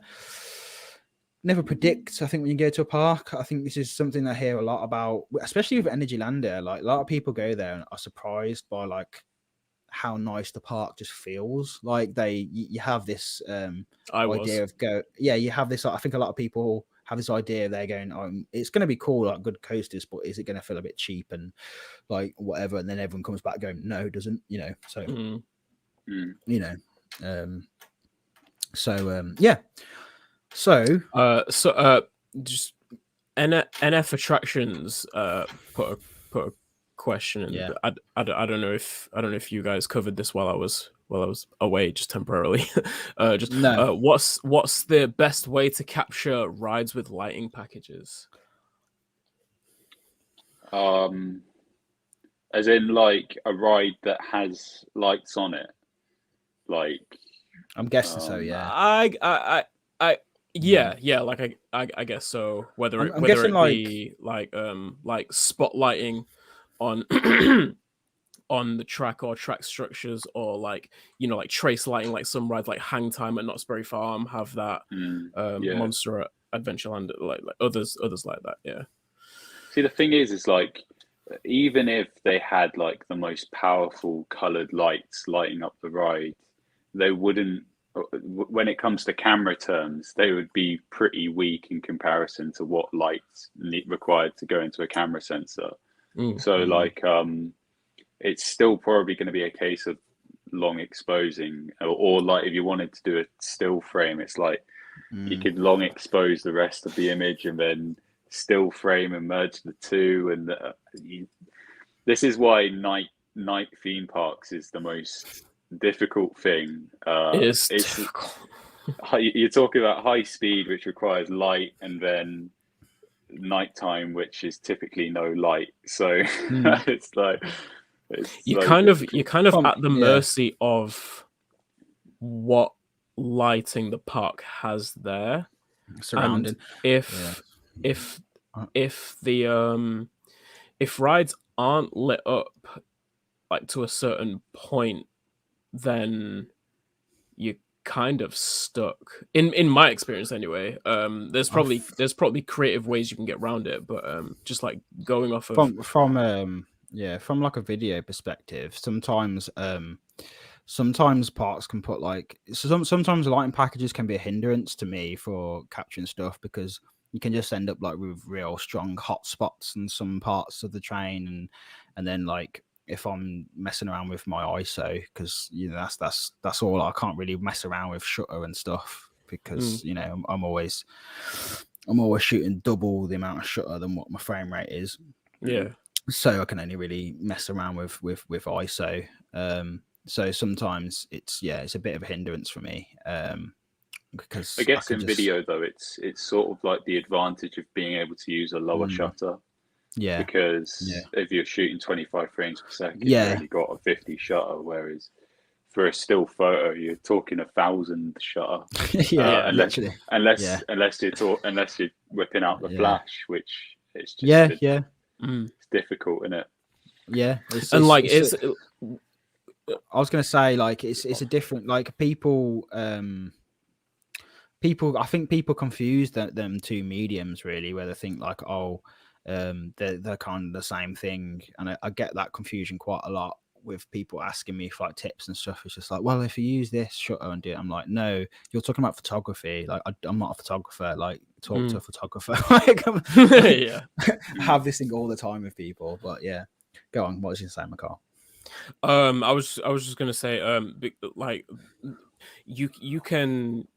predict. I think when you go to a park, I think this is something I hear a lot about, especially with Energylandia. Like, a lot of people go there and are surprised by like how nice the park just feels. Like you have this idea of you have this. I think a lot of people have this idea. They're going, it's going to be cool, like good coasters, but is it going to feel a bit cheap and like whatever? And then everyone comes back going, no, it doesn't. So just NF Attractions put a question in. I don't know if you guys covered this while I was away just temporarily. What's the best way to capture rides with lighting packages? As in like a ride that has lights on it, like I'm guessing so. Yeah, I guess so. Whether it be like spotlighting on on the track or track structures, or like like trace lighting, like some rides like Hang Time at Knott's Berry Farm have that monster Adventureland, like others like that. Yeah. See, the thing is like, even if they had like the most powerful colored lights lighting up the ride, they wouldn't. When it comes to camera terms, they would be pretty weak in comparison to what lights required to go into a camera sensor. So like, it's still probably going to be a case of long exposing, or like if you wanted to do a still frame, it's like you could long expose the rest of the image and then still frame and merge the two. And this is why night theme parks is the most difficult thing. It's difficult. You're talking about high speed, which requires light, and then nighttime, which is typically no light. So it's like you're kind of at the mercy of what lighting the park has there surrounding. And if rides aren't lit up like to a certain point, then you're kind of stuck. In my experience, anyway. There's probably creative ways you can get around it, but just like going off of from like a video perspective, sometimes parks can put like sometimes lighting packages can be a hindrance to me for capturing stuff, because you can just end up like with real strong hot spots in some parts of the train, and then like if I'm messing around with my ISO, because you know that's all, I can't really mess around with shutter and stuff, because you know I'm always shooting double the amount of shutter than what my frame rate is. Yeah. So I can only really mess around with ISO. So sometimes it's a bit of a hindrance for me. Because I guess in video though, it's sort of like the advantage of being able to use a lower shutter. Yeah. Because if you're shooting 25 frames per second, you've only got a 50 shutter, whereas for a still photo, you're talking 1,000 shutter. Unless you're whipping out the flash, which it's just it's difficult, isn't it? Yeah, I was gonna say, like, it's a different, like, people I think people confuse them two mediums, really, where they think like, they're kind of the same thing, and I get that confusion quite a lot with people asking me for like tips and stuff. It's just like, well, if you use this shutter and do it, I'm like, no, you're talking about photography. Like, I'm not a photographer. Like, talk to a photographer. Like, have this thing all the time with people. But yeah, go on. What was you saying, McCall? I was just gonna say, like, you can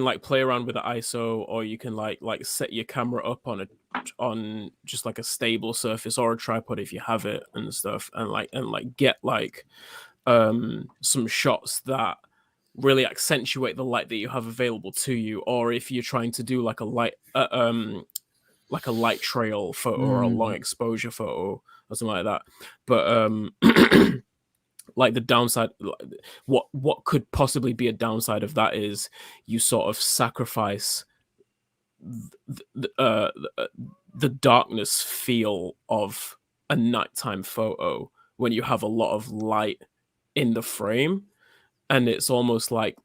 like play around with the ISO, or you can like set your camera up on just like a stable surface or a tripod if you have it and stuff, and get like some shots that really accentuate the light that you have available to you, or if you're trying to do like a light trail photo or a long exposure photo or something like that. But like the downside, what could possibly be a downside of that is you sort of sacrifice the darkness feel of a nighttime photo when you have a lot of light in the frame, and it's almost like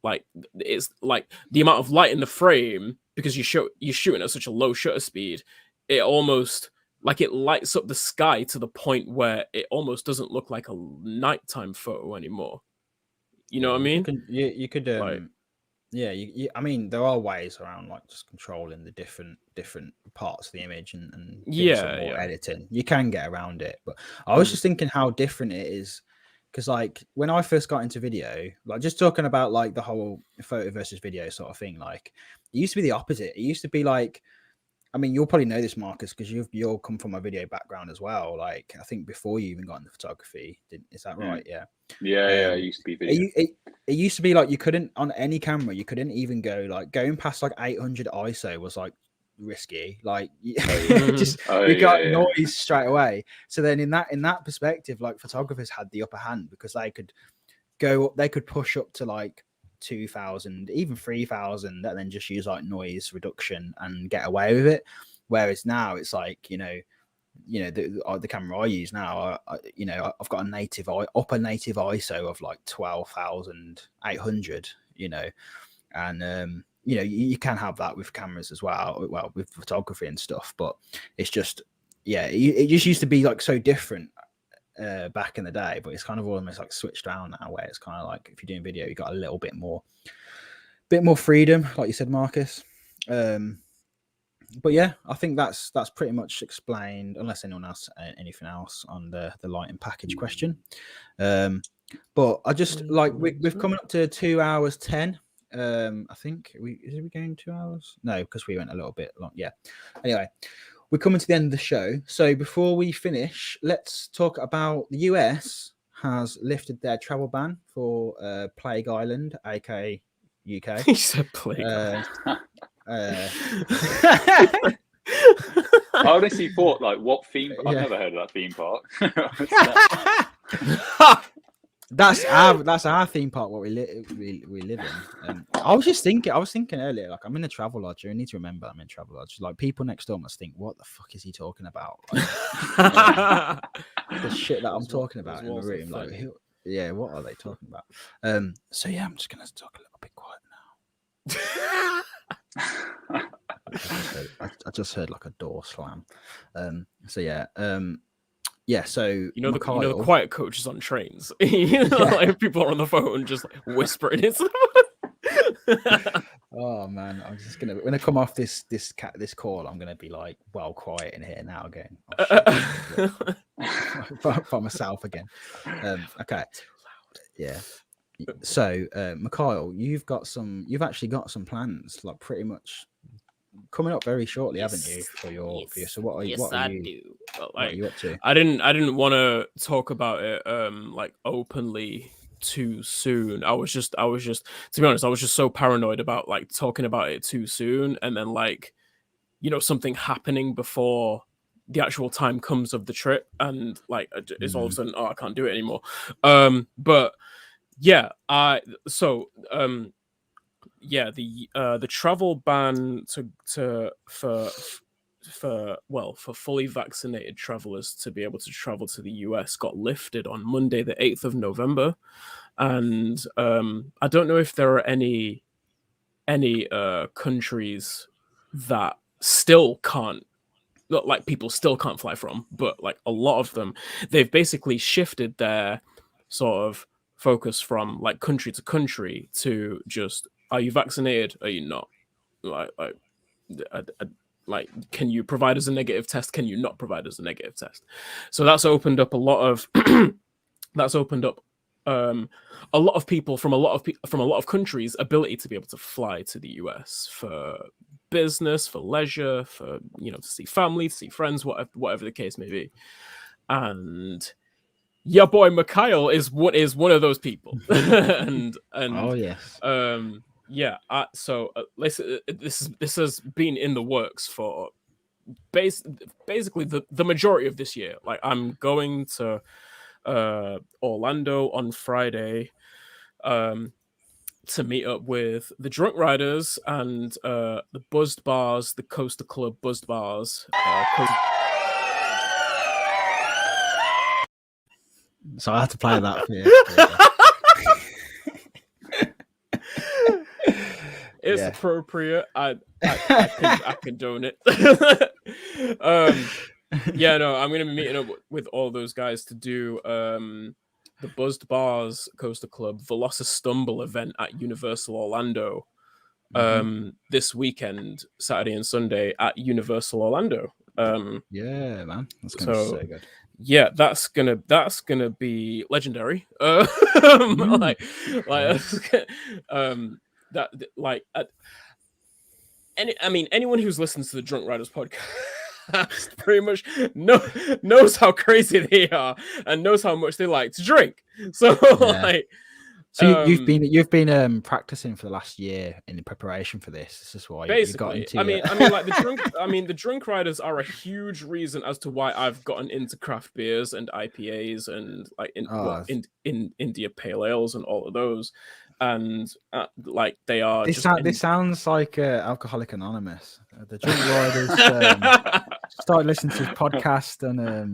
it's like the amount of light in the frame, because you're shooting at such a low shutter speed, it almost like it lights up the sky to the point where it almost doesn't look like a nighttime photo anymore. You know what I mean? You could I mean, there are ways around like just controlling the different parts of the image and doing some more editing. You can get around it, but I was just thinking how different it is, because like when I first got into video, like just talking about like the whole photo versus video sort of thing, like it used to be the opposite. It used to be like, I mean, you'll probably know this, Marcus, because you'll come from a video background as well. Like, I think before you even got into photography, is that right? Yeah. Yeah, it used to be video. It used to be like you couldn't, on any camera, you couldn't even go like going past like 800 ISO was like risky. Like, you got noise straight away. So then in that perspective, like photographers had the upper hand, because they could go up, they could push up to like 2,000, even 3,000, and then just use like noise reduction and get away with it. Whereas now it's like, the camera I use now, I've got a upper native ISO of like 12,800, and you know, you can have that with cameras as well with photography and stuff, but it's just it just used to be like so different back in the day, but it's kind of almost like switched around now, where it's kind of like if you're doing video, you got a little bit more freedom, like you said, Marcus. But yeah, I think that's pretty much explained, unless anyone else anything else on the lighting package question. But I just like we've come up to 2 hours 10. I think is we going 2 hours? No, because we went a little bit long. Yeah. Anyway, we're coming to the end of the show. So before we finish, let's talk about the US has lifted their travel ban for Plague Island, aka UK. He said Plague. I honestly thought, like, what theme? I've never heard of that theme park. That's our theme park. What we live in. I was thinking earlier, like, I'm in a travel lodge. I need to remember I'm in a travel lodge. Like, people next door must think, what the fuck is he talking about? Like, the shit that I'm talking about in the room. Like, what are they talking about? So yeah, I'm just gonna talk a little bit quiet now. I just heard like a door slam. So yeah. So you know the quiet coaches on trains. Like people are on the phone just like whispering into the Oh man, I'm just gonna when I come off this call, I'm gonna be like well quiet in here now again. By myself again. Okay. Yeah. So Mikhail, you've actually got some plans, like pretty much coming up very shortly, haven't you? For your so what are you do. But, like, what are you up to? I didn't want to talk about it like openly too soon. I was just to be honest, I was just so paranoid about like talking about it too soon and then like, you know, something happening before the actual time comes of the trip and like it's all of a sudden, I can't do it anymore. But yeah, the travel ban for fully vaccinated travelers to be able to travel to the US got lifted on Monday, the 8th of November. And I don't know if there are any countries that still can't, like people still can't fly from, but like a lot of them, they've basically shifted their sort of focus from like country to country to just, are you vaccinated? Are you not? Like, can you provide us a negative test? Can you not provide us a negative test? So that's opened up a lot of a lot of people from a lot of countries' ability to be able to fly to the US for business, for leisure, for, you know, to see family, to see friends, whatever the case may be. And your boy Mikhail is one of those people. and oh yes. So this has been in the works for basically the majority of this year. Like, I'm going to Orlando on Friday to meet up with the Drunk Riders and the Buzzed Bars, the Coaster Club Buzzed Bars. So I had to play that for you. It's appropriate. I condone it. I'm gonna be meeting up with all those guys to do the Buzzed Bars Coaster Club Velocistumble event at Universal Orlando this weekend, Saturday and Sunday at Universal Orlando. Yeah, man, that's gonna be so good. Yeah, that's gonna be legendary. Anyone who's listened to the Drunk Riders podcast pretty much knows how crazy they are and knows how much they like to drink. So you've been practicing for the last year in preparation for this. This is why you got into the Drunk Riders are a huge reason as to why I've gotten into craft beers and IPAs and like in India Pale Ales and all of those. And like they are. This sounds like Alcoholic Anonymous. The Drunk Riders started listening to his podcast, and I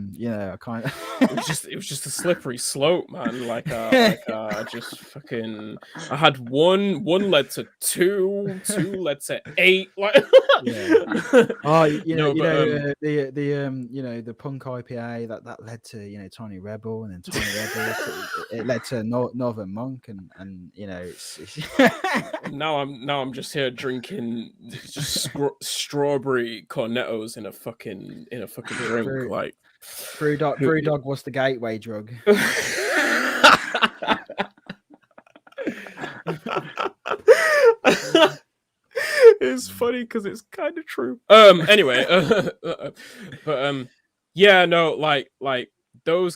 kind of it was just a slippery slope, man. Just fucking. I had one led to two led to 8. Like, oh, No, the punk IPA that led to Tiny Rebel, and then Tiny Rebel it led to Northern Monk, and it's now I'm just here drinking just strawberry cornettos in a fucking drink. Like, Brewdog was the gateway drug. It's funny because it's kind of true. Anyway, but yeah, no, like those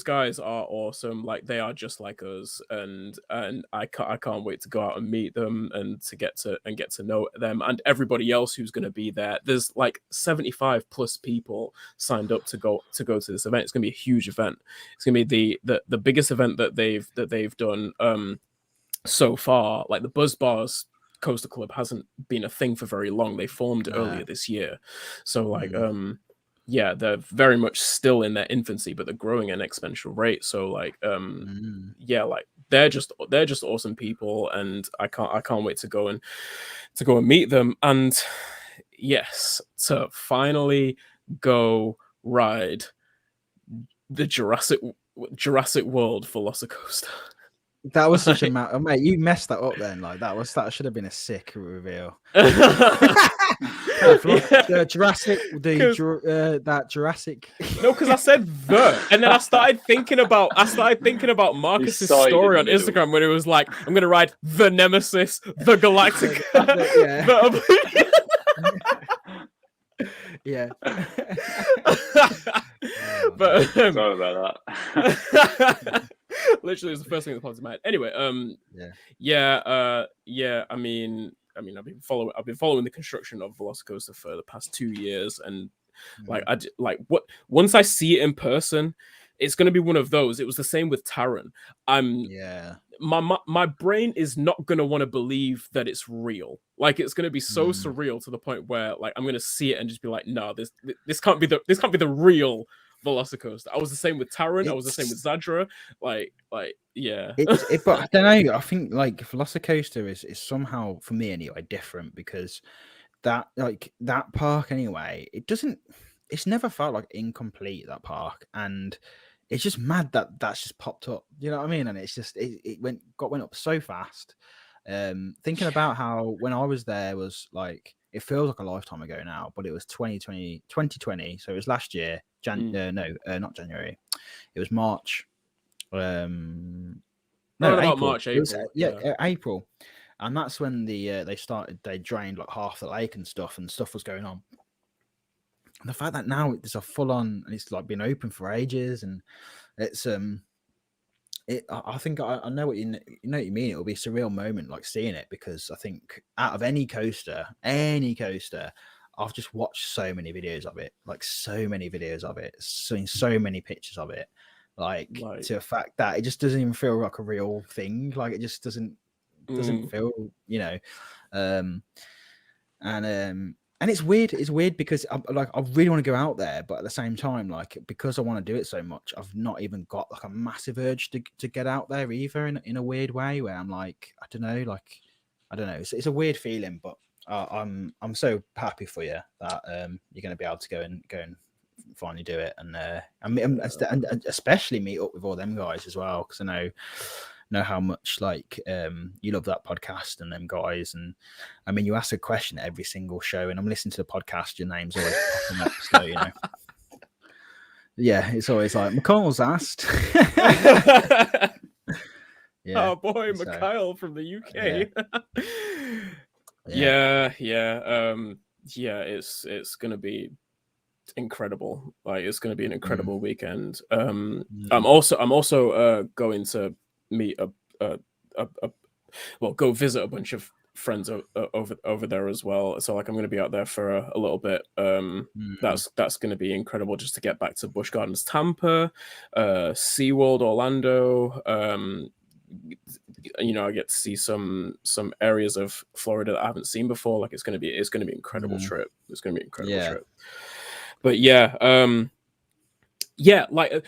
guys are awesome. Like, they are just like us, and I can't wait to go out and meet them and to get to know them and everybody else who's going to be there. There's like 75 plus people signed up to go to this event. It's going to be a huge event. It's going to be the biggest event that they've done so far. Like, the Buzz Bars Coaster Club hasn't been a thing for very long. They formed earlier this year, so like yeah, they're very much still in their infancy, but they're growing at an exponential rate. So like yeah, like they're just awesome people, and I can't wait to go and meet them. And yes, to finally go ride the Jurassic World Velocicoaster. That was such a mate. You messed that up then. Like, that should have been a sick reveal. The Jurassic. No, because I said the, and then I started thinking about Marcus's story on Instagram when it was like, I'm gonna ride the Nemesis, the Galactic, yeah. But sorry about that. Literally, it was the first thing that popped in my head. Anyway, I mean, I've been following the construction of Velocicoaster for the past 2 years, and once I see it in person, it's going to be one of those. It was the same with Taron. My brain is not going to want to believe that it's real. Like, it's going to be so surreal to the point where, like, I'm going to see it and just be like, no, this can't be the real Velocicoaster. I was the same with Taron. I was the same with Zadra. Like, yeah. But I don't know. I think like Velocicoaster is somehow, for me anyway, different, because that park anyway, it's never felt like incomplete, that park, and it's just mad that's just popped up. You know what I mean? And it's just it went up so fast. Thinking about how when I was there was like, it feels like a lifetime ago now, but it was 2020, so it was last year. Not January. It was March. April. March, April. April, and that's when they drained like half the lake and stuff was going on. And the fact that now it's a full on, and it's like been open for ages, and it's I think I know what you know what you mean. It will be a surreal moment, like seeing it, because I think out of any coaster, I've just watched so many videos of it, seen so many pictures of it, like to the fact that it just doesn't even feel like a real thing. Like, it just doesn't feel, and it's weird. It's weird because I really want to go out there, but at the same time, like, because I want to do it so much, I've not even got like a massive urge to get out there either, in a weird way, where I'm like, I don't know. It's a weird feeling, but I'm so happy for you that you're going to be able to go and finally do it, and and especially meet up with all them guys as well, because I know how much like you love that podcast and them guys. And I mean, you ask a question at every single show, and I'm listening to the podcast, your name's always popping up, so yeah, it's always like, McConnell's asked. Oh boy, Mikhail from the UK. Yeah, it's gonna be incredible. Like, it's gonna be an incredible weekend. I'm also going to meet go visit a bunch of friends over there as well. So like, I'm going to be out there for a little bit. That's going to be incredible, just to get back to Busch Gardens Tampa, SeaWorld Orlando. I get to see some areas of Florida that I haven't seen before. Like, it's going to be an incredible trip. It's going to be an incredible trip. But yeah, like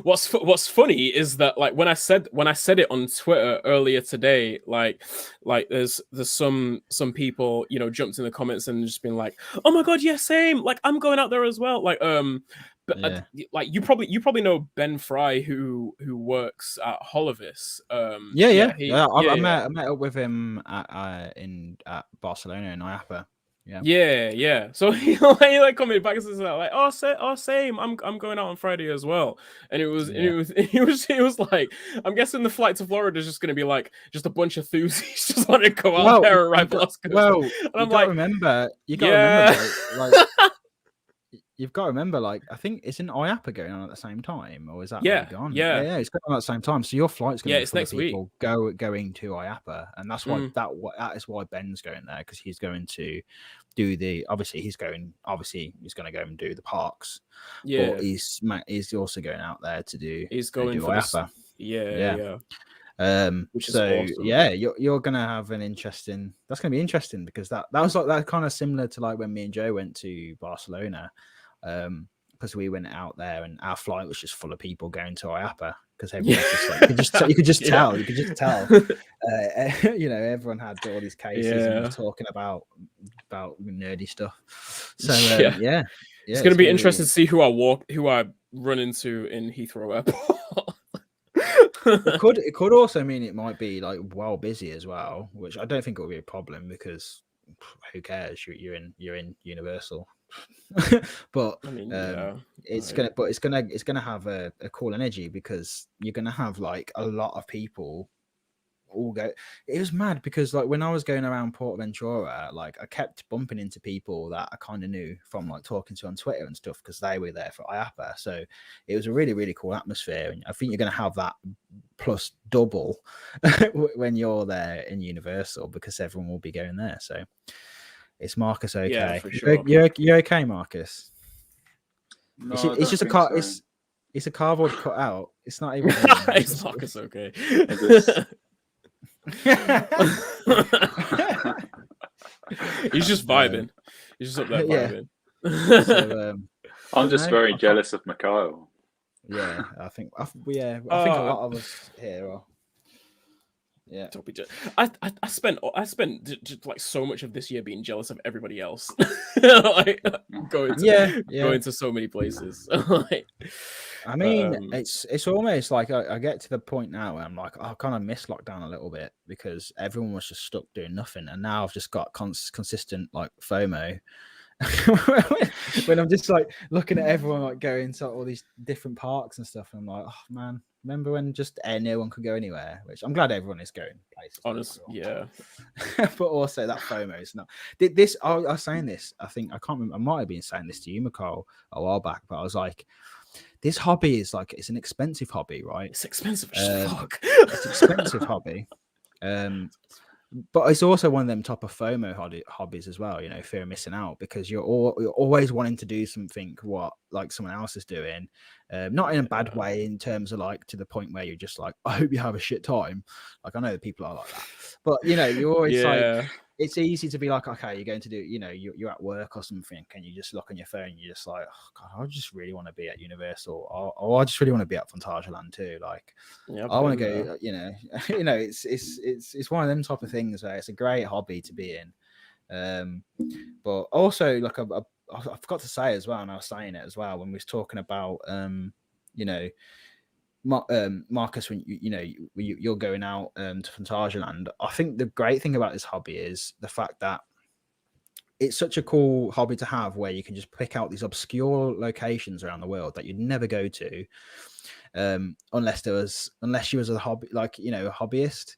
what's funny is that like when I said it on Twitter earlier today, like there's some people, you know, jumped in the comments and just been like, oh my god, yeah, same, like I'm going out there as well, like but like you probably know Ben Fry who works at Holovis. I met up with him at Barcelona in IAPA. Yeah. So he like commented back and said like, oh, same. I'm going out on Friday as well. And it was like, I'm guessing the flight to Florida is just going to be like just a bunch of thuzies just want to go out there and ride Velocos. Well, and I'm like, remember, like. You've got to remember, like, I think isn't IAPA going on at the same time, or is that gone? Yeah, it's going on at the same time. So your flight's going to be it's next week. Going to IAPA, and that's why that is why Ben's going there, because he's going to do he's going to go and do the parks. Yeah, but he's also going out there to do. He's going to for IAPA. Yeah. Which is awesome. You're gonna have that's gonna be interesting, because that was like that kind of similar to like when me and Joe went to Barcelona, because we went out there and our flight was just full of people going to IAPA, because everyone just like, you could just tell you know, everyone had all these cases and was talking about nerdy stuff. So it's gonna be interesting to see who I run into in Heathrow Airport. It could also mean it might be like well busy as well, which I don't think it will be a problem, because who cares? You're in Universal. But I mean, it's gonna have a cool energy, because you're gonna have like a lot of people all go. It was mad, because like when I was going around Ventura, like I kept bumping into people that I kind of knew from like talking to on Twitter and stuff, because they were there for IAPA. So it was a really, really cool atmosphere, and I think you're going to have that plus double when you're there in Universal, because everyone will be going there. So it's Marcus okay? Yeah, for sure. You're okay, Marcus? No, it's just a car. So. It's a cardboard cut out. It's not even. It's Marcus okay? He's just vibing. He's just up there vibing. So, I'm just very jealous of Mikhail. Yeah, I think a lot of us here are. Yeah, I spent like so much of this year being jealous of everybody else. Like going to so many places. Like, I mean, it's almost like I get to the point now where I'm like, I kind of miss lockdown a little bit, because everyone was just stuck doing nothing, and now I've just got consistent like FOMO. When I'm just like looking at everyone like going to all these different parks and stuff, and I'm like, oh man, remember when just no one could go anywhere? Which I'm glad everyone is going places. Honestly, yeah. But also that FOMO is not. This I was saying this. I think I can't remember. I might have been saying this to you, Mikhail, a while back, but I was like, this hobby is like, it's an expensive hobby, right? It's expensive as fuck. It's an expensive hobby. But it's also one of them type of FOMO hobbies as well, you know, fear of missing out, because you're always wanting to do something what like someone else is doing, not in a bad way, in terms of like to the point where you're just like, I hope you have a shit time. Like I know that people are like that, but you know, you're always like, it's easy to be like, okay, you're going to do, you know, you're at work or something, and you just look on your phone, and you're just like, oh god, I just really want to be at Universal, or I just really want to be at Phantasialand too. Like, I want to go, you know, it's one of them type of things where it's a great hobby to be in. But also, like, I forgot to say as well, and I was saying it as well when we was talking about, you know, Marcus, when you're going out to Phantasialand, I think the great thing about this hobby is the fact that it's such a cool hobby to have, where you can just pick out these obscure locations around the world that you'd never go to, unless you was a hobby, like, you know, a hobbyist.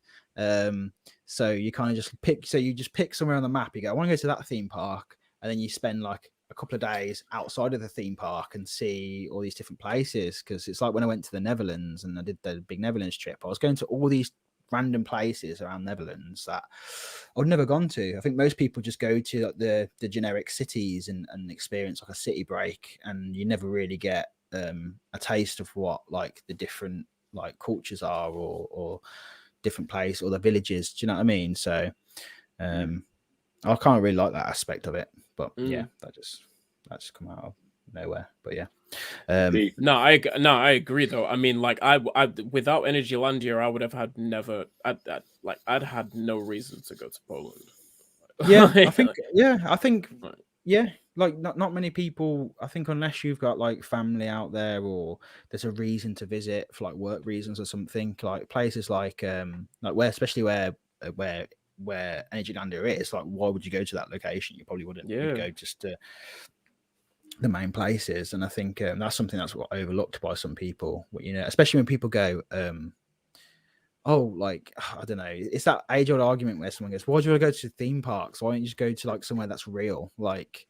So you kind of just pick somewhere on the map. You go, I want to go to that theme park, and then you spend like a couple of days outside of the theme park and see all these different places. Because it's like when I went to the Netherlands and I did the big Netherlands trip, I was going to all these random places around Netherlands that I'd never gone to. I think most people just go to like the generic cities and experience like a city break, and you never really get a taste of what like the different like cultures are, or different place, or the villages. Do you know what I mean? So I can't really like that aspect of it, but yeah, that just come out. nowhere. But yeah, Deep. No, I agree though. I mean, like I without Energylandia, I would have had I'd had no reason to go to Poland. Yeah, I think like not many people. I think unless you've got like family out there or there's a reason to visit for like work reasons or something, like places like where especially where Energylandia is, like why would you go to that location? You probably wouldn't. You'd go just to the main places, and I think that's something that's overlooked by some people. You know, especially when people go, oh, like I don't know, it's that age-old argument where someone goes, "Why do you want to go to theme parks? Why don't you just go to like somewhere that's real?" Like,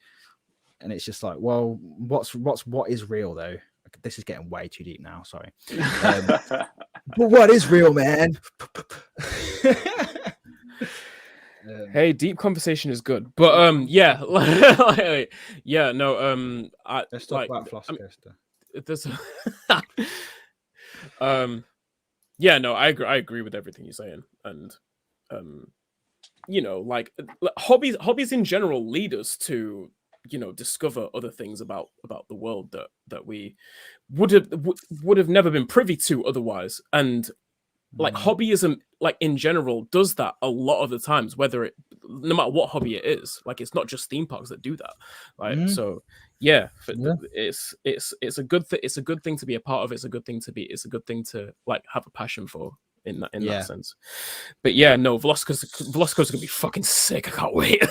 and it's just like, well, what is real though? This is getting way too deep now. Sorry, but what is real, man? Hey, deep conversation is good, but yeah, yeah, no, let's talk about Flosscoaster. This, yeah, no, I agree with everything you're saying, and you know, like hobbies in general lead us to, you know, discover other things about the world that we would have never been privy to otherwise, and like hobbyism, like in general, does that a lot of the times, no matter what hobby it is. Like it's not just theme parks that do that, right? So yeah, it's a good thing. It's a good thing to be a part of. It's a good thing to like have a passion for in that sense. But yeah, no, Velocicoaster's gonna be fucking sick. I can't wait.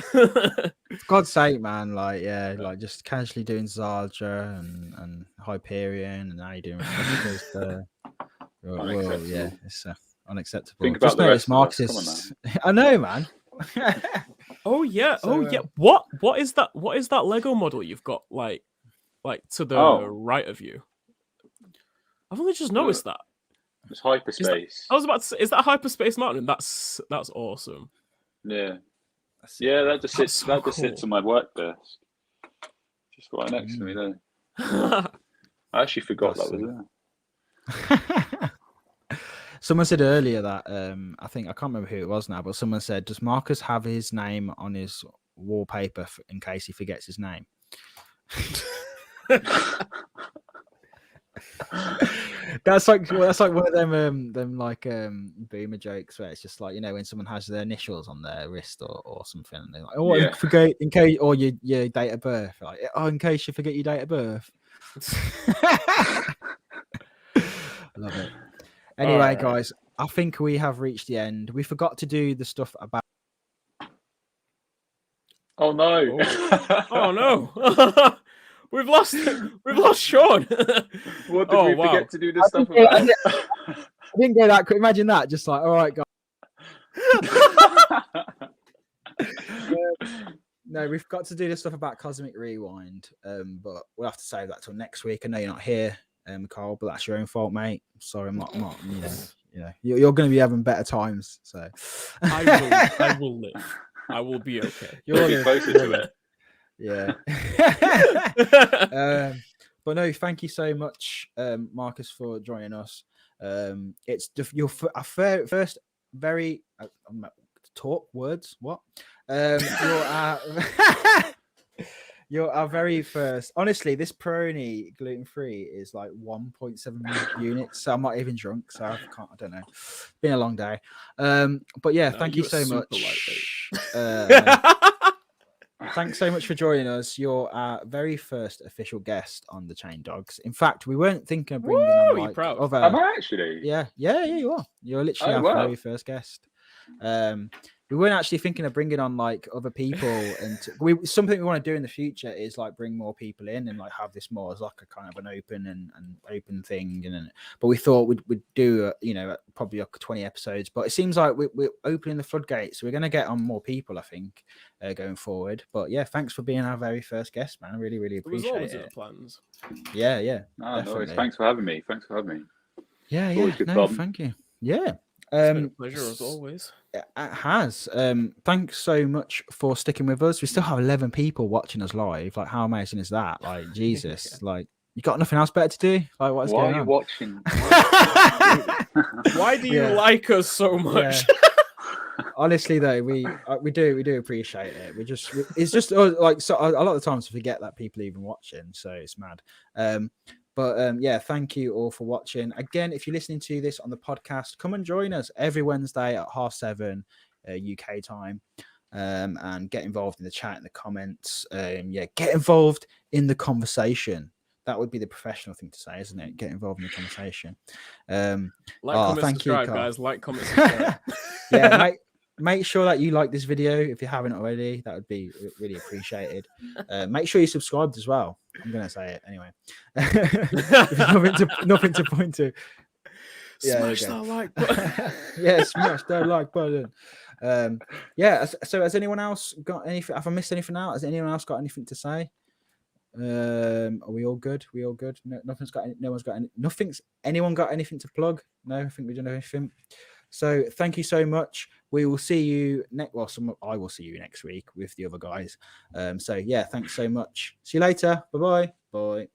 For God's sake, man! Like, like just casually doing Zarja and Hyperion, and now you're doing Velocicoaster. Well, yeah, it's unacceptable. Think about the rest of us. Come on, man. I know, man. Oh yeah, What is that? What is that Lego model you've got like to the right of you? I've only just noticed that. It's hyperspace. I was about to say, is that Hyperspace Mountain? That's awesome. Yeah. That just sits on my work desk. Just right next to me there. I actually forgot that was there. Someone said earlier that I think I can't remember who it was now, but someone said, "Does Marcus have his name on his wallpaper in case he forgets his name?" That's like one of them boomer jokes where it's just like, you know, when someone has their initials on their wrist or something, and they're like, "Oh, forget in case," or your date of birth, like, "Oh, in case you forget your date of birth." Love it. Anyway, guys, I think we have reached the end. We forgot to do the stuff about. Oh no! Oh no! We've lost Sean. What did we forget to do this stuff about? I didn't go that quick. Imagine that. Just like, all right, guys. No, we've got to do this stuff about Cosmic Rewind, but we'll have to save that till next week. I know you're not here, Carl, but that's your own fault, mate. Sorry, I'm not. You're going to be having better times. So I will live. I will be okay. You'll be closer to it. Yeah. But no, thank you so much, Marcus, for joining us. It's your first very talk words. What? You're our very first. Honestly, this Peroni gluten-free is like 1.7 units. So I'm not even drunk. So I don't know. It's been a long day. But yeah, thank you so much. Thanks so much for joining us. You're our very first official guest on the Chain Dogs. In fact, we weren't thinking of bringing on like other. Am I actually? Yeah, you are. You're literally our very first guest. We weren't actually thinking of bringing on like other people, and something we want to do in the future is like bring more people in and like have this more as like a kind of an open and open thing. But we thought we'd do probably like 20 episodes. But it seems like we're opening the floodgates, so we're going to get on more people, I think, going forward. But yeah, thanks for being our very first guest, man. I really, really appreciate it. Was always in the plans. Yeah. No worries. Thanks for having me. Yeah. No, thank you. Yeah. It's been a pleasure as always. It has. Thanks so much for sticking with us. We still have 11 people watching us live. Like, how amazing is that? Like, Jesus, like, you got nothing else better to do? Like, what's going on? Why are you watching? Why do you like us so much? honestly though, we do appreciate it. It's just like so a lot of times we forget that people even watching, so it's mad. Yeah, thank you all for watching. Again, if you're listening to this on the podcast, come and join us every Wednesday at 7:30 UK time. And get involved in the chat, in the comments. Get involved in the conversation. That would be the professional thing to say, isn't it? Get involved in the conversation. Comment, subscribe, guys. Like, comment, subscribe. Yeah, make sure that you like this video if you haven't already. That would be really appreciated. Make sure you subscribed as well. I'm gonna say it anyway. nothing to point to. Smash that like button. Yeah, smash that like button. So has anyone else got anything? Have I missed anything out? Has anyone else got anything to say? Are we all good? Anyone got anything to plug? No, I think we don't know anything. So thank you so much. We will see you I will see you next week with the other guys. Thanks so much. See you later. Bye.